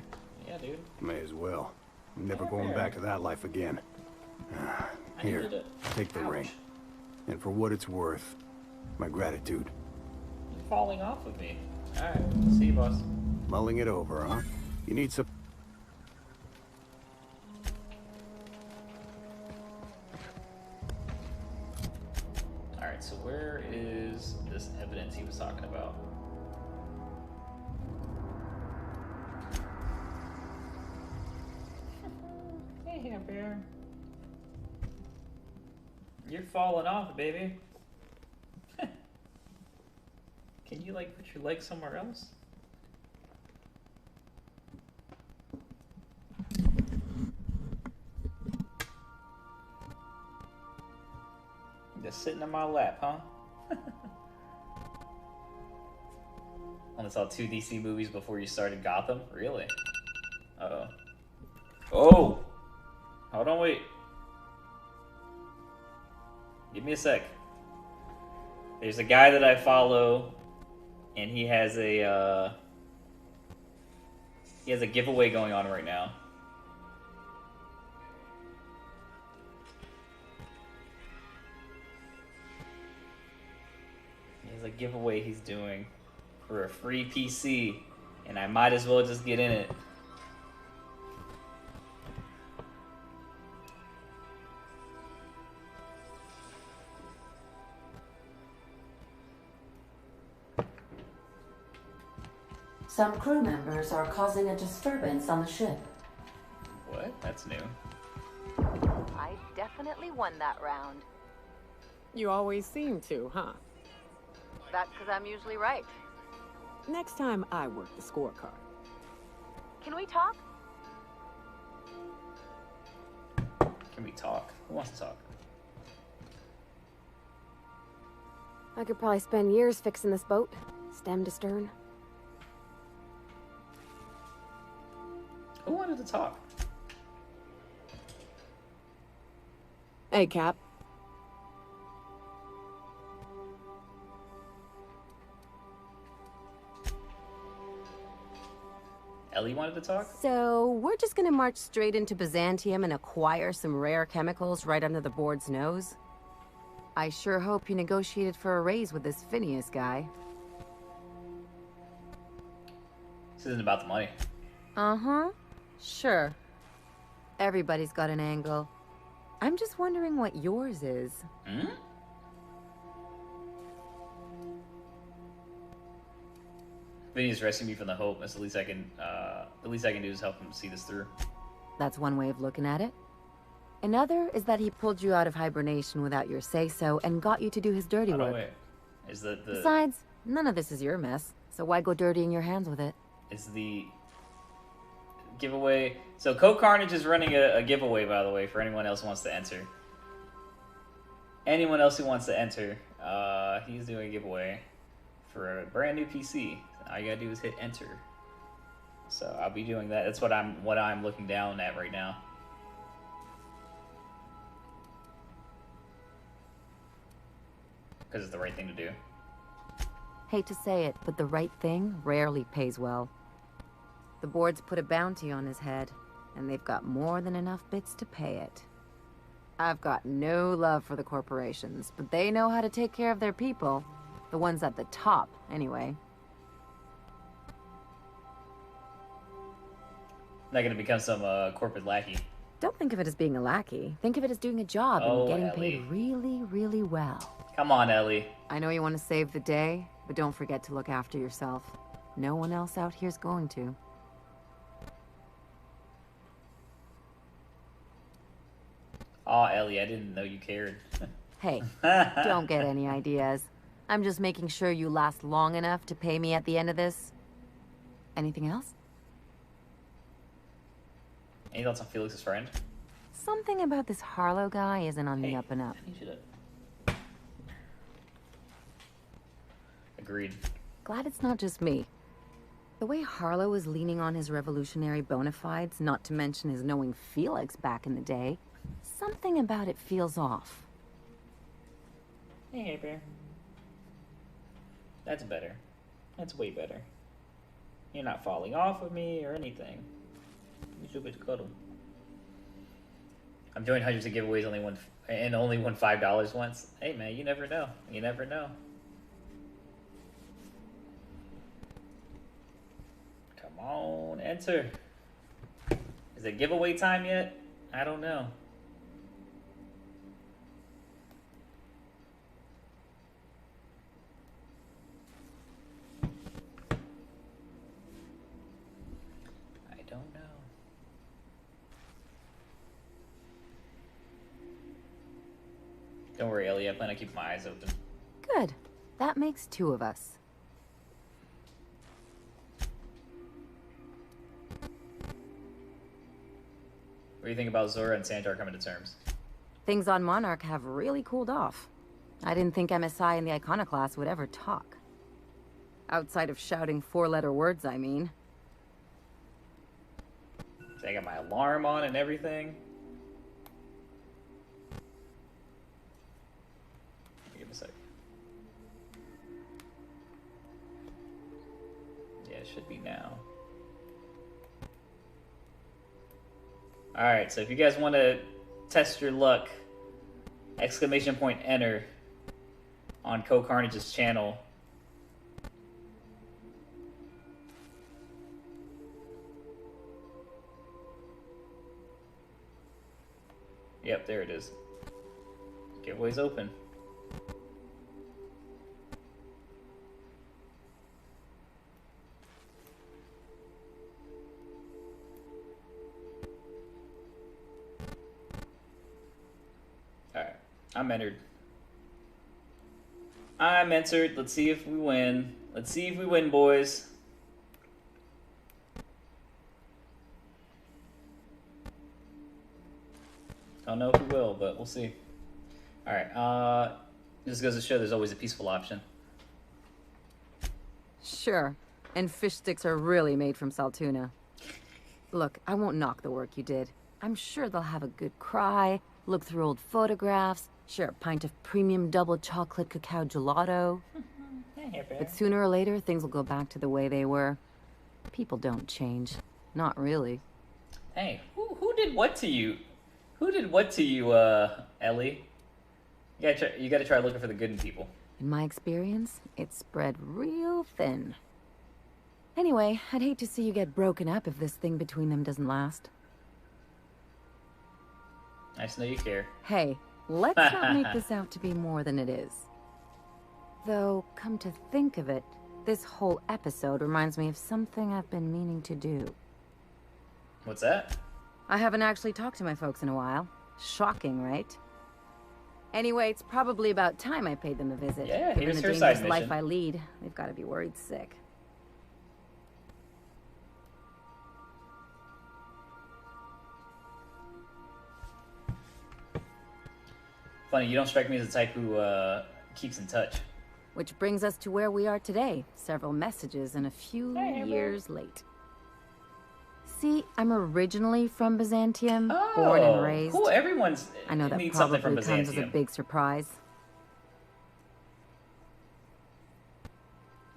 Yeah, dude. May as well. I'm never going back to that life again. Here, needed it. take the ring. And for what it's worth, my gratitude. You're falling off of me. Alright, see you, boss. Mulling it over, huh? You need some... Alright, so where is this evidence he was talking about? Hey, Hair Bear. You're falling off, baby. Can you, like, put your leg somewhere else? Just sitting in my lap, huh? Only saw 2 DC movies before you started Gotham? Really? Uh-oh. Oh! Hold on, wait. Give me a sec. There's a guy that I follow, and he has a giveaway going on right now. He has a giveaway he's doing for a free PC, and I might as well just get in it. Some crew members are causing a disturbance on the ship. What? That's new. I definitely won that round. You always seem to, huh? That's because I'm usually right. Next time I work the scorecard. Can we talk? Can we talk? Who wants to talk? I could probably spend years fixing this boat, stem to stern. Who wanted to talk? Hey, Cap. Ellie wanted to talk? So, we're just gonna march straight into Byzantium and acquire some rare chemicals right under the board's nose? I sure hope you negotiated for a raise with this Phineas guy. This isn't about the money. Uh-huh. Sure. Everybody's got an angle. I'm just wondering what yours is. Hmm? Vinny's rescuing me from the hope. That's the least I can do is help him see this through. That's one way of looking at it. Another is that he pulled you out of hibernation without your say-so and got you to do his dirty work. Wait. Is the Besides, none of this is your mess, so why go dirtying your hands with it? Is the giveaway... So Co Carnage is running a giveaway, by the way, for anyone else who wants to enter. Anyone else who wants to enter, he's doing a giveaway for a brand new PC. All you gotta do is hit enter. So I'll be doing that. That's what I'm looking down at right now. Because it's the right thing to do. Hate to say it, but the right thing rarely pays well. The board's put a bounty on his head, and they've got more than enough bits to pay it. I've got no love for the corporations, but they know how to take care of their people. The ones at the top, anyway. Not gonna become some corporate lackey. Don't think of it as being a lackey. Think of it as doing a job and getting paid really, really well. Come on, Ellie. I know you want to save the day, but don't forget to look after yourself. No one else out here's going to. Aw, Ellie, I didn't know you cared. Hey, don't get any ideas. I'm just making sure you last long enough to pay me at the end of this. Anything else? Any thoughts on Felix's friend? Something about this Harlow guy isn't on the up and up. I need you to... Agreed. Glad it's not just me. The way Harlow is leaning on his revolutionary bona fides, not to mention his knowing Felix back in the day, something about it feels off. Hey, Bear. That's better. That's way better. You're not falling off of me or anything. You should be to cuddle. I'm doing hundreds of giveaways, only won $5 once. Hey man, you never know. You never know. Come on, enter. Is it giveaway time yet? I don't know. Don't worry, Ellie. I plan on keeping my eyes open. Good. That makes 2 of us. What do you think about Zora and Sandor coming to terms? Things on Monarch have really cooled off. I didn't think MSI and the Iconoclast would ever talk. Outside of shouting 4-letter words, I mean. So I got my alarm on and everything. Give me a sec. Yeah, it should be now. Alright, so if you guys want to test your luck, !enter on Co-Carnage's channel. Yep, there it is. Giveaway's open. Alright, I'm entered. I'm entered. Let's see if we win. Let's see if we win, boys. Don't know if we will, but we'll see. Alright, this goes to show there's always a peaceful option. Sure. And fish sticks are really made from saltuna. Look, I won't knock the work you did. I'm sure they'll have a good cry, look through old photographs, share a pint of premium double chocolate cacao gelato. But sooner or later, things will go back to the way they were. People don't change. Not really. Hey, who did what to you? Who did what to you, Ellie? You gotta try looking for the good in people. In my experience, it's spread real thin. Anyway, I'd hate to see you get broken up if this thing between them doesn't last. Nice to know you care. Hey, let's not make this out to be more than it is. Though, come to think of it, this whole episode reminds me of something I've been meaning to do. What's that? I haven't actually talked to my folks in a while. Shocking, right? Anyway, it's probably about time I paid them a visit. Yeah, Given here's the her side dangerous life mission. I lead, they've got to be worried sick. Funny, you don't strike me as the type who keeps in touch. Which brings us to where we are today. Several messages and a few years late. See, I'm originally from Byzantium, born and raised. Cool, everyone's I know that needs probably something from comes as a Byzantium. big surprise.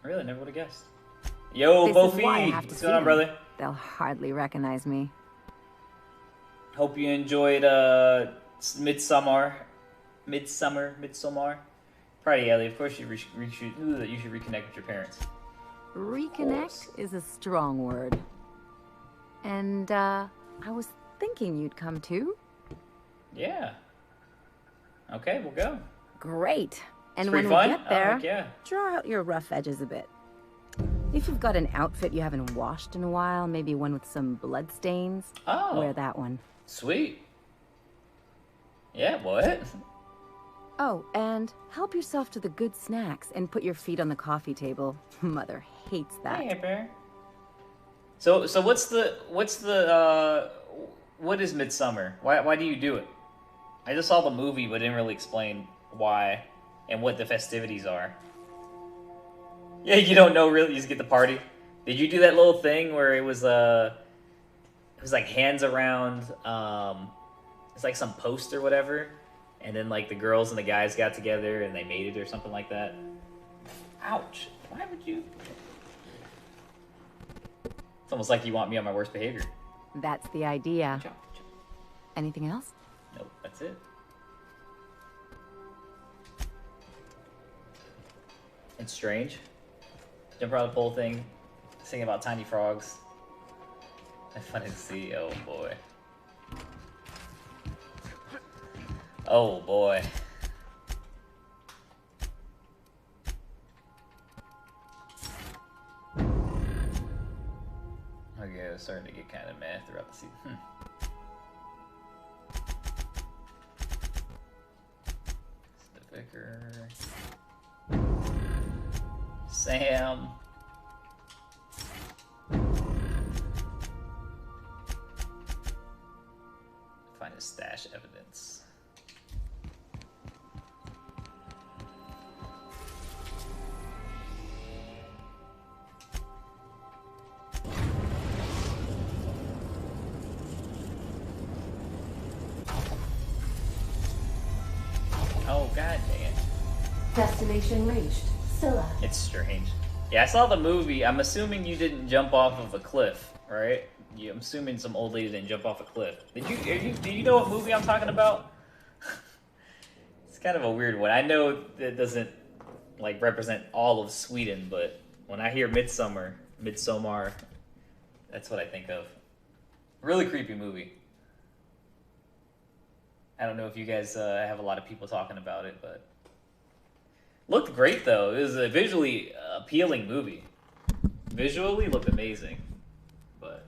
Really, never would have guessed. Yo, This is Bofi! why I have to What's see going on, them. brother? They'll hardly recognize me. Hope you enjoyed Midsummer. Proud of you, Ellie. Of course, you should reconnect with your parents. Reconnect is a strong word. And, I was thinking you'd come too. Yeah. Okay, we'll go. Great. And It's when pretty we fun? get Oh, there, heck yeah. draw out your rough edges a bit. If you've got an outfit you haven't washed in a while, maybe one with some blood stains, wear that one. Sweet. Yeah, what? Oh, and help yourself to the good snacks and put your feet on the coffee table. Mother hates that. Hey, bear. So what is Midsummer? Why do you do it? I just saw the movie, but didn't really explain why and what the festivities are. Yeah, you don't know really. You just get the party. Did you do that little thing where it was like hands around? It's like some post or whatever, and then like the girls and the guys got together and they made it or something like that. Ouch! Why would you? It's almost like you want me on my worst behavior. That's the idea. Anything else? Nope, that's it. It's strange. Jump around the pole thing, sing about tiny frogs. It's funny to see. Oh boy. Oh boy. Okay, it was starting to get kind of meh throughout the season. The vicar. Sam. Find his stash evidence. Destination reached. Scylla. It's strange. Yeah, I saw the movie. I'm assuming you didn't jump off of a cliff, right? I'm assuming some old lady didn't jump off a cliff. Do you know what movie I'm talking about? It's kind of a weird one. I know that doesn't like represent all of Sweden, but when I hear Midsommar, that's what I think of. Really creepy movie. I don't know if you guys have a lot of people talking about it, but looked great though. It was a visually appealing movie. Visually looked amazing, but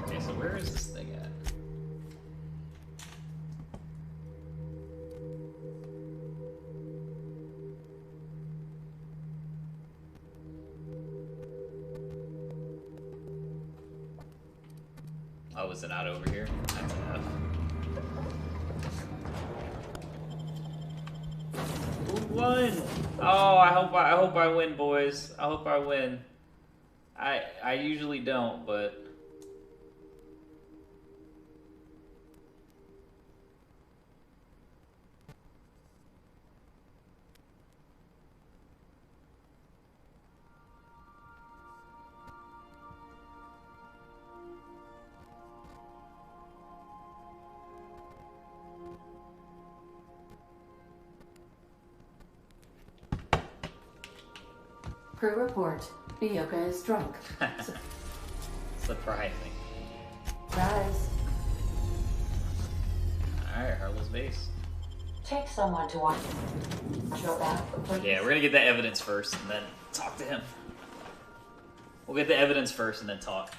okay. So where is this thing at? Oh, is it not over here? That's an F. Who won? Oh, I hope I win, boys. I hope I win. I usually don't, but Crew report. Nyoka is drunk. surprising. Rise. Alright, Harlow's base. Take someone to watch your back, please. Yeah, we're gonna get that evidence first and then talk to him. We'll get the evidence first and then talk.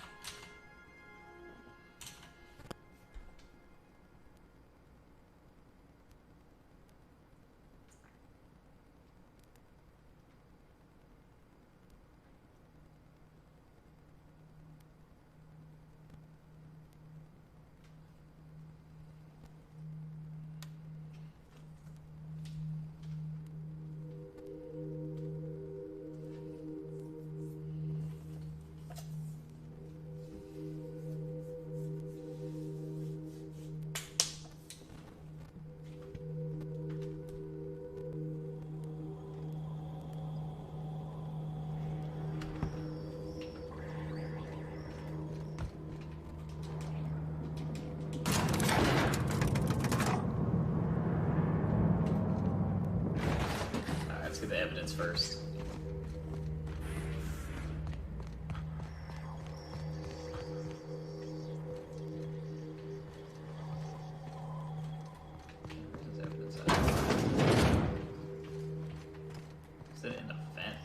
Let's get the evidence first. Where's this evidence at? Is it in a vent?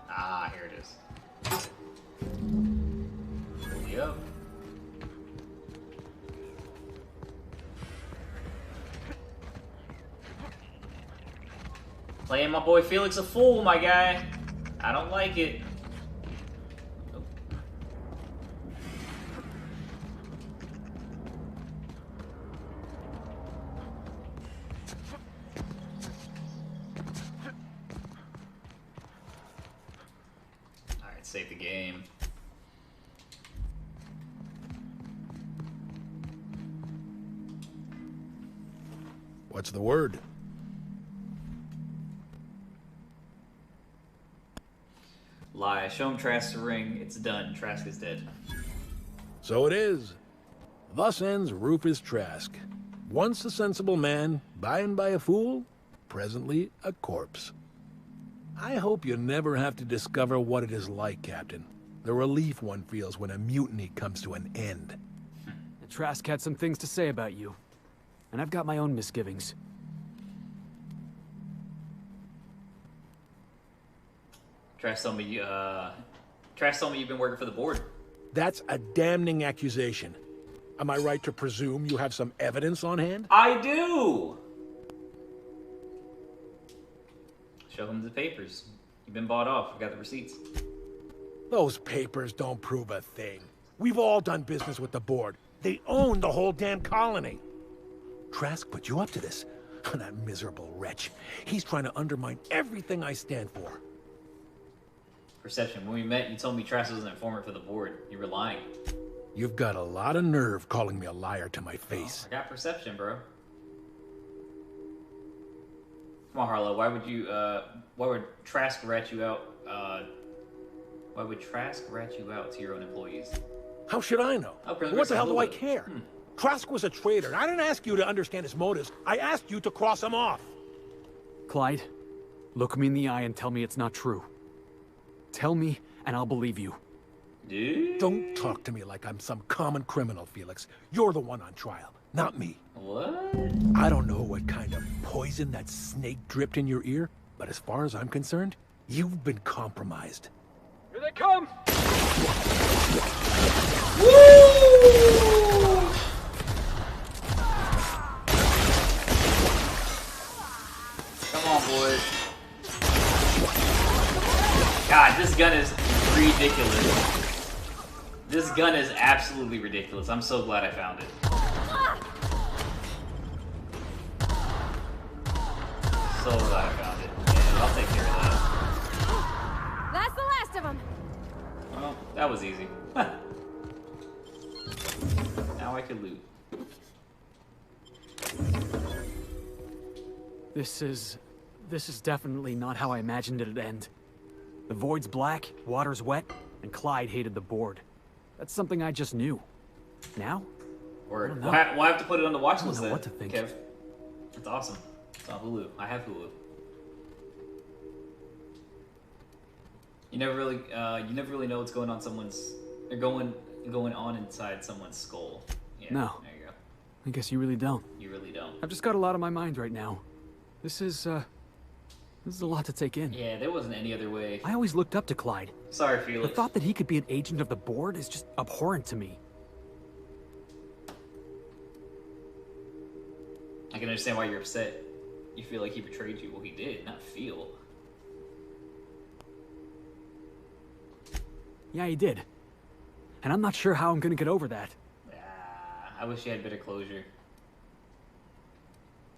Ah, here it is. Yep. Playing my boy Felix a fool, my guy. I don't like it. Nope. Alright, save the game. What's the word? Lie. Show him Trask's ring. It's done. Trask is dead. So it is. Thus ends Rufus Trask. Once a sensible man, by and by a fool, presently a corpse. I hope you never have to discover what it is like, Captain. The relief one feels when a mutiny comes to an end. Trask had some things to say about you. And I've got my own misgivings. Trash told me you've been working for the board. That's a damning accusation. Am I right to presume you have some evidence on hand? I do! Show him the papers. You've been bought off. We got the receipts. Those papers don't prove a thing. We've all done business with the board. They own the whole damn colony. Trask put you up to this. That miserable wretch. He's trying to undermine everything I stand for. Perception. When we met, you told me Trask was an informant for the board. You were lying. You've got a lot of nerve calling me a liar to my face. I got perception, bro. Come on, Harlow. Why would Trask rat you out? Why would Trask rat you out to your own employees? How should I know? Oh, What the hell do I care? Trask was a traitor, and I didn't ask you to understand his motives. I asked you to cross him off. Clyde, look me in the eye and tell me it's not true. Tell me, and I'll believe you. Dude. Don't talk to me like I'm some common criminal, Felix. You're the one on trial, not me. What? I don't know what kind of poison that snake dripped in your ear, but as far as I'm concerned, you've been compromised. Here they come! Woo! Come on, boys. God, this gun is ridiculous. This gun is absolutely ridiculous. I'm so glad I found it. So glad I found it. Yeah, I'll take care of that. That's the last of them. Well, that was easy. Now I can loot. This is definitely not how I imagined it'd end. The void's black, water's wet, and Clyde hated the board. That's something I just knew. Now? Or we'll have to put it on the watch list then. What to think? Kev. It's awesome. It's on Hulu. I have Hulu. You never really know what's going on going on inside someone's skull. Yeah, No. There you go. I guess you really don't. You really don't. I've just got a lot on my mind right now. This is a lot to take in. Yeah, there wasn't any other way. I always looked up to Clyde. Sorry, Felix. The thought that he could be an agent of the board is just abhorrent to me. I can understand why you're upset. You feel like he betrayed you. Well, he did, not feel. Yeah, he did. And I'm not sure how I'm gonna get over that. I wish you had better closure.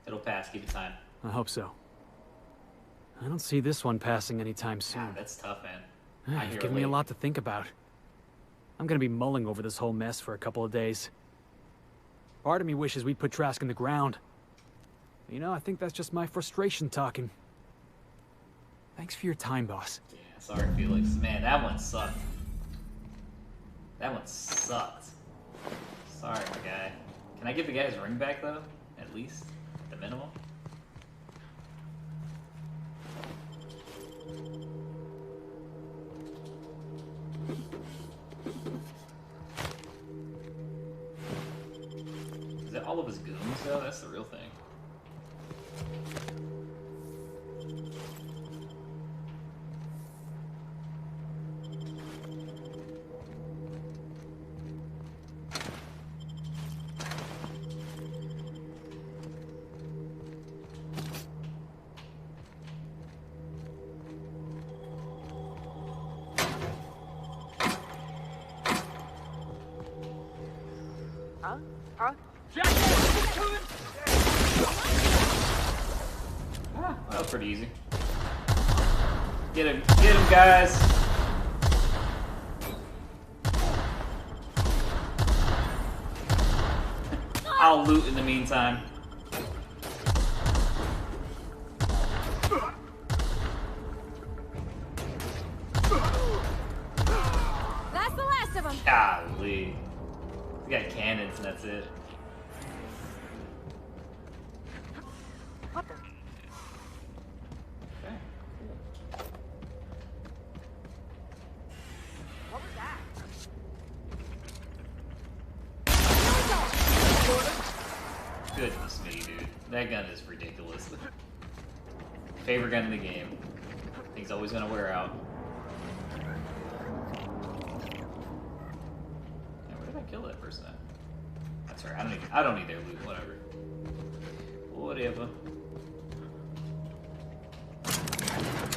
It'll pass. Give it time. I hope so. I don't see this one passing anytime soon. God, that's tough, man. You've given me a lot to think about. I'm gonna be mulling over this whole mess for a couple of days. Part of me wishes we'd put Trask in the ground. You know, I think that's just my frustration talking. Thanks for your time, boss. Yeah, sorry, Felix. Man, that one sucked. That one sucked. Sorry, my guy. Can I get the guy's ring back, though? At least? The minimum? Is that all of his goons, though? That's the real thing. Huh? That was pretty easy. Get him, guys! I'll loot in the meantime. That's the last of them. Golly. We got cannons and that's it. What the? Okay. What was that? Goodness me, dude. That gun is ridiculous. Favorite gun in the game. Thing's always gonna wear out. kill that person at? That's right. I don't need their loot. Whatever. Whatever.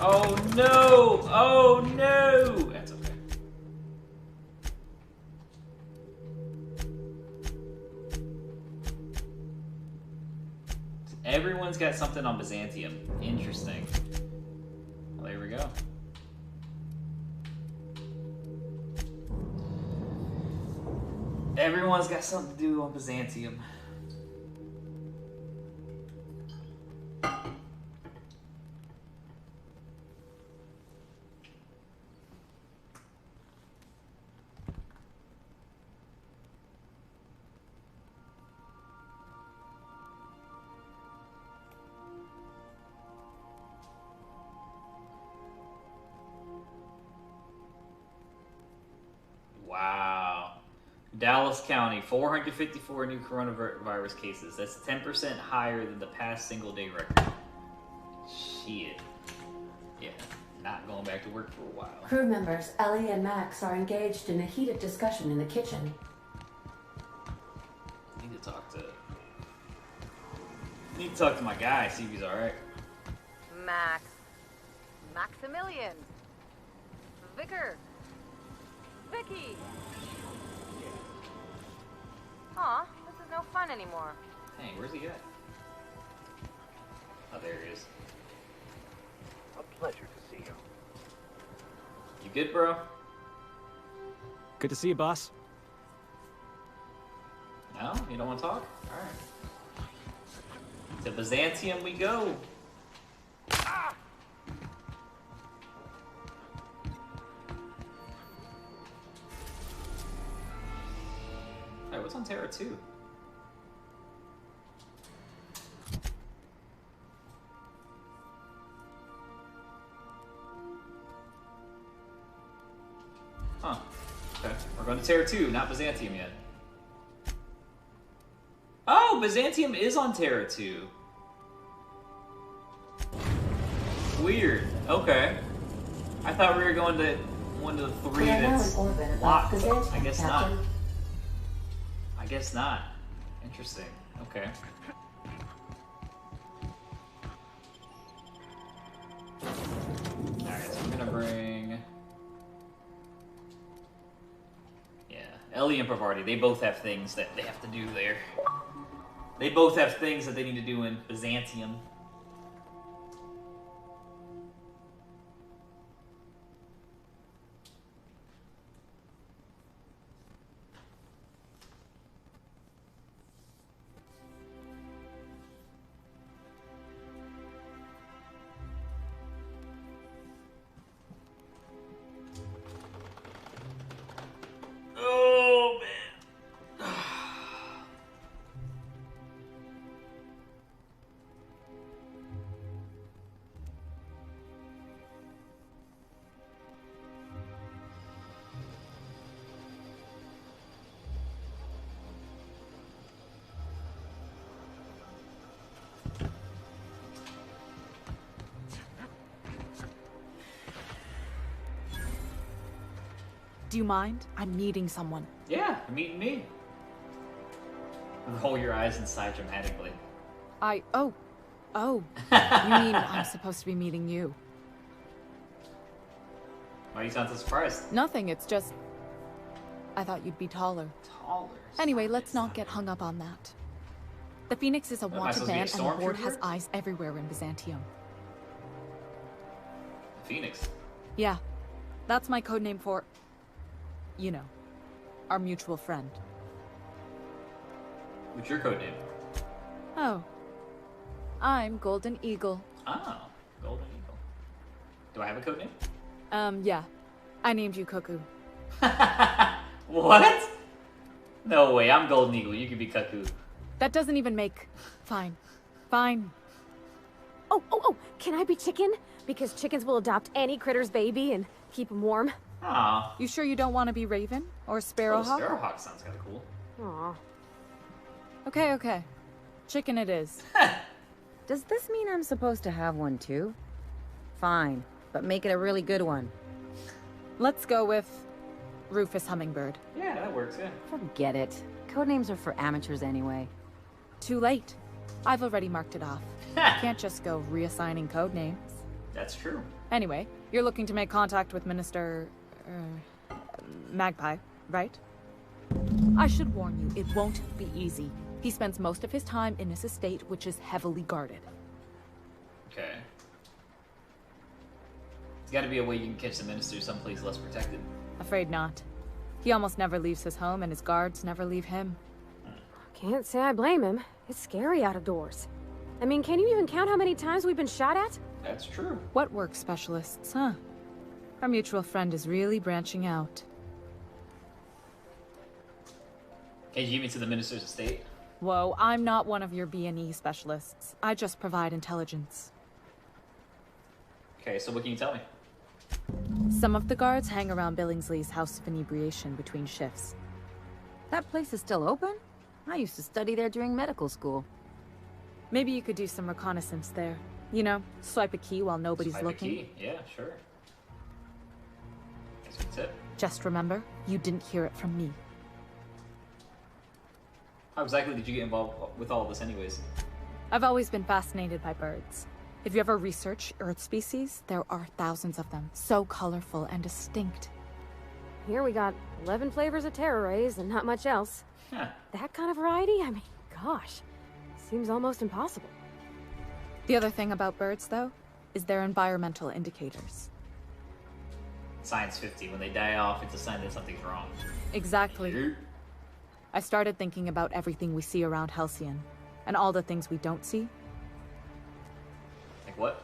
Oh no! Oh no! That's okay. Everyone's got something on Byzantium. Interesting. Well, there we go. Everyone's got something to do on Byzantium. Wow. Dallas County, 454 new coronavirus cases. That's 10% higher than the past single day record. Shit. Yeah, not going back to work for a while. Crew members Ellie and Max are engaged in a heated discussion in the kitchen. Need to talk to my guy, see if he's alright. Max. Maximilian. Vicar. Vicky. Aw, this is no fun anymore. Hey, where's he at? Oh, there he is. A pleasure to see you. You good, bro? Good to see you, boss. No? You don't want to talk? Alright. To Byzantium we go. Hey, what's on Terra 2? Huh. Okay. We're going to Terra 2, not Byzantium yet. Oh, Byzantium is on Terra 2. Weird. Okay. I thought we were going to one of the three that's locked. I guess not. I guess not. Interesting. Okay. Alright, so I'm gonna bring... Yeah. Ellie and Pavarti, they both have things that they have to do there. They both have things that they need to do in Byzantium. Oh, man. Do you mind? I'm meeting someone. Yeah, meeting me. Roll your eyes inside dramatically. Oh. You mean I'm supposed to be meeting you? Why do you sound so surprised? Nothing, it's just... I thought you'd be taller. Taller? Anyway, let's not get hung up on that. The Phoenix is a wanted man, and the Horde has eyes everywhere in Byzantium. Phoenix? Yeah, that's my codename for... You know, our mutual friend. What's your code name? Oh. I'm Golden Eagle. Oh, Golden Eagle. Do I have a code name? Yeah. I named you Cuckoo. What? No way, I'm Golden Eagle. You can be Cuckoo. That doesn't even make... Fine. Fine. Oh, can I be chicken? Because chickens will adopt any critter's baby and keep him warm. Aw. You sure you don't want to be Raven? Or Sparrowhawk? Sparrowhawk sounds kind of cool. Aw. Okay. Chicken it is. Does this mean I'm supposed to have one too? Fine, but make it a really good one. Let's go with Rufus Hummingbird. Yeah, that works, yeah. Forget it. Codenames are for amateurs anyway. Too late. I've already marked it off. Can't just go reassigning codenames. That's true. Anyway, you're looking to make contact with Minister... Magpie, right? I should warn you, it won't be easy. He spends most of his time in his estate, which is heavily guarded. Okay. There's gotta be a way you can catch the minister someplace less protected. Afraid not. He almost never leaves his home, and his guards never leave him. Can't say I blame him. It's scary out of doors. I mean, can you even count how many times we've been shot at? That's true. What work specialists, huh? Our mutual friend is really branching out. Can you get me to the minister's estate? Whoa, I'm not one of your B&E specialists. I just provide intelligence. Okay, so what can you tell me? Some of the guards hang around Billingsley's House of Inebriation between shifts. That place is still open? I used to study there during medical school. Maybe you could do some reconnaissance there. You know, swipe a key while nobody's Swipe looking. a key. Yeah, sure. That's a tip. Just remember, you didn't hear it from me. How exactly did you get involved with all of this anyways? I've always been fascinated by birds. If you ever research Earth species, there are thousands of them, so colorful and distinct. Here we got 11 flavors of terror rays and not much else. Huh. That kind of variety? I mean, gosh, seems almost impossible. The other thing about birds, though, is their environmental indicators. Science 50. When they die off, it's a sign that something's wrong. Exactly. I started thinking about everything we see around Halcyon, and all the things we don't see. Like what?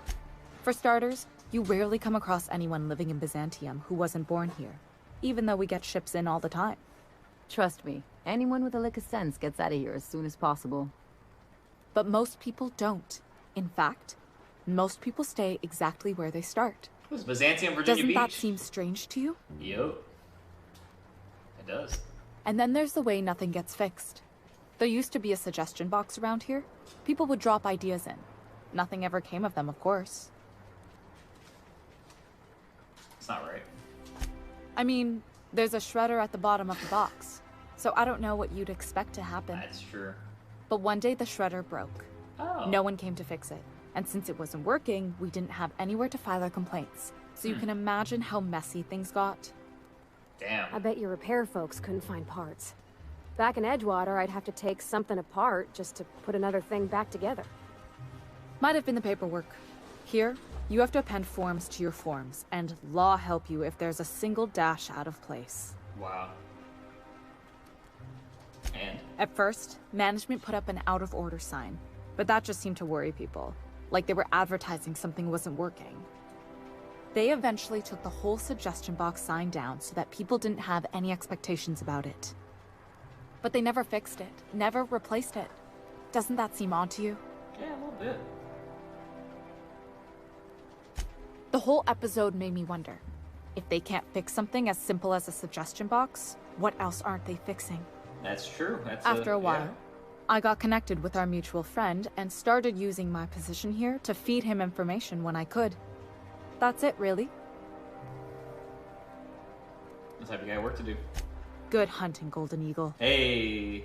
For starters, you rarely come across anyone living in Byzantium who wasn't born here, even though we get ships in all the time. Trust me, anyone with a lick of sense gets out of here as soon as possible. But most people don't. In fact, most people stay exactly where they start. Who's Byzantium, Virginia Doesn't Beach? that seem strange to you? Yup. It does. And then there's the way nothing gets fixed. There used to be a suggestion box around here. People would drop ideas in. Nothing ever came of them, of course. It's not right. I mean, there's a shredder at the bottom of the box, so I don't know what you'd expect to happen. That's true. But one day the shredder broke. Oh. No one came to fix it. And since it wasn't working, we didn't have anywhere to file our complaints. So you can imagine how messy things got. Damn. I bet your repair folks couldn't find parts. Back in Edgewater, I'd have to take something apart just to put another thing back together. Might have been the paperwork. Here, you have to append forms to your forms, and law help you if there's a single dash out of place. Wow. And? At first, management put up an out-of-order sign, but that just seemed to worry people, like they were advertising something wasn't working. They eventually took the whole suggestion box sign down so that people didn't have any expectations about it. But they never fixed it, never replaced it. Doesn't that seem odd to you? Yeah, a little bit. The whole episode made me wonder, if they can't fix something as simple as a suggestion box, what else aren't they fixing? That's true. After a while, yeah. I got connected with our mutual friend and started using my position here to feed him information when I could. That's it, really. Let's have you got work to do. Good hunting, Golden Eagle. Hey.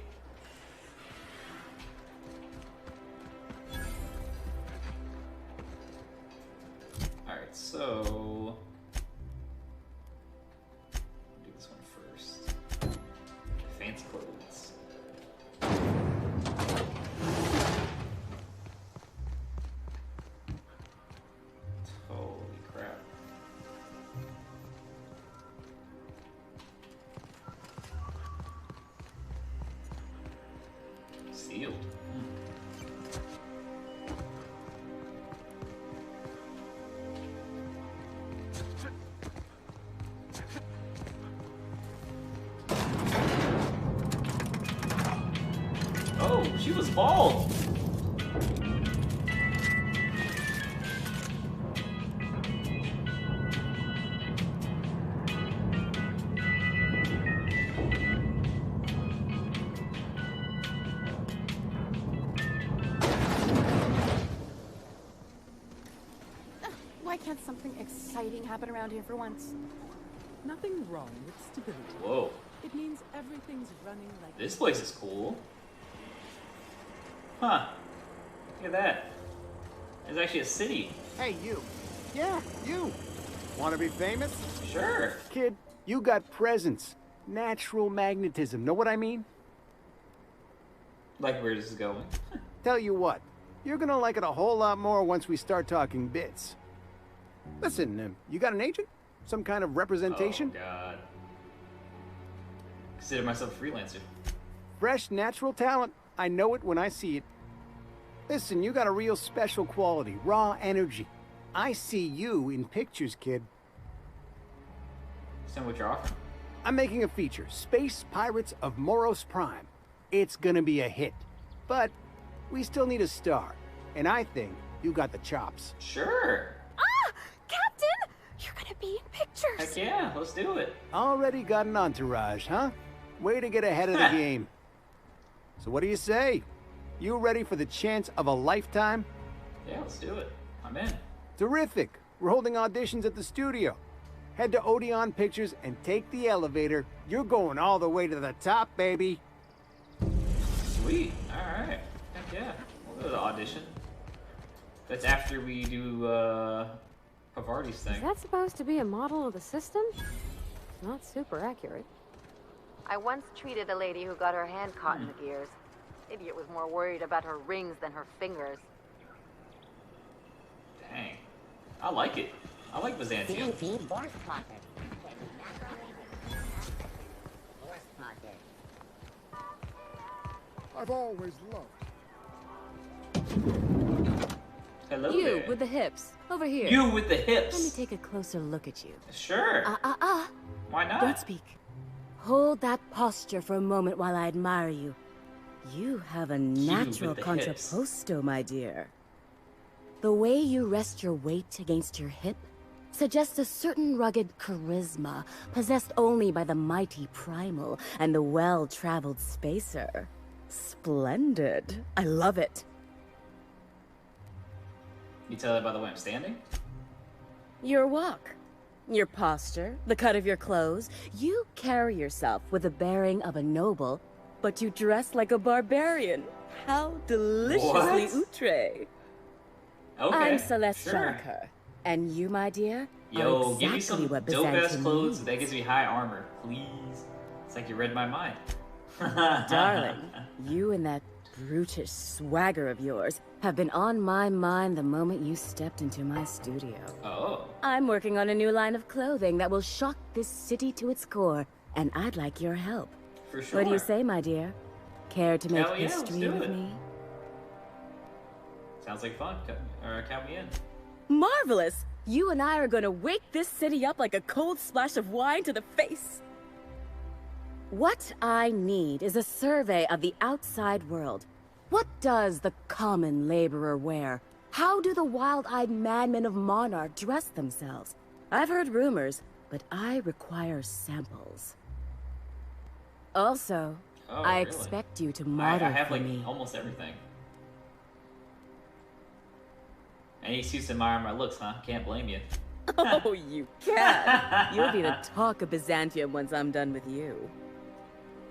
Alright, so... do this one first. Fancy clothes. Holy crap. Sealed. Oh, she was bald. Why can't something exciting happen around here for once? Nothing wrong with stability. Whoa. It means everything's running like This place is cool. Huh. Look at that. There's actually a city. Hey, you. Yeah, you. Want to be famous? Sure. Kid, you got presence. Natural magnetism. Know what I mean? Like where this is going. Tell you what. You're gonna like it a whole lot more once we start talking bits. Listen, you got an agent? Some kind of representation? Oh, God. Consider myself a freelancer. Fresh, natural talent. I know it when I see it. Listen, you got a real special quality, raw energy. I see you in pictures, kid. So what you're offering? I'm making a feature, Space Pirates of Moros Prime. It's gonna be a hit. But we still need a star. And I think you got the chops. Sure. Ah! Captain! You're gonna be in pictures! Heck yeah, let's do it. Already got an entourage, huh? Way to get ahead of the game. So what do you say? You ready for the chance of a lifetime? Yeah, let's do it. I'm in. Terrific. We're holding auditions at the studio. Head to Odeon Pictures and take the elevator. You're going all the way to the top, baby. Sweet. Alright. Heck yeah. We'll go to the audition. That's after we do Pavardi's thing. Is that supposed to be a model of the system? It's not super accurate. I once treated a lady who got her hand caught in the gears. Idiot was more worried about her rings than her fingers. Dang. I like it. I like Byzantium. I've always loved. Hello You there. with the hips. Over here. You with the hips. Let me take a closer look at you. Sure. Why not? Don't speak. Hold that posture for a moment while I admire you. You have a natural with the hips. contrapposto, my dear. The way you rest your weight against your hip suggests a certain rugged charisma possessed only by the mighty primal and the well-traveled spacer. Splendid. I love it. You tell that by the way I'm standing? Your walk, your posture, the cut of your clothes. You carry yourself with the bearing of a noble, but you dress like a barbarian. How deliciously outre. Okay, I'm Celeste sure. Jolicoeur. And you, my dear, Yo, are give me exactly some what dope-ass Byzantium clothes needs. that gives me high armor, please. It's like you read my mind. Darling, you and that brutish swagger of yours have been on my mind the moment you stepped into my studio. Oh. I'm working on a new line of clothing that will shock this city to its core, and I'd like your help. For sure. What do you say, my dear? Care to make Hell yeah, let's history do with it. me? Sounds like fun. Count me in. Marvelous! You and I are gonna wake this city up like a cold splash of wine to the face. What I need is a survey of the outside world. What does the common laborer wear? How do the wild-eyed madmen of Monarch dress themselves? I've heard rumors, but I require samples. Also, Oh, I really? expect you to I model have for like me. almost everything. Any excuse to admire my looks, huh? Can't blame you. Oh, you can. You'll be the talk of Byzantium once I'm done with you.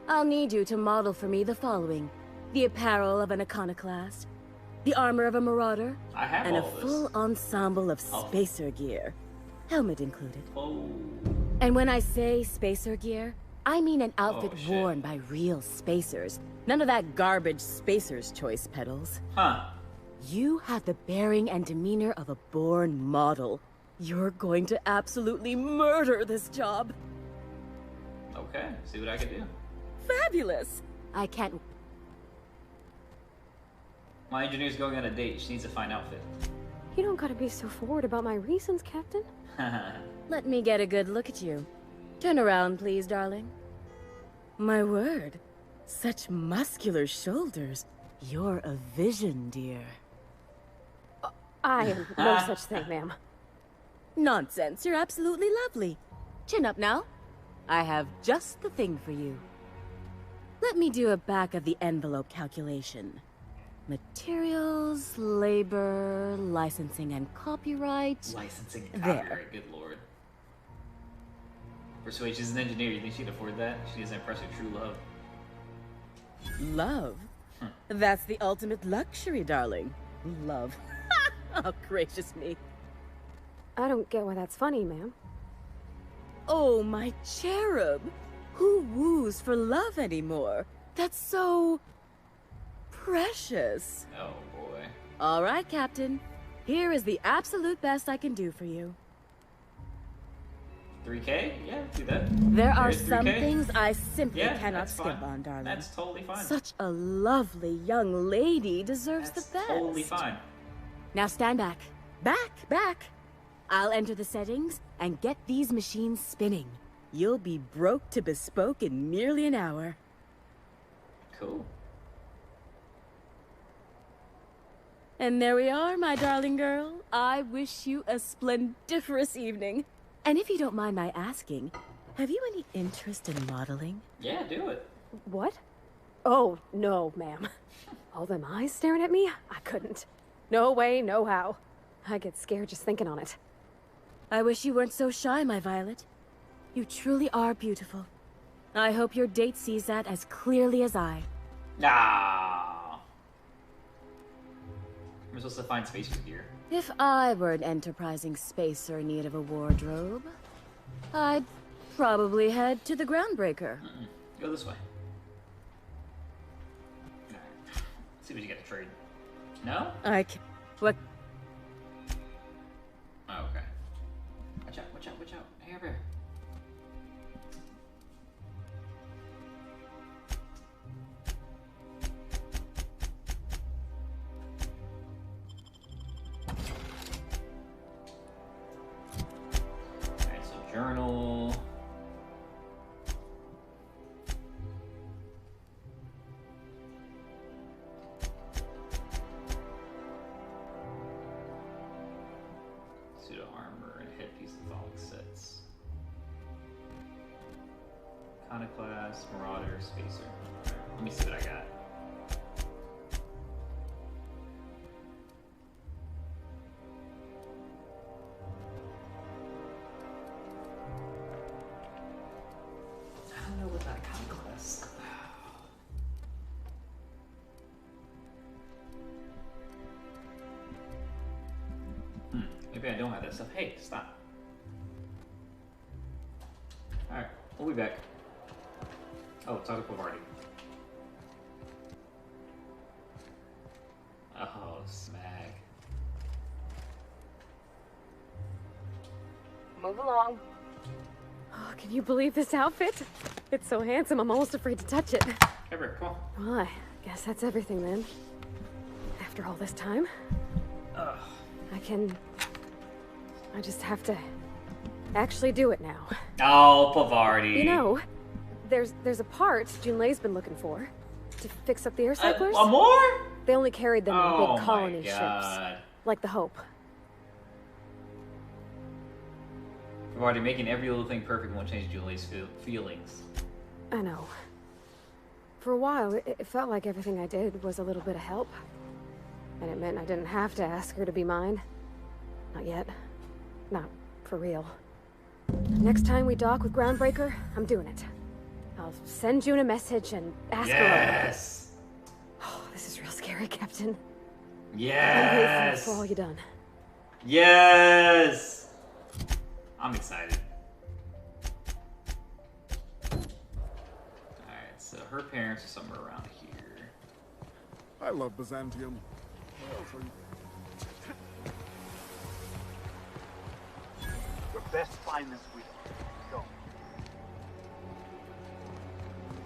I'll need you to model for me the following. The apparel of an iconoclast, the armor of a marauder, I have and a all this. full ensemble of Oh. spacer gear. Helmet included. Oh. And when I say spacer gear, I mean an outfit Oh, shit. worn by real spacers. None of that garbage spacer's choice pedals. Huh. You have the bearing and demeanor of a born model. You're going to absolutely murder this job. Okay, see what I can do. Fabulous! I can't... My engineer's going on a date. She needs a fine outfit. You don't gotta be so forward about my reasons, Captain. Let me get a good look at you. Turn around, please, darling. My word. Such muscular shoulders. You're a vision, dear. I am no such thing, ma'am. Nonsense. You're absolutely lovely. Chin up now. I have just the thing for you. Let me do a back-of-the-envelope calculation. Materials, labor, licensing and copyright. Licensing and There. copyright, good lord. Persuade, she's an engineer. You think she'd afford that? She doesn't impress her true love. Love? That's the ultimate luxury, darling. Love. Oh, gracious me. I don't get why that's funny, ma'am. Oh, my cherub. Who woos for love anymore? That's so... precious. Oh, boy. All right, Captain. Here is the absolute best I can do for you. 3K? Yeah, do that. There are There's some 3K. things I simply Yeah, cannot that's skip fine. on, darling. That's totally fine. Such a lovely young lady deserves the best. Totally fine. Now stand back. Back! I'll enter the settings and get these machines spinning. You'll be broke to bespoke in merely an hour. Cool. And there we are, my darling girl. I wish you a splendiferous evening. And if you don't mind my asking, have you any interest in modeling? Yeah, do it. What? Oh, no, ma'am. All them eyes staring at me? I couldn't. No way, no how. I get scared just thinking on it. I wish you weren't so shy, my Violet. You truly are beautiful. I hope your date sees that as clearly as I. Ah. I'm supposed to find space gear. If I were an enterprising spacer in need of a wardrobe, I'd probably head to the Groundbreaker. Go this way. Alright. See what you get to trade. No? What? Oh, okay. Watch out, watch out, watch out. Hey, over here. Alright, so journal. Pseudo armor and headpiece Atholic sets. Iconoclast, Marauder, Spacer. Alright, let me see what I got. I don't know what that Iconoclast. Maybe I don't have that stuff. Hey, stop. Alright, we'll be back. Oh, talk to Pavardi. Oh, smag. Move along. Oh, can you believe this outfit? It's so handsome, I'm almost afraid to touch it. Ever, come on. Well, I guess that's everything then. After all this time, Ugh. I just have to actually do it now. Oh, Pavardi. You know, there's a part Junlei's been looking for to fix up the air cyclers. More? They only carried them in Oh big colony my ships, God. like the Hope. Pavardi, making every little thing perfect won't change Julie's feelings. I know. For a while, it felt like everything I did was a little bit of help. And it meant I didn't have to ask her to be mine. Not yet. Not for real. Next time we dock with Groundbreaker, I'm doing it. I'll send June a message and ask her. Yes! Oh, this is real scary, Captain. Yes! I'm grateful for all you done. Yes! I'm excited. Alright, so her parents are somewhere around here. I love Byzantium. Where else are you? Your best find this week. Go.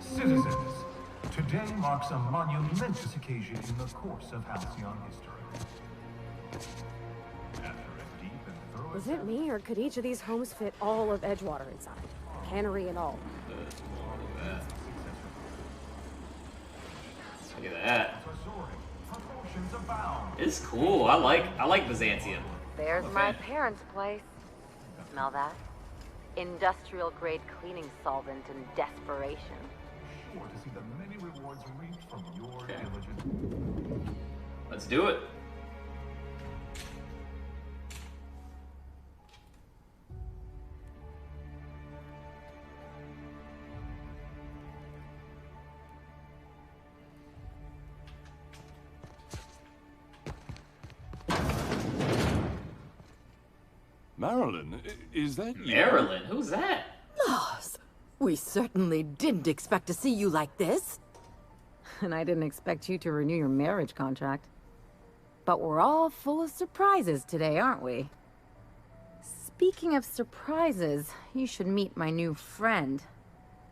Citizens, today marks a monumentous occasion in the course of Halcyon history. After a deep and thorough Was it me, or could each of these homes fit all of Edgewater inside? Cannery and all. Look at that. It's cool. I like Byzantium. There's I'm a my fan. parents' place. Smell that? Industrial grade cleaning solvent and desperation. sure to see the many rewards reaped from your diligence. Let's do it. Marilyn, is that you? Marilyn? Who's that? Loss. We certainly didn't expect to see you like this. And I didn't expect you to renew your marriage contract. But we're all full of surprises today, aren't we? Speaking of surprises, you should meet my new friend.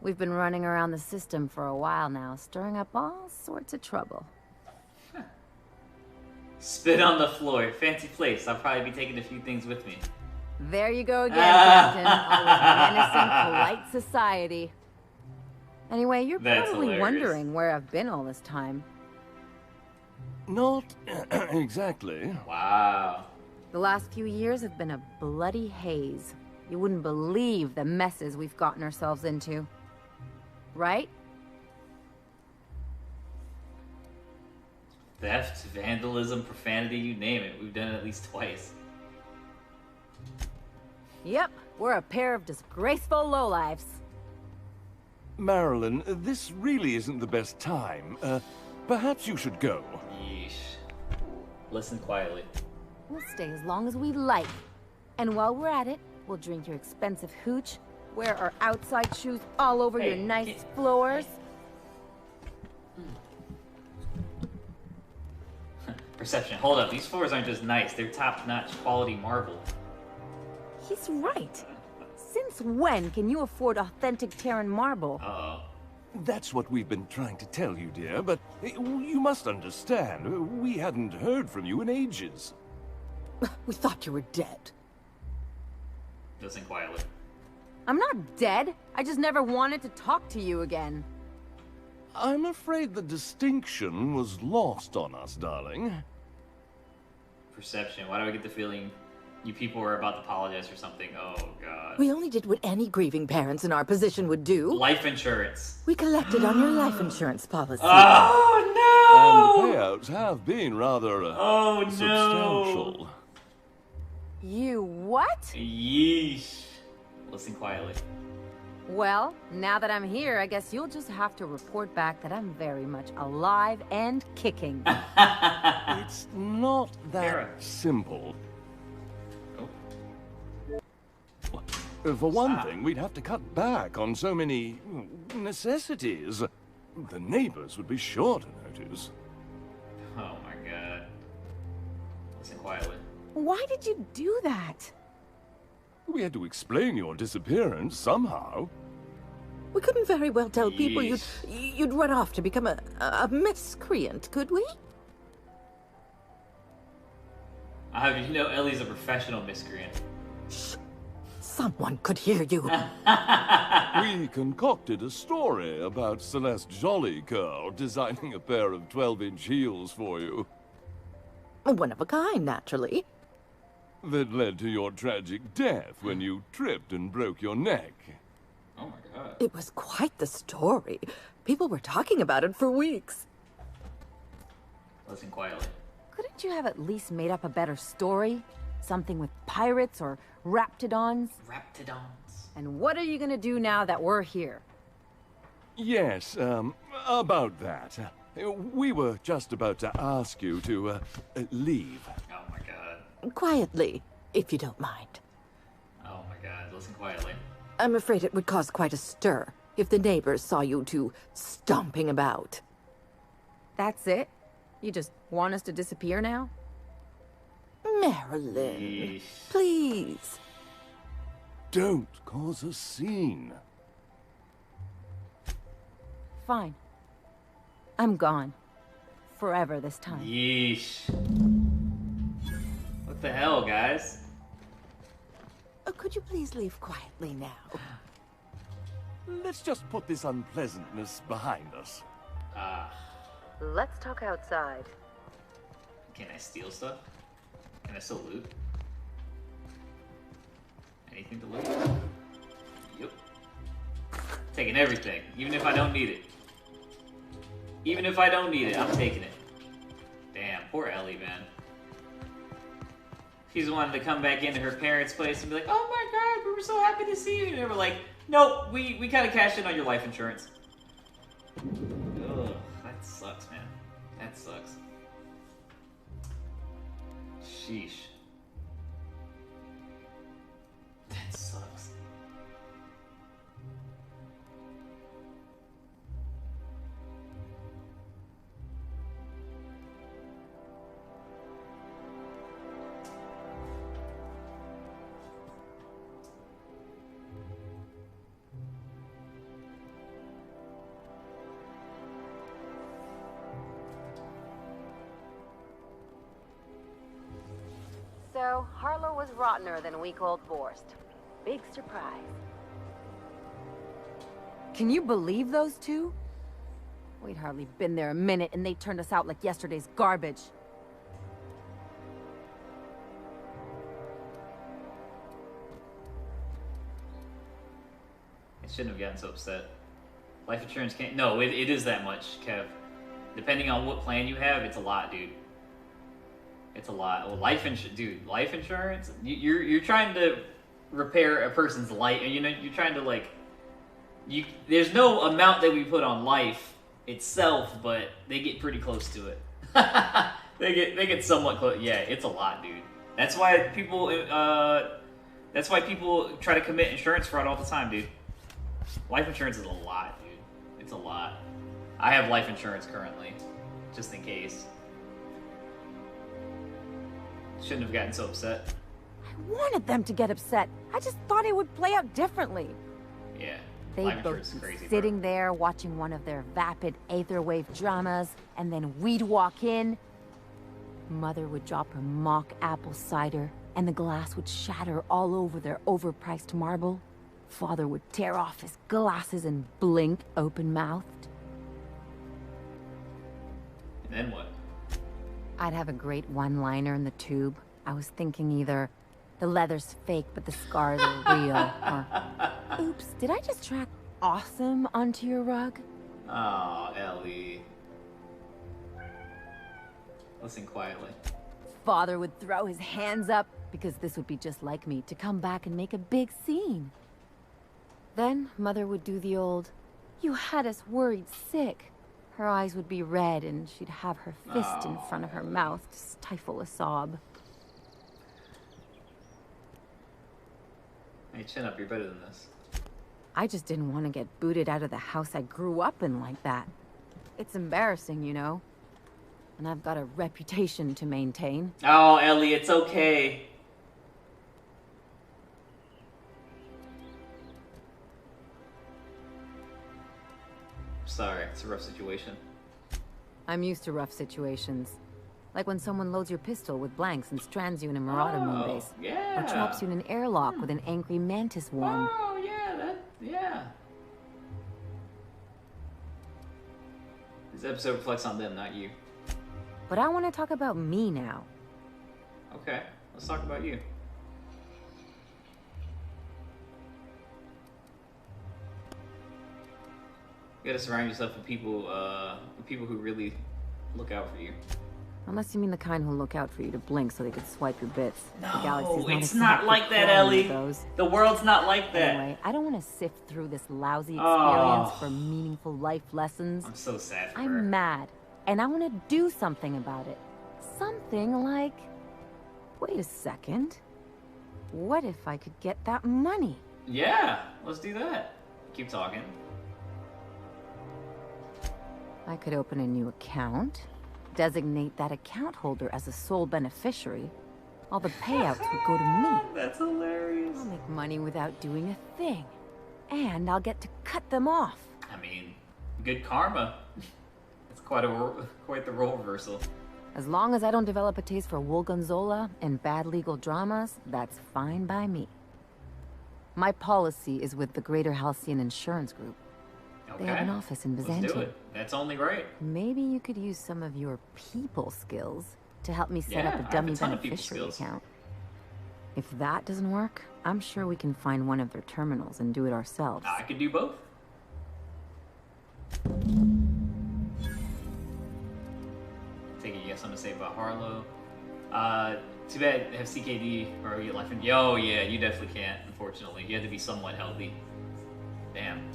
We've been running around the system for a while now, stirring up all sorts of trouble. Spit on the floor. Fancy place. I'll probably be taking a few things with me. There you go again, Captain. Always menacing polite society. Anyway, you're That's probably hilarious. wondering where I've been all this time. Not exactly. Wow. The last few years have been a bloody haze. You wouldn't believe the messes we've gotten ourselves into. Right? Theft, vandalism, profanity, you name it. We've done it at least twice. Yep, we're a pair of disgraceful lowlifes. Marilyn, this really isn't the best time. Perhaps you should go. Yeesh. Listen quietly. We'll stay as long as we like. And while we're at it, we'll drink your expensive hooch, wear our outside shoes all over your nice floors. Perception. Hold up. These floors aren't just nice. They're top-notch quality marble. He's right. Since when can you afford authentic Terran marble? Uh-oh. That's what we've been trying to tell you, dear, but you must understand. We hadn't heard from you in ages. We thought you were dead. Listen quietly. I'm not dead. I just never wanted to talk to you again. I'm afraid the distinction was lost on us, darling. Perception. Why do I get the feeling you people were about to apologize for something? Oh, God. We only did what any grieving parents in our position would do. Life insurance. We collected on your life insurance policy. Oh, no! And the payouts have been rather substantial. You what? Yeesh. Listen quietly. Well, now that I'm here, I guess you'll just have to report back that I'm very much alive and kicking. It's not that simple. For one thing, we'd have to cut back on so many necessities. The neighbors would be sure to notice. Oh my God. Listen quietly. Why did you do that? We had to explain your disappearance somehow. We couldn't very well tell people you'd run off to become a miscreant, could we? You know Ellie's a professional miscreant. Shh. Someone could hear you. We concocted a story about Celeste Jollycurl designing a pair of 12-inch heels for you. One of a kind, naturally. That led to your tragic death when you tripped and broke your neck. Oh my God. It was quite the story. People were talking about it for weeks. Listen quietly. Couldn't you have at least made up a better story? Something with pirates or raptidons? Raptidons. And what are you gonna do now that we're here? Yes, about that. We were just about to ask you to, leave. Oh my God. Quietly, if you don't mind. Oh my God. Listen quietly. I'm afraid it would cause quite a stir if the neighbors saw you two stomping about. That's it? You just want us to disappear now? Marilyn, please. Don't cause a scene. Fine. I'm gone. Forever this time. Yeesh. What the hell, guys? Could you please leave quietly now? Let's just put this unpleasantness behind us. Let's talk outside. Can I steal stuff? Can I still loot? Anything to loot? Yep. Taking everything, even if I don't need it. Even if I don't need it, I'm taking it. Damn, poor Ellie, man. She's wanted to come back into her parents' place and be like, oh my God, we were so happy to see you. And they were like, nope, we kind of cashed in on your life insurance. Ugh, that sucks, man. That sucks. Sheesh. That sucks. So, Harlow was rottener than week-old Forst. Big surprise. Can you believe those two? We'd hardly been there a minute and they turned us out like yesterday's garbage. I shouldn't have gotten so upset. Life insurance can't... No, it is that much, Kev. Depending on what plan you have, it's a lot, dude. It's a lot. Well, life insurance. You're trying to repair a person's life, and you're trying to like. There's no amount that we put on life itself, but they get pretty close to it. they get somewhat close. Yeah, it's a lot, dude. That's why people. That's why people try to commit insurance fraud all the time, dude. Life insurance is a lot, dude. It's a lot. I have life insurance currently, just in case. Shouldn't have gotten so upset. I wanted them to get upset. I just thought it would play out differently. Yeah. They'd both be crazy, sitting there watching one of their vapid aetherwave dramas, and then we'd walk in. Mother would drop her mock apple cider, and the glass would shatter all over their overpriced marble. Father would tear off his glasses and blink open-mouthed. And then what? I'd have a great one-liner in the tube. I was thinking either the leather's fake but the scars are real, or oops, did I just track awesome onto your rug? Oh, Ellie. Listen quietly. Father would throw his hands up because this would be just like me to come back and make a big scene. Then Mother would do the old, "You had us worried sick." Her eyes would be red, and she'd have her fist in front of her mouth to stifle a sob. Hey, chin up, you're better than this. I just didn't want to get booted out of the house I grew up in like that. It's embarrassing, you know? And I've got a reputation to maintain. Oh, Ellie, it's okay. Sorry, it's a rough situation. I'm used to rough situations. Like when someone loads your pistol with blanks and strands you in a marauder moon base. Yeah. Or traps you in an airlock with an angry mantis worm. Oh, yeah, yeah. This episode reflects on them, not you. But I want to talk about me now. Okay, let's talk about you. You gotta surround yourself with people who really look out for you. Unless you mean the kind who look out for you to blink so they could swipe your bits. No, it's not like that, Ellie. The world's not like that. Anyway, I don't want to sift through this lousy experience for meaningful life lessons. I'm so sad for her. I'm mad, and I want to do something about it. Something like... Wait a second. What if I could get that money? Yeah, let's do that. Keep talking. I could open a new account, designate that account holder as a sole beneficiary. All the payouts would go to me. That's hilarious. I'll make money without doing a thing. And I'll get to cut them off. I mean, good karma. It's quite the role reversal. As long as I don't develop a taste for Wool Gonzola and bad legal dramas, that's fine by me. My policy is with the Greater Halcyon Insurance Group. Okay. They have an office in Byzantium. Let's do it. That's only right. Maybe you could use some of your people skills to help me set up a I have dummy ton of people beneficiary skills. account. If that doesn't work, I'm sure we can find one of their terminals and do it ourselves. I could do both. Take a guess I'm gonna say about Harlow. Too bad have CKD or get life in. Yo, yeah, you definitely can't, unfortunately. You have to be somewhat healthy. Damn.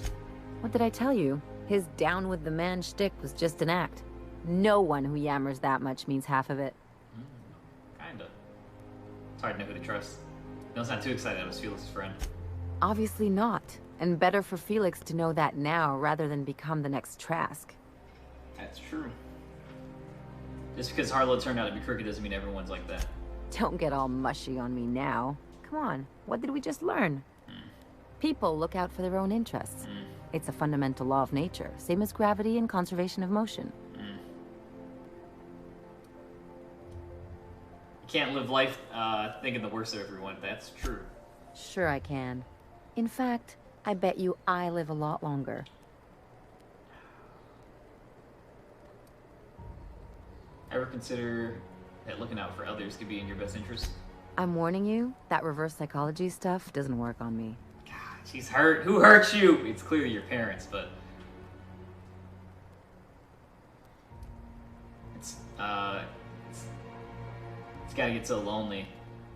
What did I tell you? His down with the man shtick was just an act. No one who yammers that much means half of it. Kinda. It's hard to know who to trust. Bill's not too excited. I was Felix's friend. Obviously not. And better for Felix to know that now rather than become the next Trask. That's true. Just because Harlow turned out to be crooked doesn't mean everyone's like that. Don't get all mushy on me now. Come on, what did we just learn? People look out for their own interests. It's a fundamental law of nature, same as gravity and conservation of motion. You can't live life thinking the worst of everyone. That's true. Sure I can. In fact, I bet you I live a lot longer. Ever consider that looking out for others could be in your best interest? I'm warning you, that reverse psychology stuff doesn't work on me. She's hurt. Who hurt you? It's clearly your parents, but it's gotta get so lonely.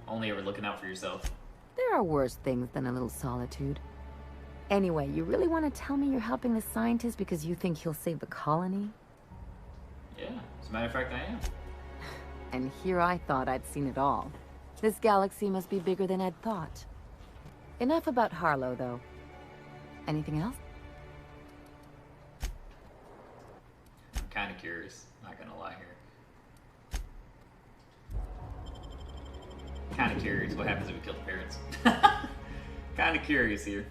Only ever looking out for yourself. There are worse things than a little solitude. Anyway, you really want to tell me you're helping the scientist because you think he'll save the colony? Yeah, as a matter of fact, I am. And here I thought I'd seen it all. This galaxy must be bigger than I'd thought. Enough about Harlow, though. Anything else? I'm kind of curious. Not gonna lie here. Kind of curious. What happens if we kill the parents? Kind of curious here.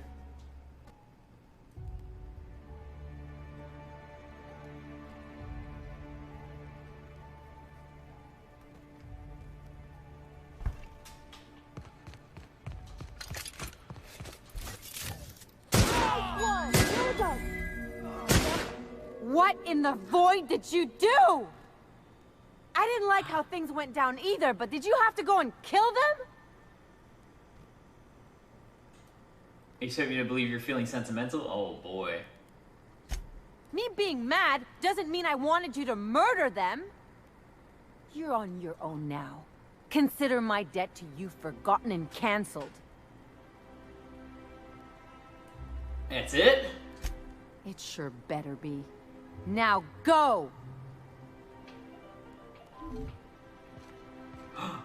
What in the void did you do? I didn't like how things went down either, but did you have to go and kill them? You expect me to believe you're feeling sentimental? Oh boy. Me being mad doesn't mean I wanted you to murder them. You're on your own now. Consider my debt to you forgotten and canceled. That's it? It sure better be. Now go! Are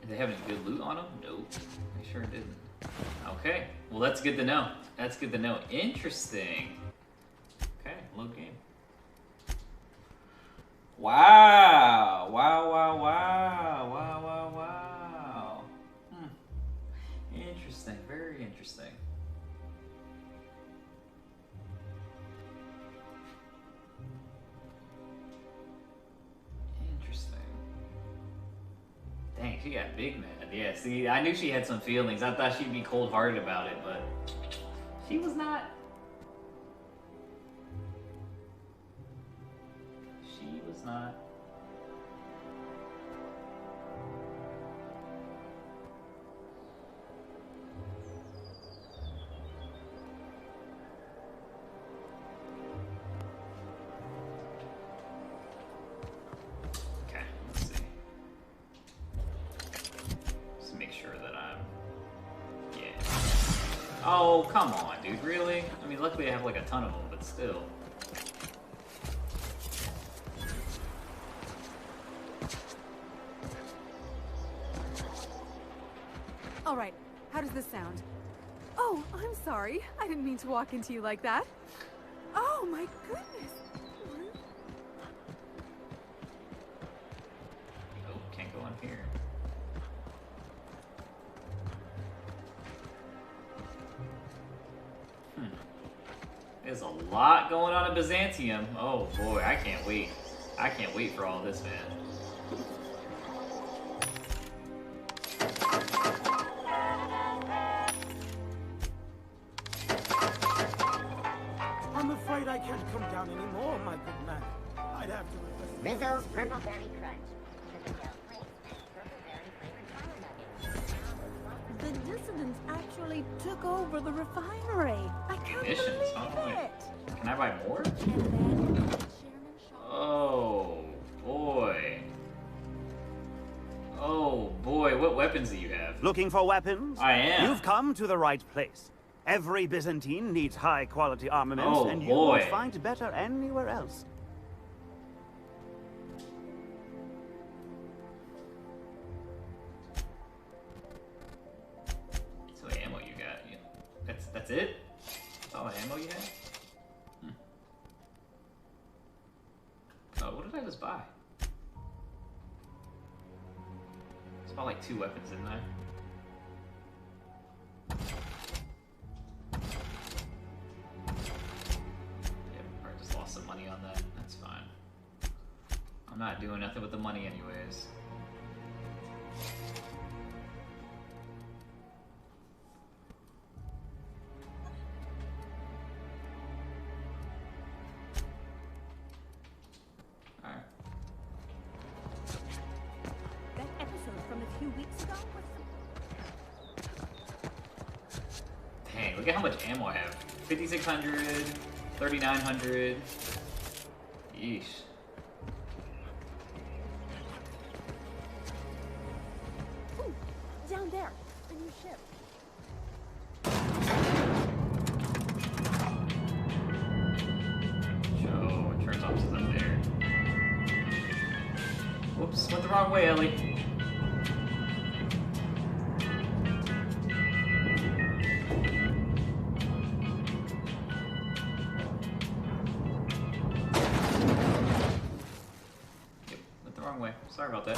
they having good loot on them? Nope. They sure didn't. Okay. Well, that's good to know. That's good to know. Interesting. Okay, low game. Wow. Wow, wow, wow. Wow, wow, wow. Interesting. Very interesting. Dang, she got big mad. Yeah, see, I knew she had some feelings. I thought she'd be cold-hearted about it, but she was not. She was not. Oh, come on, dude. Really? I mean, luckily I have like a ton of them, but still. All right. How does this sound? Oh, I'm sorry. I didn't mean to walk into you like that. Oh, my goodness. Oh, can't go on here. There's a lot going on in Byzantium. Oh boy, I can't wait. I can't wait for all this, man. I'm afraid I can't come down anymore, my good man. I'd have to request... Rizzo's Purple Berry Crunch. The dissidents actually took over the refinery. I can't believe it. Can I buy more? Oh boy. Oh boy, what weapons do you have? Looking for weapons? I am. You've come to the right place. Every Byzantine needs high-quality armaments, Oh, and you boy. won't find better anywhere else. That's it? Oh, ammo you had? Oh, what did I just buy? It's about like 2 weapons, didn't I? Yeah, I just lost some money on that. That's fine. I'm not doing nothing with the money anyways. That episode from a few weeks ago was... Dang, look at how much ammo I have. 5,600, 3,900. Yeesh. Ooh, down there, the new ship. Show turns off to them there. Whoops, went the wrong way, Ellie. Yep, went the wrong way. Sorry about that.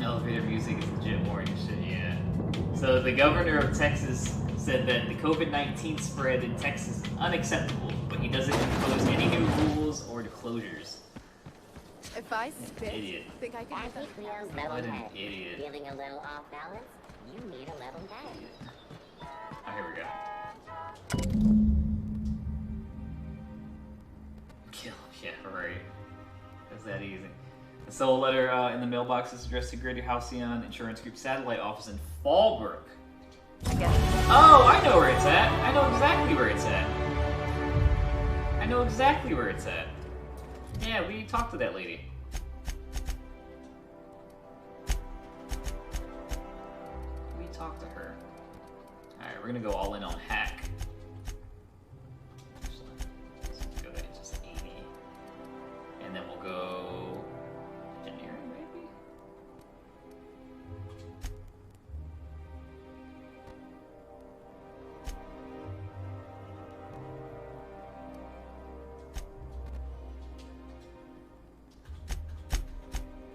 Elevator music is legit boring as shit, yeah. So the governor of Texas said that the COVID-19 spread in Texas is unacceptable, but he doesn't impose any new rules or closures. If I spit, Idiot. think I can hit Jackie feels What level an head. idiot. Feeling a little off balance? You need a level head. Oh, here we go. Kill. Yeah, right. It's that easy. The sole letter in the mailbox is addressed to Greater Halcyon Insurance Group Satellite Office in Fallbrook. Oh, I know where it's at. I know exactly where it's at. I know exactly where it's at. Yeah, we talked to that lady. We talked to her. Alright, we're gonna go all in on hack. Let's go ahead and just 80. And then we'll go engineering, maybe?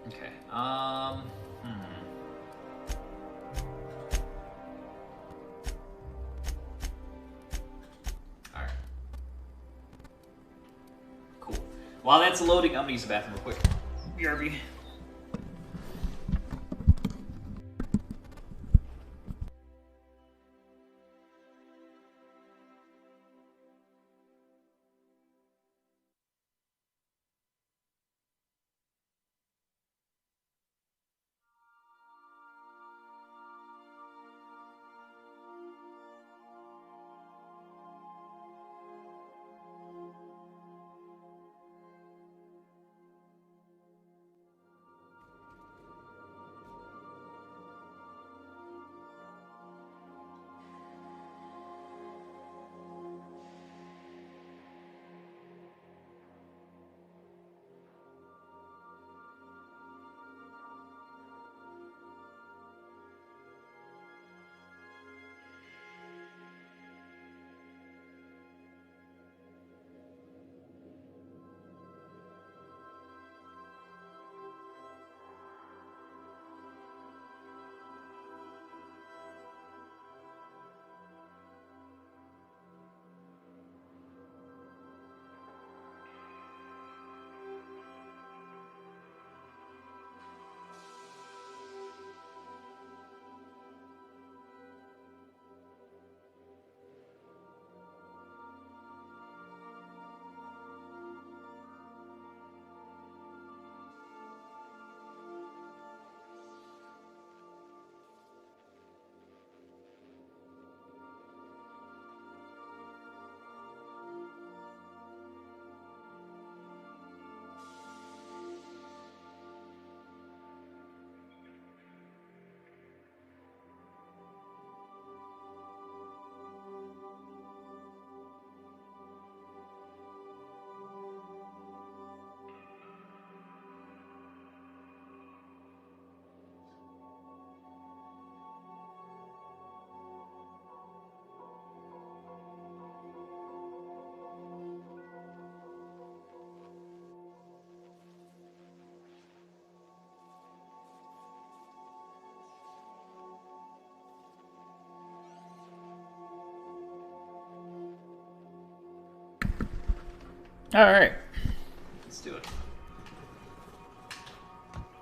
Okay, Alright. Cool. While that's loading, I'm gonna use the bathroom real quick. BRB. Alright. Let's do it.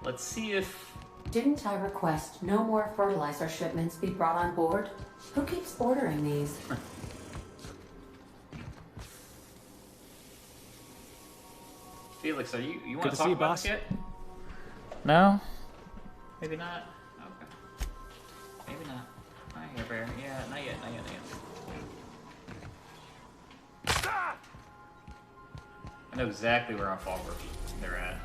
Let's see if... Didn't I request no more fertilizer shipments be brought on board? Who keeps ordering these? Felix, are you want Good to to talk see you, about boss. this yet? No? Maybe not? Okay. Maybe not. Not yet, Bear. Yeah, not yet, not yet, not yet. I know exactly where on Fallbrook they're at.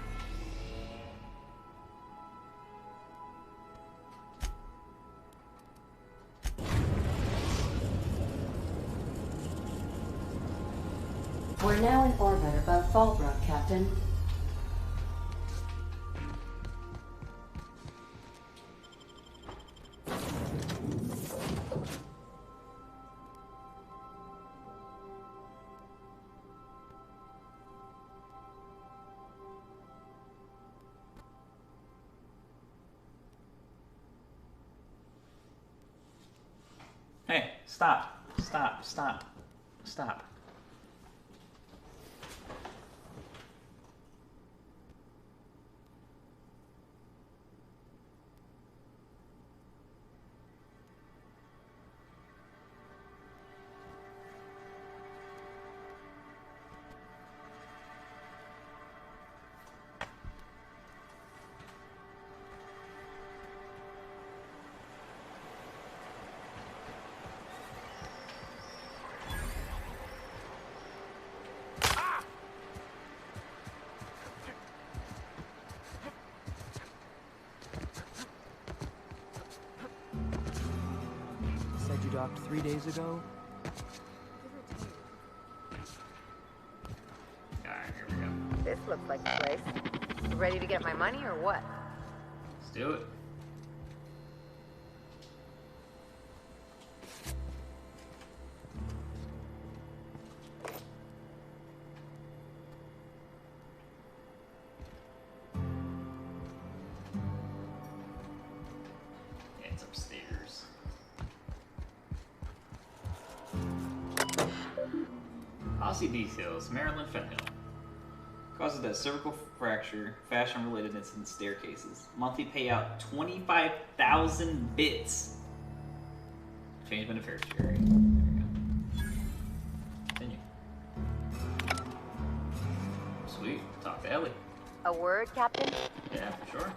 We're now in orbit above Fallbrook, Captain. Hey, stop. Stop, stop, stop. Said you docked 3 days ago? Alright, here we go. This looks like the place. You ready to get my money or what? Let's do it. Yeah, it's upstairs. Policy details. Maryland fentanyl. Causes that cervical fracture, fashion-related incident staircases. Monthly payout 25,000 bits. Change beneficiary. There we go. Continue. Sweet. Talk to Ellie. A word, Captain? Yeah, for sure.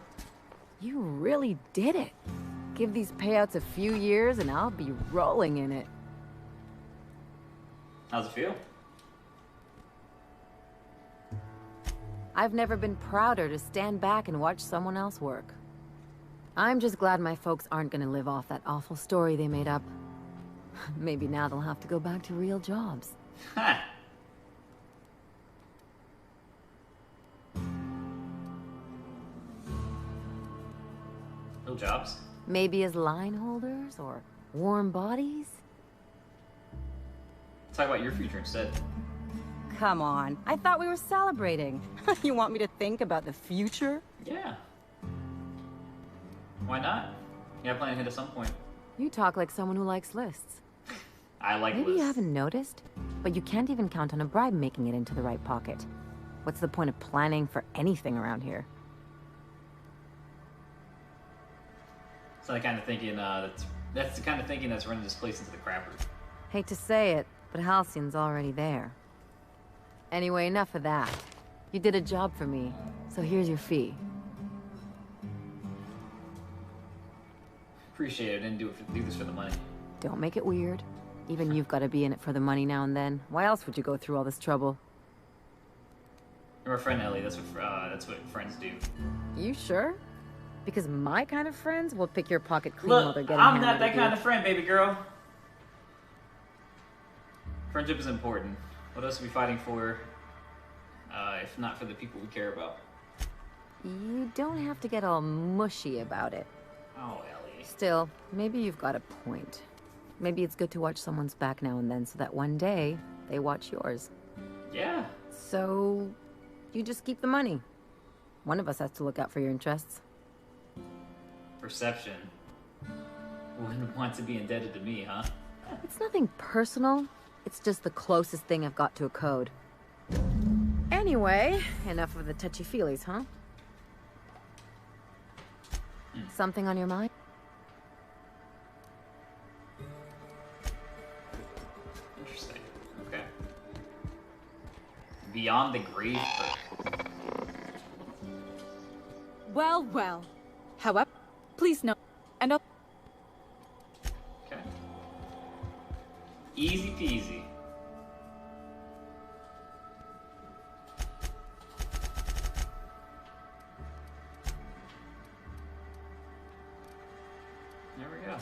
You really did it. Give these payouts a few years and I'll be rolling in it. How's it feel? I've never been prouder to stand back and watch someone else work. I'm just glad my folks aren't gonna live off that awful story they made up. Maybe now they'll have to go back to real jobs. Ha! Real jobs? Maybe as line holders or warm bodies? Talk about your future instead. Come on. I thought we were celebrating. You want me to think about the future? Yeah. Why not? You have a plan ahead at some point. You talk like someone who likes lists. I like Maybe lists. you haven't noticed, but you can't even count on a bribe making it into the right pocket. What's the point of planning for anything around here? It's the kind of thinking that's the kind of thinking that's running this place into the crapper. Hate to say it, but Halcyon's already there. Anyway, enough of that. You did a job for me, so here's your fee. Appreciate it. I didn't do this for the money. Don't make it weird. Even you've got to be in it for the money now and then. Why else would you go through all this trouble? You're my friend, Ellie. That's what friends do. You sure? Because my kind of friends will pick your pocket clean while Look, they're getting I'm hammered not that with you. kind of friend, baby girl. Friendship is important. What else are we fighting for, if not for the people we care about? You don't have to get all mushy about it. Oh, Ellie. Still, maybe you've got a point. Maybe it's good to watch someone's back now and then so that one day they watch yours. Yeah. So, you just keep the money. One of us has to look out for your interests. Perception. Wouldn't want to be indebted to me, huh? It's nothing personal. It's just the closest thing I've got to a code. Anyway, enough of the touchy-feelies, huh? Something on your mind? Interesting. Okay. Beyond the grave. Well, well. However, please no. And I'll... Okay. Easy peasy. There we go.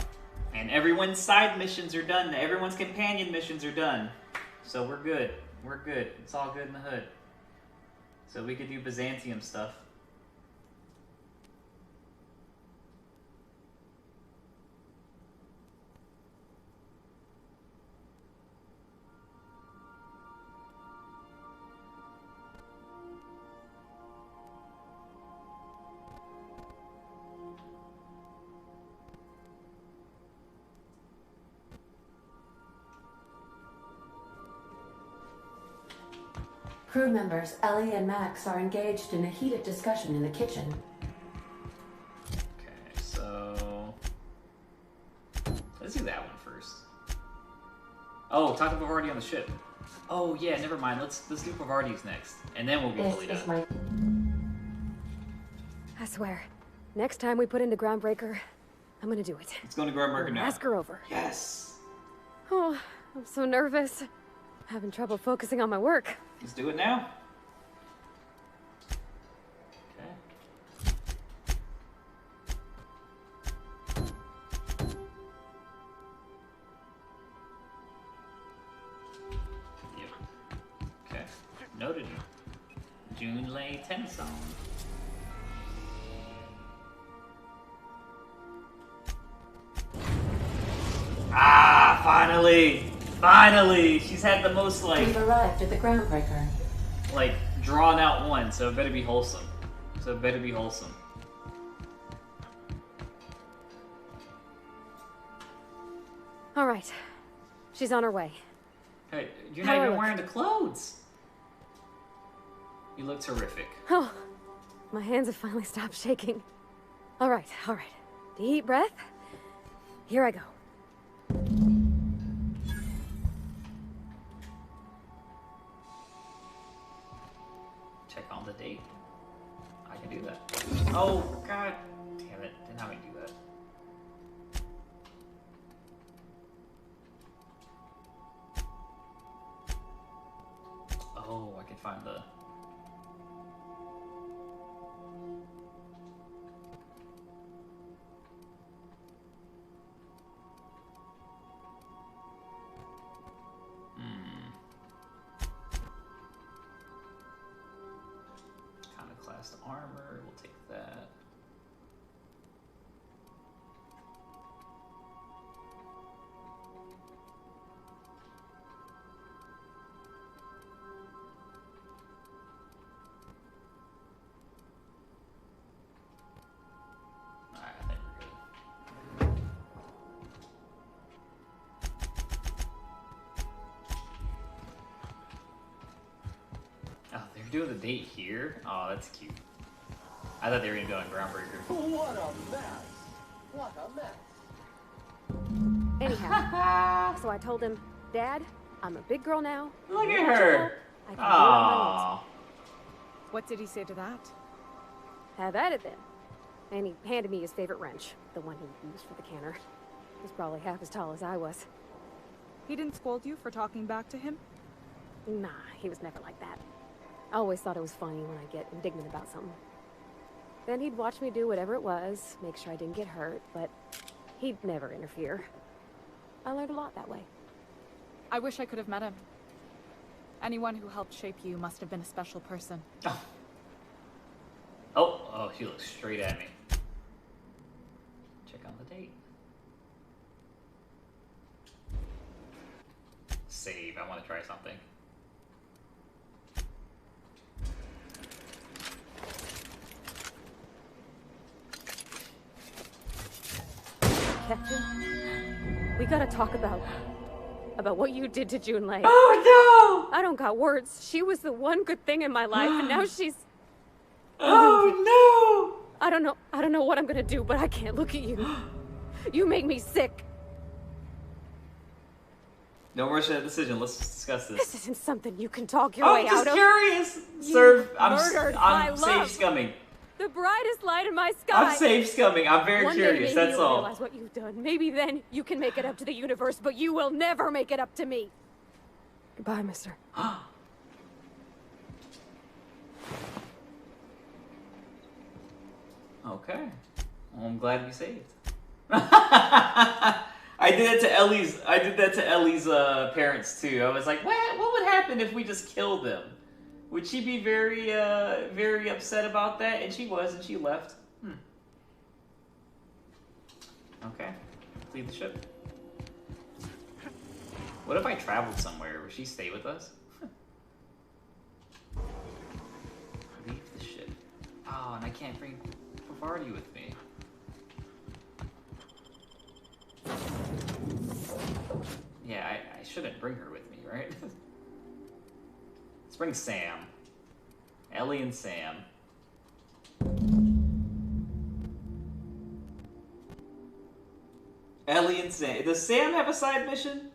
And everyone's side missions are done. Everyone's companion missions are done. So we're good. We're good. It's all good in the hood. So we could do Byzantium stuff. Crew members Ellie and Max are engaged in a heated discussion in the kitchen. Okay, so let's do that one first. Oh, talk to Bavardi on the ship. Oh yeah, never mind. Let's do Bavardi's next, and then we'll be fully done. I swear, next time we put into Groundbreaker, I'm gonna do it. Let's go to Groundbreaker now. Ask her over. Yes. Oh, I'm so nervous. Having trouble focusing on my work. Let's do it now. Yep. Okay. Noted. June Lay Tennyson. Ah, finally! Finally! She's had the most, like... We've arrived at the Groundbreaker. Like, drawn out one, so it better be wholesome. So it better be wholesome. All right. She's on her way. Hey, you're How not do I even look? wearing the clothes! You look terrific. Oh, my hands have finally stopped shaking. All right, all right. Deep breath. Here I go. Check on the date. I can do that. Oh, god damn it. Didn't have me do that. Oh, I can find the... Iconoclast armor, we'll take that. Alright, I think we're good. Oh, they're doing the date here? Oh, that's cute. I thought they were gonna go on Groundbreaker. What a mess! What a mess! Anyhow, so I told him, Dad, I'm a big girl now. Look You at want your her! help? I can do it on my own. Aww. What did he say to that? Have at it then. And he handed me his favorite wrench, the one he used for the canner. He's probably half as tall as I was. He didn't scold you for talking back to him? Nah, he was never like that. I always thought it was funny when I get indignant about something. Then he'd watch me do whatever it was, make sure I didn't get hurt, but he'd never interfere. I learned a lot that way. I wish I could have met him. Anyone who helped shape you must have been a special person. Oh, she looks straight at me. Check on the date. Save, I want to try something. Captain, we gotta talk about about what you did to Junlei. Oh I don't got words. She was the one good thing in my life, and now she's... Oh no! I don't know what I'm gonna do, but I can't look at you. You make me sick. Don't rush that decision. Let's discuss this. This isn't something you can talk your way out of. I'm just curious. Sir, I'm safe scumming. The brightest light in my sky. I'm safe scumming. I'm very One curious. day maybe That's you'll all. realize what you've done. Maybe then you can make it up to the universe, but you will never make it up to me. Goodbye, mister. Okay. Well, I'm glad to be saved. I did that to Ellie's parents too. I was like, what would happen if we just killed them? Would she be very very upset about that? And she was, and she left. Okay. Leave the ship. What if I traveled somewhere? Would she stay with us? Leave the ship. Oh, and I can't bring Pavardi with me. Yeah, I shouldn't bring her with me, right? Let's bring Sam. Ellie and Sam. Ellie and Sam. Does Sam have a side mission?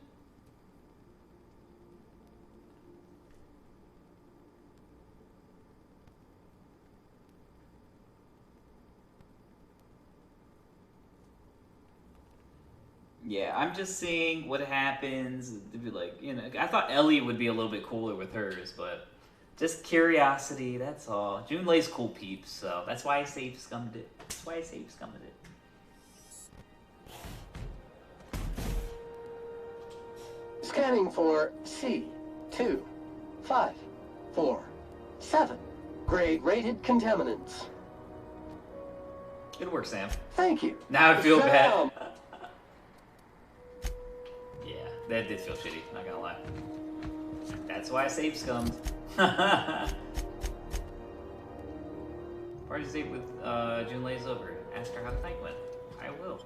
Yeah, I'm just seeing what happens. To be like, you know, I thought Ellie would be a little bit cooler with hers, but just curiosity, that's all. Junlei's cool peeps, so that's why I safe scummed it. That's why I safe scummed it. Scanning for C2547. Grade rated contaminants. Good work, Sam. Thank you. Now I feel Sam. bad. Yeah, that did feel shitty, not gonna lie. That's why I safe scummed. Party date with Junlei's over. Ask her how the night went. I will.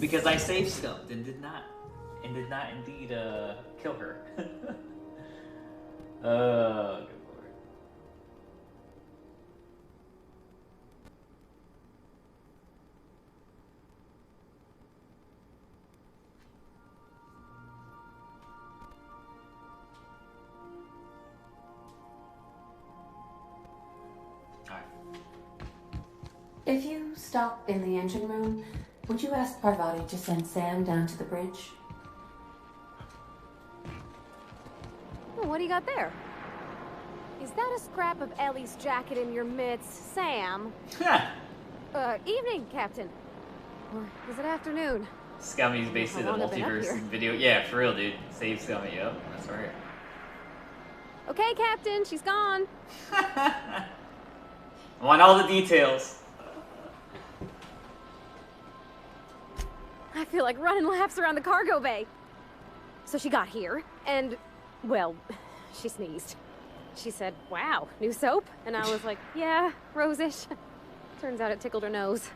Because I safe scummed and did not indeed kill her. Good lord. If you stop in the engine room, would you ask Parvati to send Sam down to the bridge? Oh, what do you got there? Is that a scrap of Ellie's jacket in your midst, Sam? Evening, Captain. Or is it afternoon? Scummy's basically the How long have I been up multiverse here? video. Yeah, for real, dude. Save Scummy. Yep, that's right. Okay, Captain, she's gone. I want all the details. I feel like running laps around the cargo bay. So she got here, and, well, she sneezed. She said, wow, new soap? And I was like, yeah, rose-ish. Turns out it tickled her nose.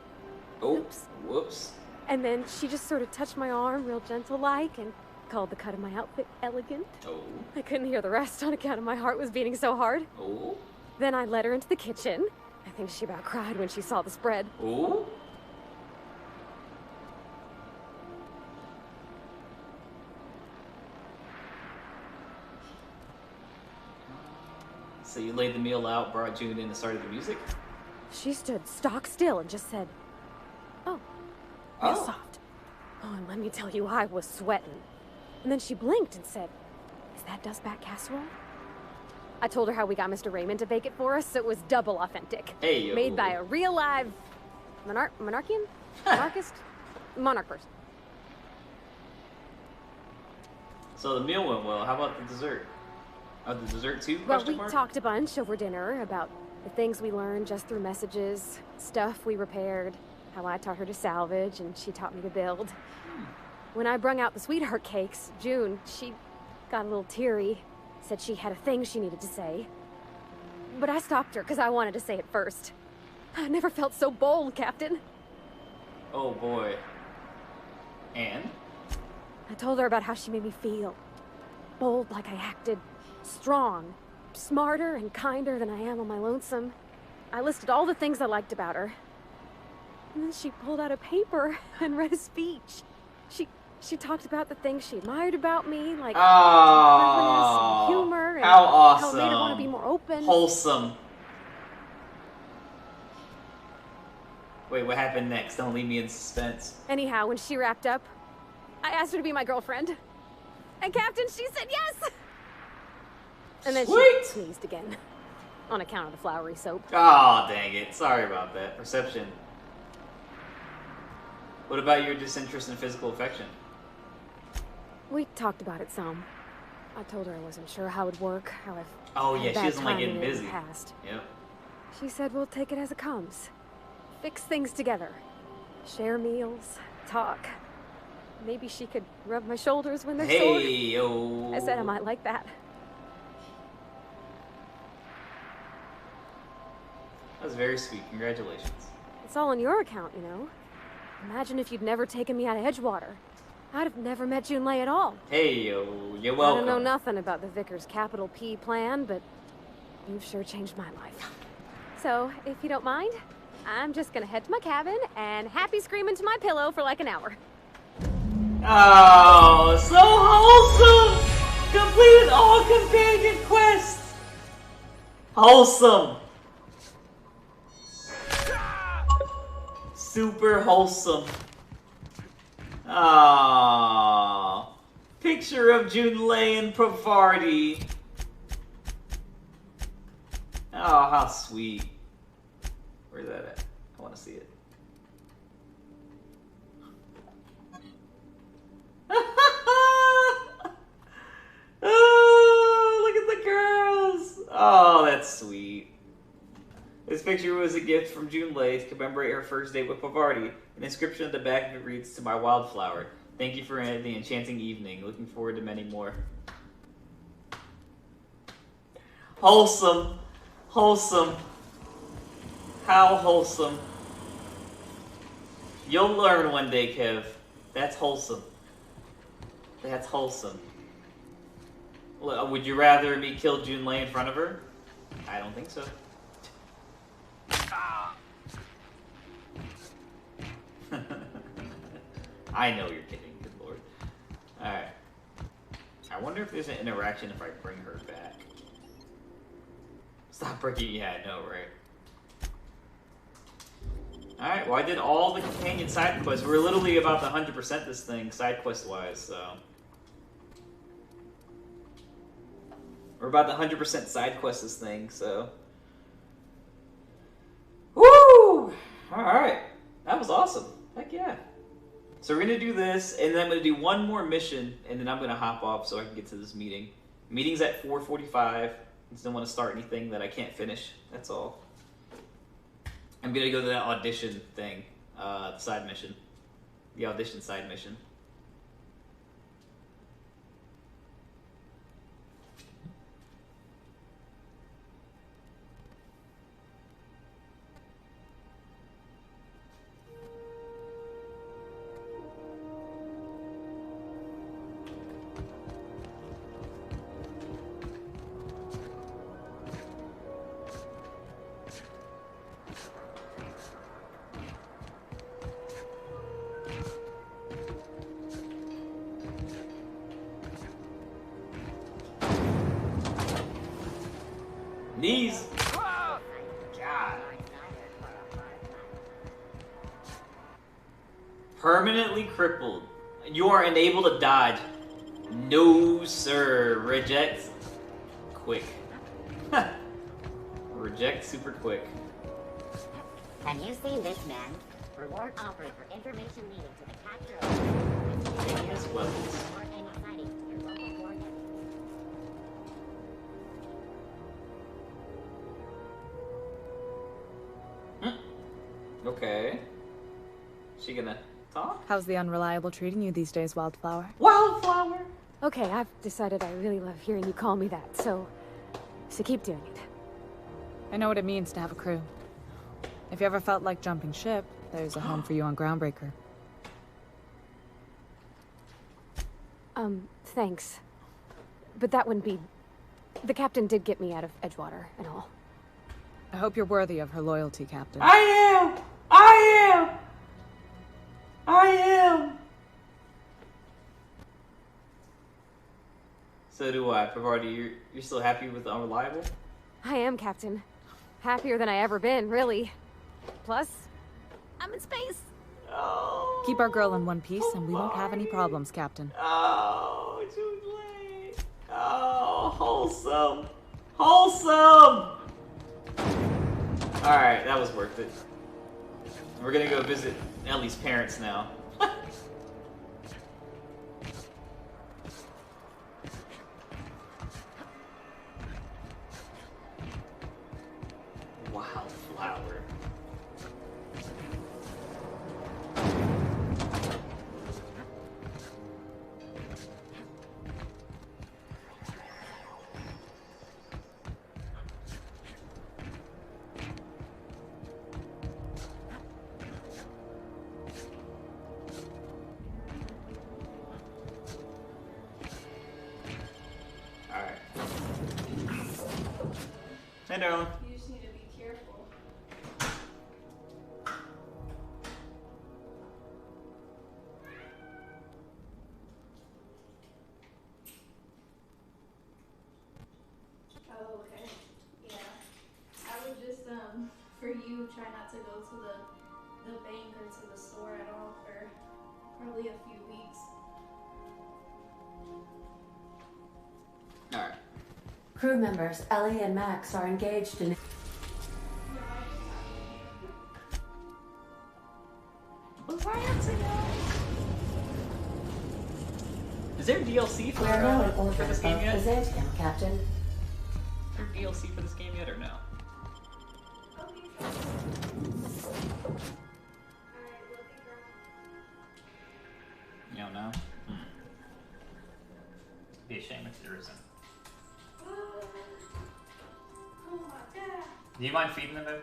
Oops. Whoops. And then she just sort of touched my arm real gentle-like and called the cut of my outfit elegant. Oh. I couldn't hear the rest on account of my heart was beating so hard. Oh. Then I led her into the kitchen. I think she about cried when she saw the spread. Oh. So you laid the meal out, brought June in, and started the music? She stood stock still and just said, oh, real soft. Oh, and let me tell you, I was sweating. And then she blinked and said, is that dustback casserole? I told her how we got Mr. Raymond to bake it for us, so it was double authentic. Hey, yo. Made by a real live monarchian? Monarchist? Monarch person. So the meal went well. How about the dessert? The dessert too? Well, Question we mark? talked a bunch over dinner about the things we learned just through messages, stuff we repaired, how I taught her to salvage, and she taught me to build. When I brung out the sweetheart cakes, June, she got a little teary, said she had a thing she needed to say. But I stopped her because I wanted to say it first. I never felt so bold, Captain. Oh boy. And? I told her about how she made me feel. Bold like I acted. Strong. Smarter and kinder than I am on my lonesome. I listed all the things I liked about her. And then she pulled out a paper and read a speech. She talked about the things she admired about me, like cleverness and humor, and how awesome. how it made her want to be more open. Wholesome. Wait, what happened next? Don't leave me in suspense. Anyhow, when she wrapped up, I asked her to be my girlfriend. And Captain, she said yes! And then she sneezed again. On account of the flowery soap. Oh, dang it. Sorry about that. Perception. What about your disinterest in physical affection? We talked about it some. I told her I wasn't sure how it'd work, how I've Oh, had yeah, she bad doesn't like timing getting in the busy. past. Yep. She said we'll take it as it comes. Fix things together. Share meals. Talk. Maybe she could rub my shoulders when they're sore. Yo. I said I might like that. That was very sweet. Congratulations. It's all on your account, you know. Imagine if you'd never taken me out of Edgewater. I'd have never met Junlei at all. Hey, yo. You're welcome. I don't know nothing about the Vicar's capital P plan, but you've sure changed my life. So, if you don't mind, I'm just gonna head to my cabin and happy scream into my pillow for like an hour. Oh, so wholesome! Completed all companion quests! Wholesome! Super wholesome. Aww. Picture of Junlei and Pavarti. Oh, how sweet. Where's that at? I want to see it. Oh, look at the girls. Oh, that's sweet. This picture was a gift from Junlei to commemorate her first date with Pavarti. An inscription at the back of it reads, "To my wildflower. Thank you for the enchanting evening. Looking forward to many more." Wholesome. Wholesome. How wholesome. You'll learn one day, Kev. That's wholesome. That's wholesome. Would you rather me kill Junlei in front of her? I don't think so. I know you're kidding, good lord. Alright. I wonder if there's an interaction if I bring her back. Stop breaking, yeah, I know, right? Alright, well I did all the companion side quests. We're literally about to 100% this thing, side quest wise, so. We're about to 100% side quest this thing, so. Woo! Alright. That was awesome. Heck yeah. So we're gonna do this, and then I'm gonna do one more mission, and then I'm gonna hop off so I can get to this meeting. Meeting's at 4:45. I just don't want to start anything that I can't finish. That's all. I'm gonna go to that audition thing, the side mission, the audition side mission. Knees. God. Permanently crippled. You are unable to dodge. No, sir. Reject. Quick. Reject super quick. Have you seen this man? Reward offered for information needed to the capture of Yes, weapons. report any sightings to your local coordinates. Okay. She gonna talk? How's the unreliable treating you these days, Wildflower? Wildflower! Okay, I've decided I really love hearing you call me that, so keep doing it. I know what it means to have a crew. If you ever felt like jumping ship, there's a home for you on Groundbreaker. Thanks. But that wouldn't be... The captain did get me out of Edgewater and all. I hope you're worthy of her loyalty, Captain. I am! I am! I am! So do I. Pavardi, you're still happy with Unreliable? I am, Captain. Happier than I ever been, really. Plus, I'm in space. Oh. Keep our girl in one piece and we won't have any problems, Captain. Oh, too late. Oh, wholesome. Wholesome! Alright, that was worth it. We're gonna go visit Ellie's parents now. Wildflower. Alright. Hey, darling. You just need to be careful. Oh, okay. Yeah. I would just, for you, try not to go to the bank or to the store at all for probably a few weeks. Alright. Crew members Ellie and Max are engaged in... Is there DLC for, We are now in for order this of game yet? Byzantium, Captain. Is there DLC for this game yet or no? You don't know? Be a shame if there isn't. Oh my god. Do you mind feeding them, babe?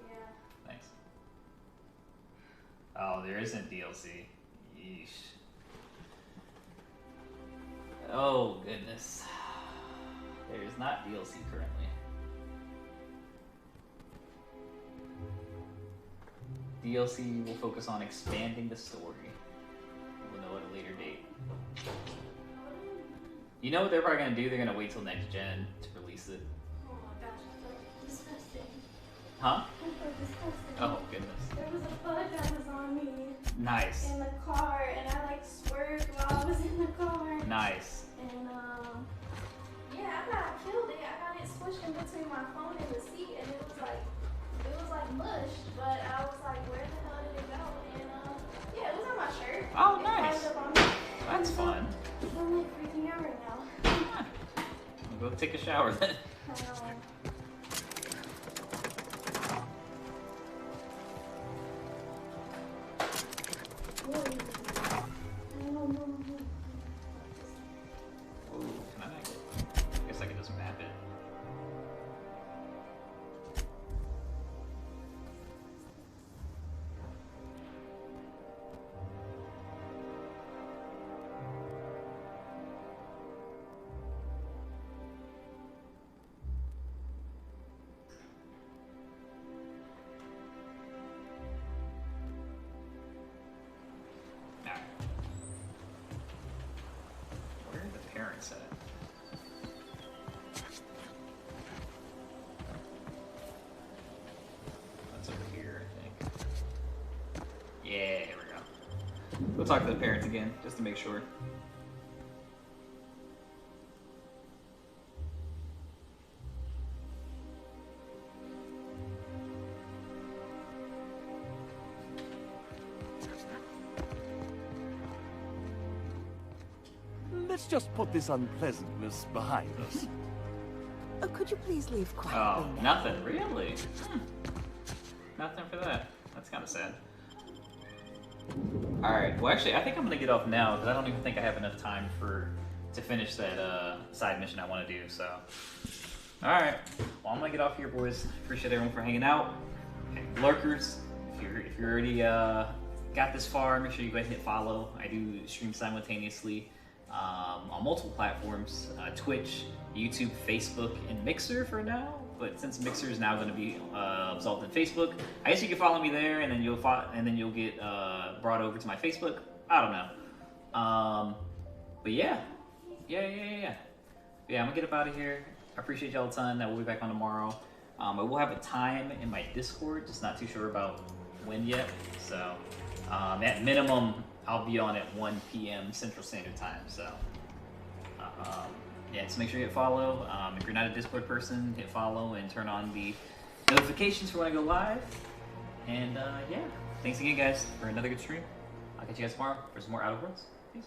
Yeah. Thanks. Oh, there isn't DLC. Yeesh. Oh, goodness. There is not DLC currently. DLC will focus on expanding the story. We'll know at a later date. You know what they're probably gonna do? They're gonna wait till next gen to release it. Oh my gosh, it's so disgusting. Huh? It's so disgusting. Oh, goodness. There was a bug that was on me. Nice. In the car, and I like swerved while I was in the car. Nice. And yeah, I got killed it. I got it squished in between my phone and the seat, and it was like mush. But I was like, where the hell did it go? And yeah, it was on my shirt. Oh, It nice. climbed up on me. That's fun. I'm like freaking out right now. We'll go take a shower then. I know. Ooh, can I? I guess I can just map it. Alright. Where are the parents at? That's over here, I think. Yeah, here we go. We'll talk to the parents again, just to make sure. Let's just put this unpleasantness behind us. Could you please leave Oh, quietly? nothing, really? Nothing for that. That's kind of sad. Alright, well actually, I think I'm gonna get off now, because I don't even think I have enough time to finish that side mission I want to do, so. Alright, well I'm gonna get off here, boys. Appreciate everyone for hanging out. Okay, lurkers, if you're already got this far, make sure you go ahead and hit follow. I do stream simultaneously on multiple platforms, Twitch, YouTube, Facebook, and Mixer for now. But since Mixer is now going to be absolved in Facebook, I guess you can follow me there, and then you'll get brought over to my Facebook. I don't know. But yeah, I'm gonna get up out of here. I appreciate y'all a ton. I will be back on tomorrow. I will have a time in my Discord, just not too sure about when yet. So at minimum, I'll be on at 1 p.m. Central Standard Time. So yeah, so make sure you hit follow. If you're not a Discord person, hit follow and turn on the notifications for when I go live. And yeah, thanks again, guys, for another good stream. I'll catch you guys tomorrow for some more Outer Worlds. Peace.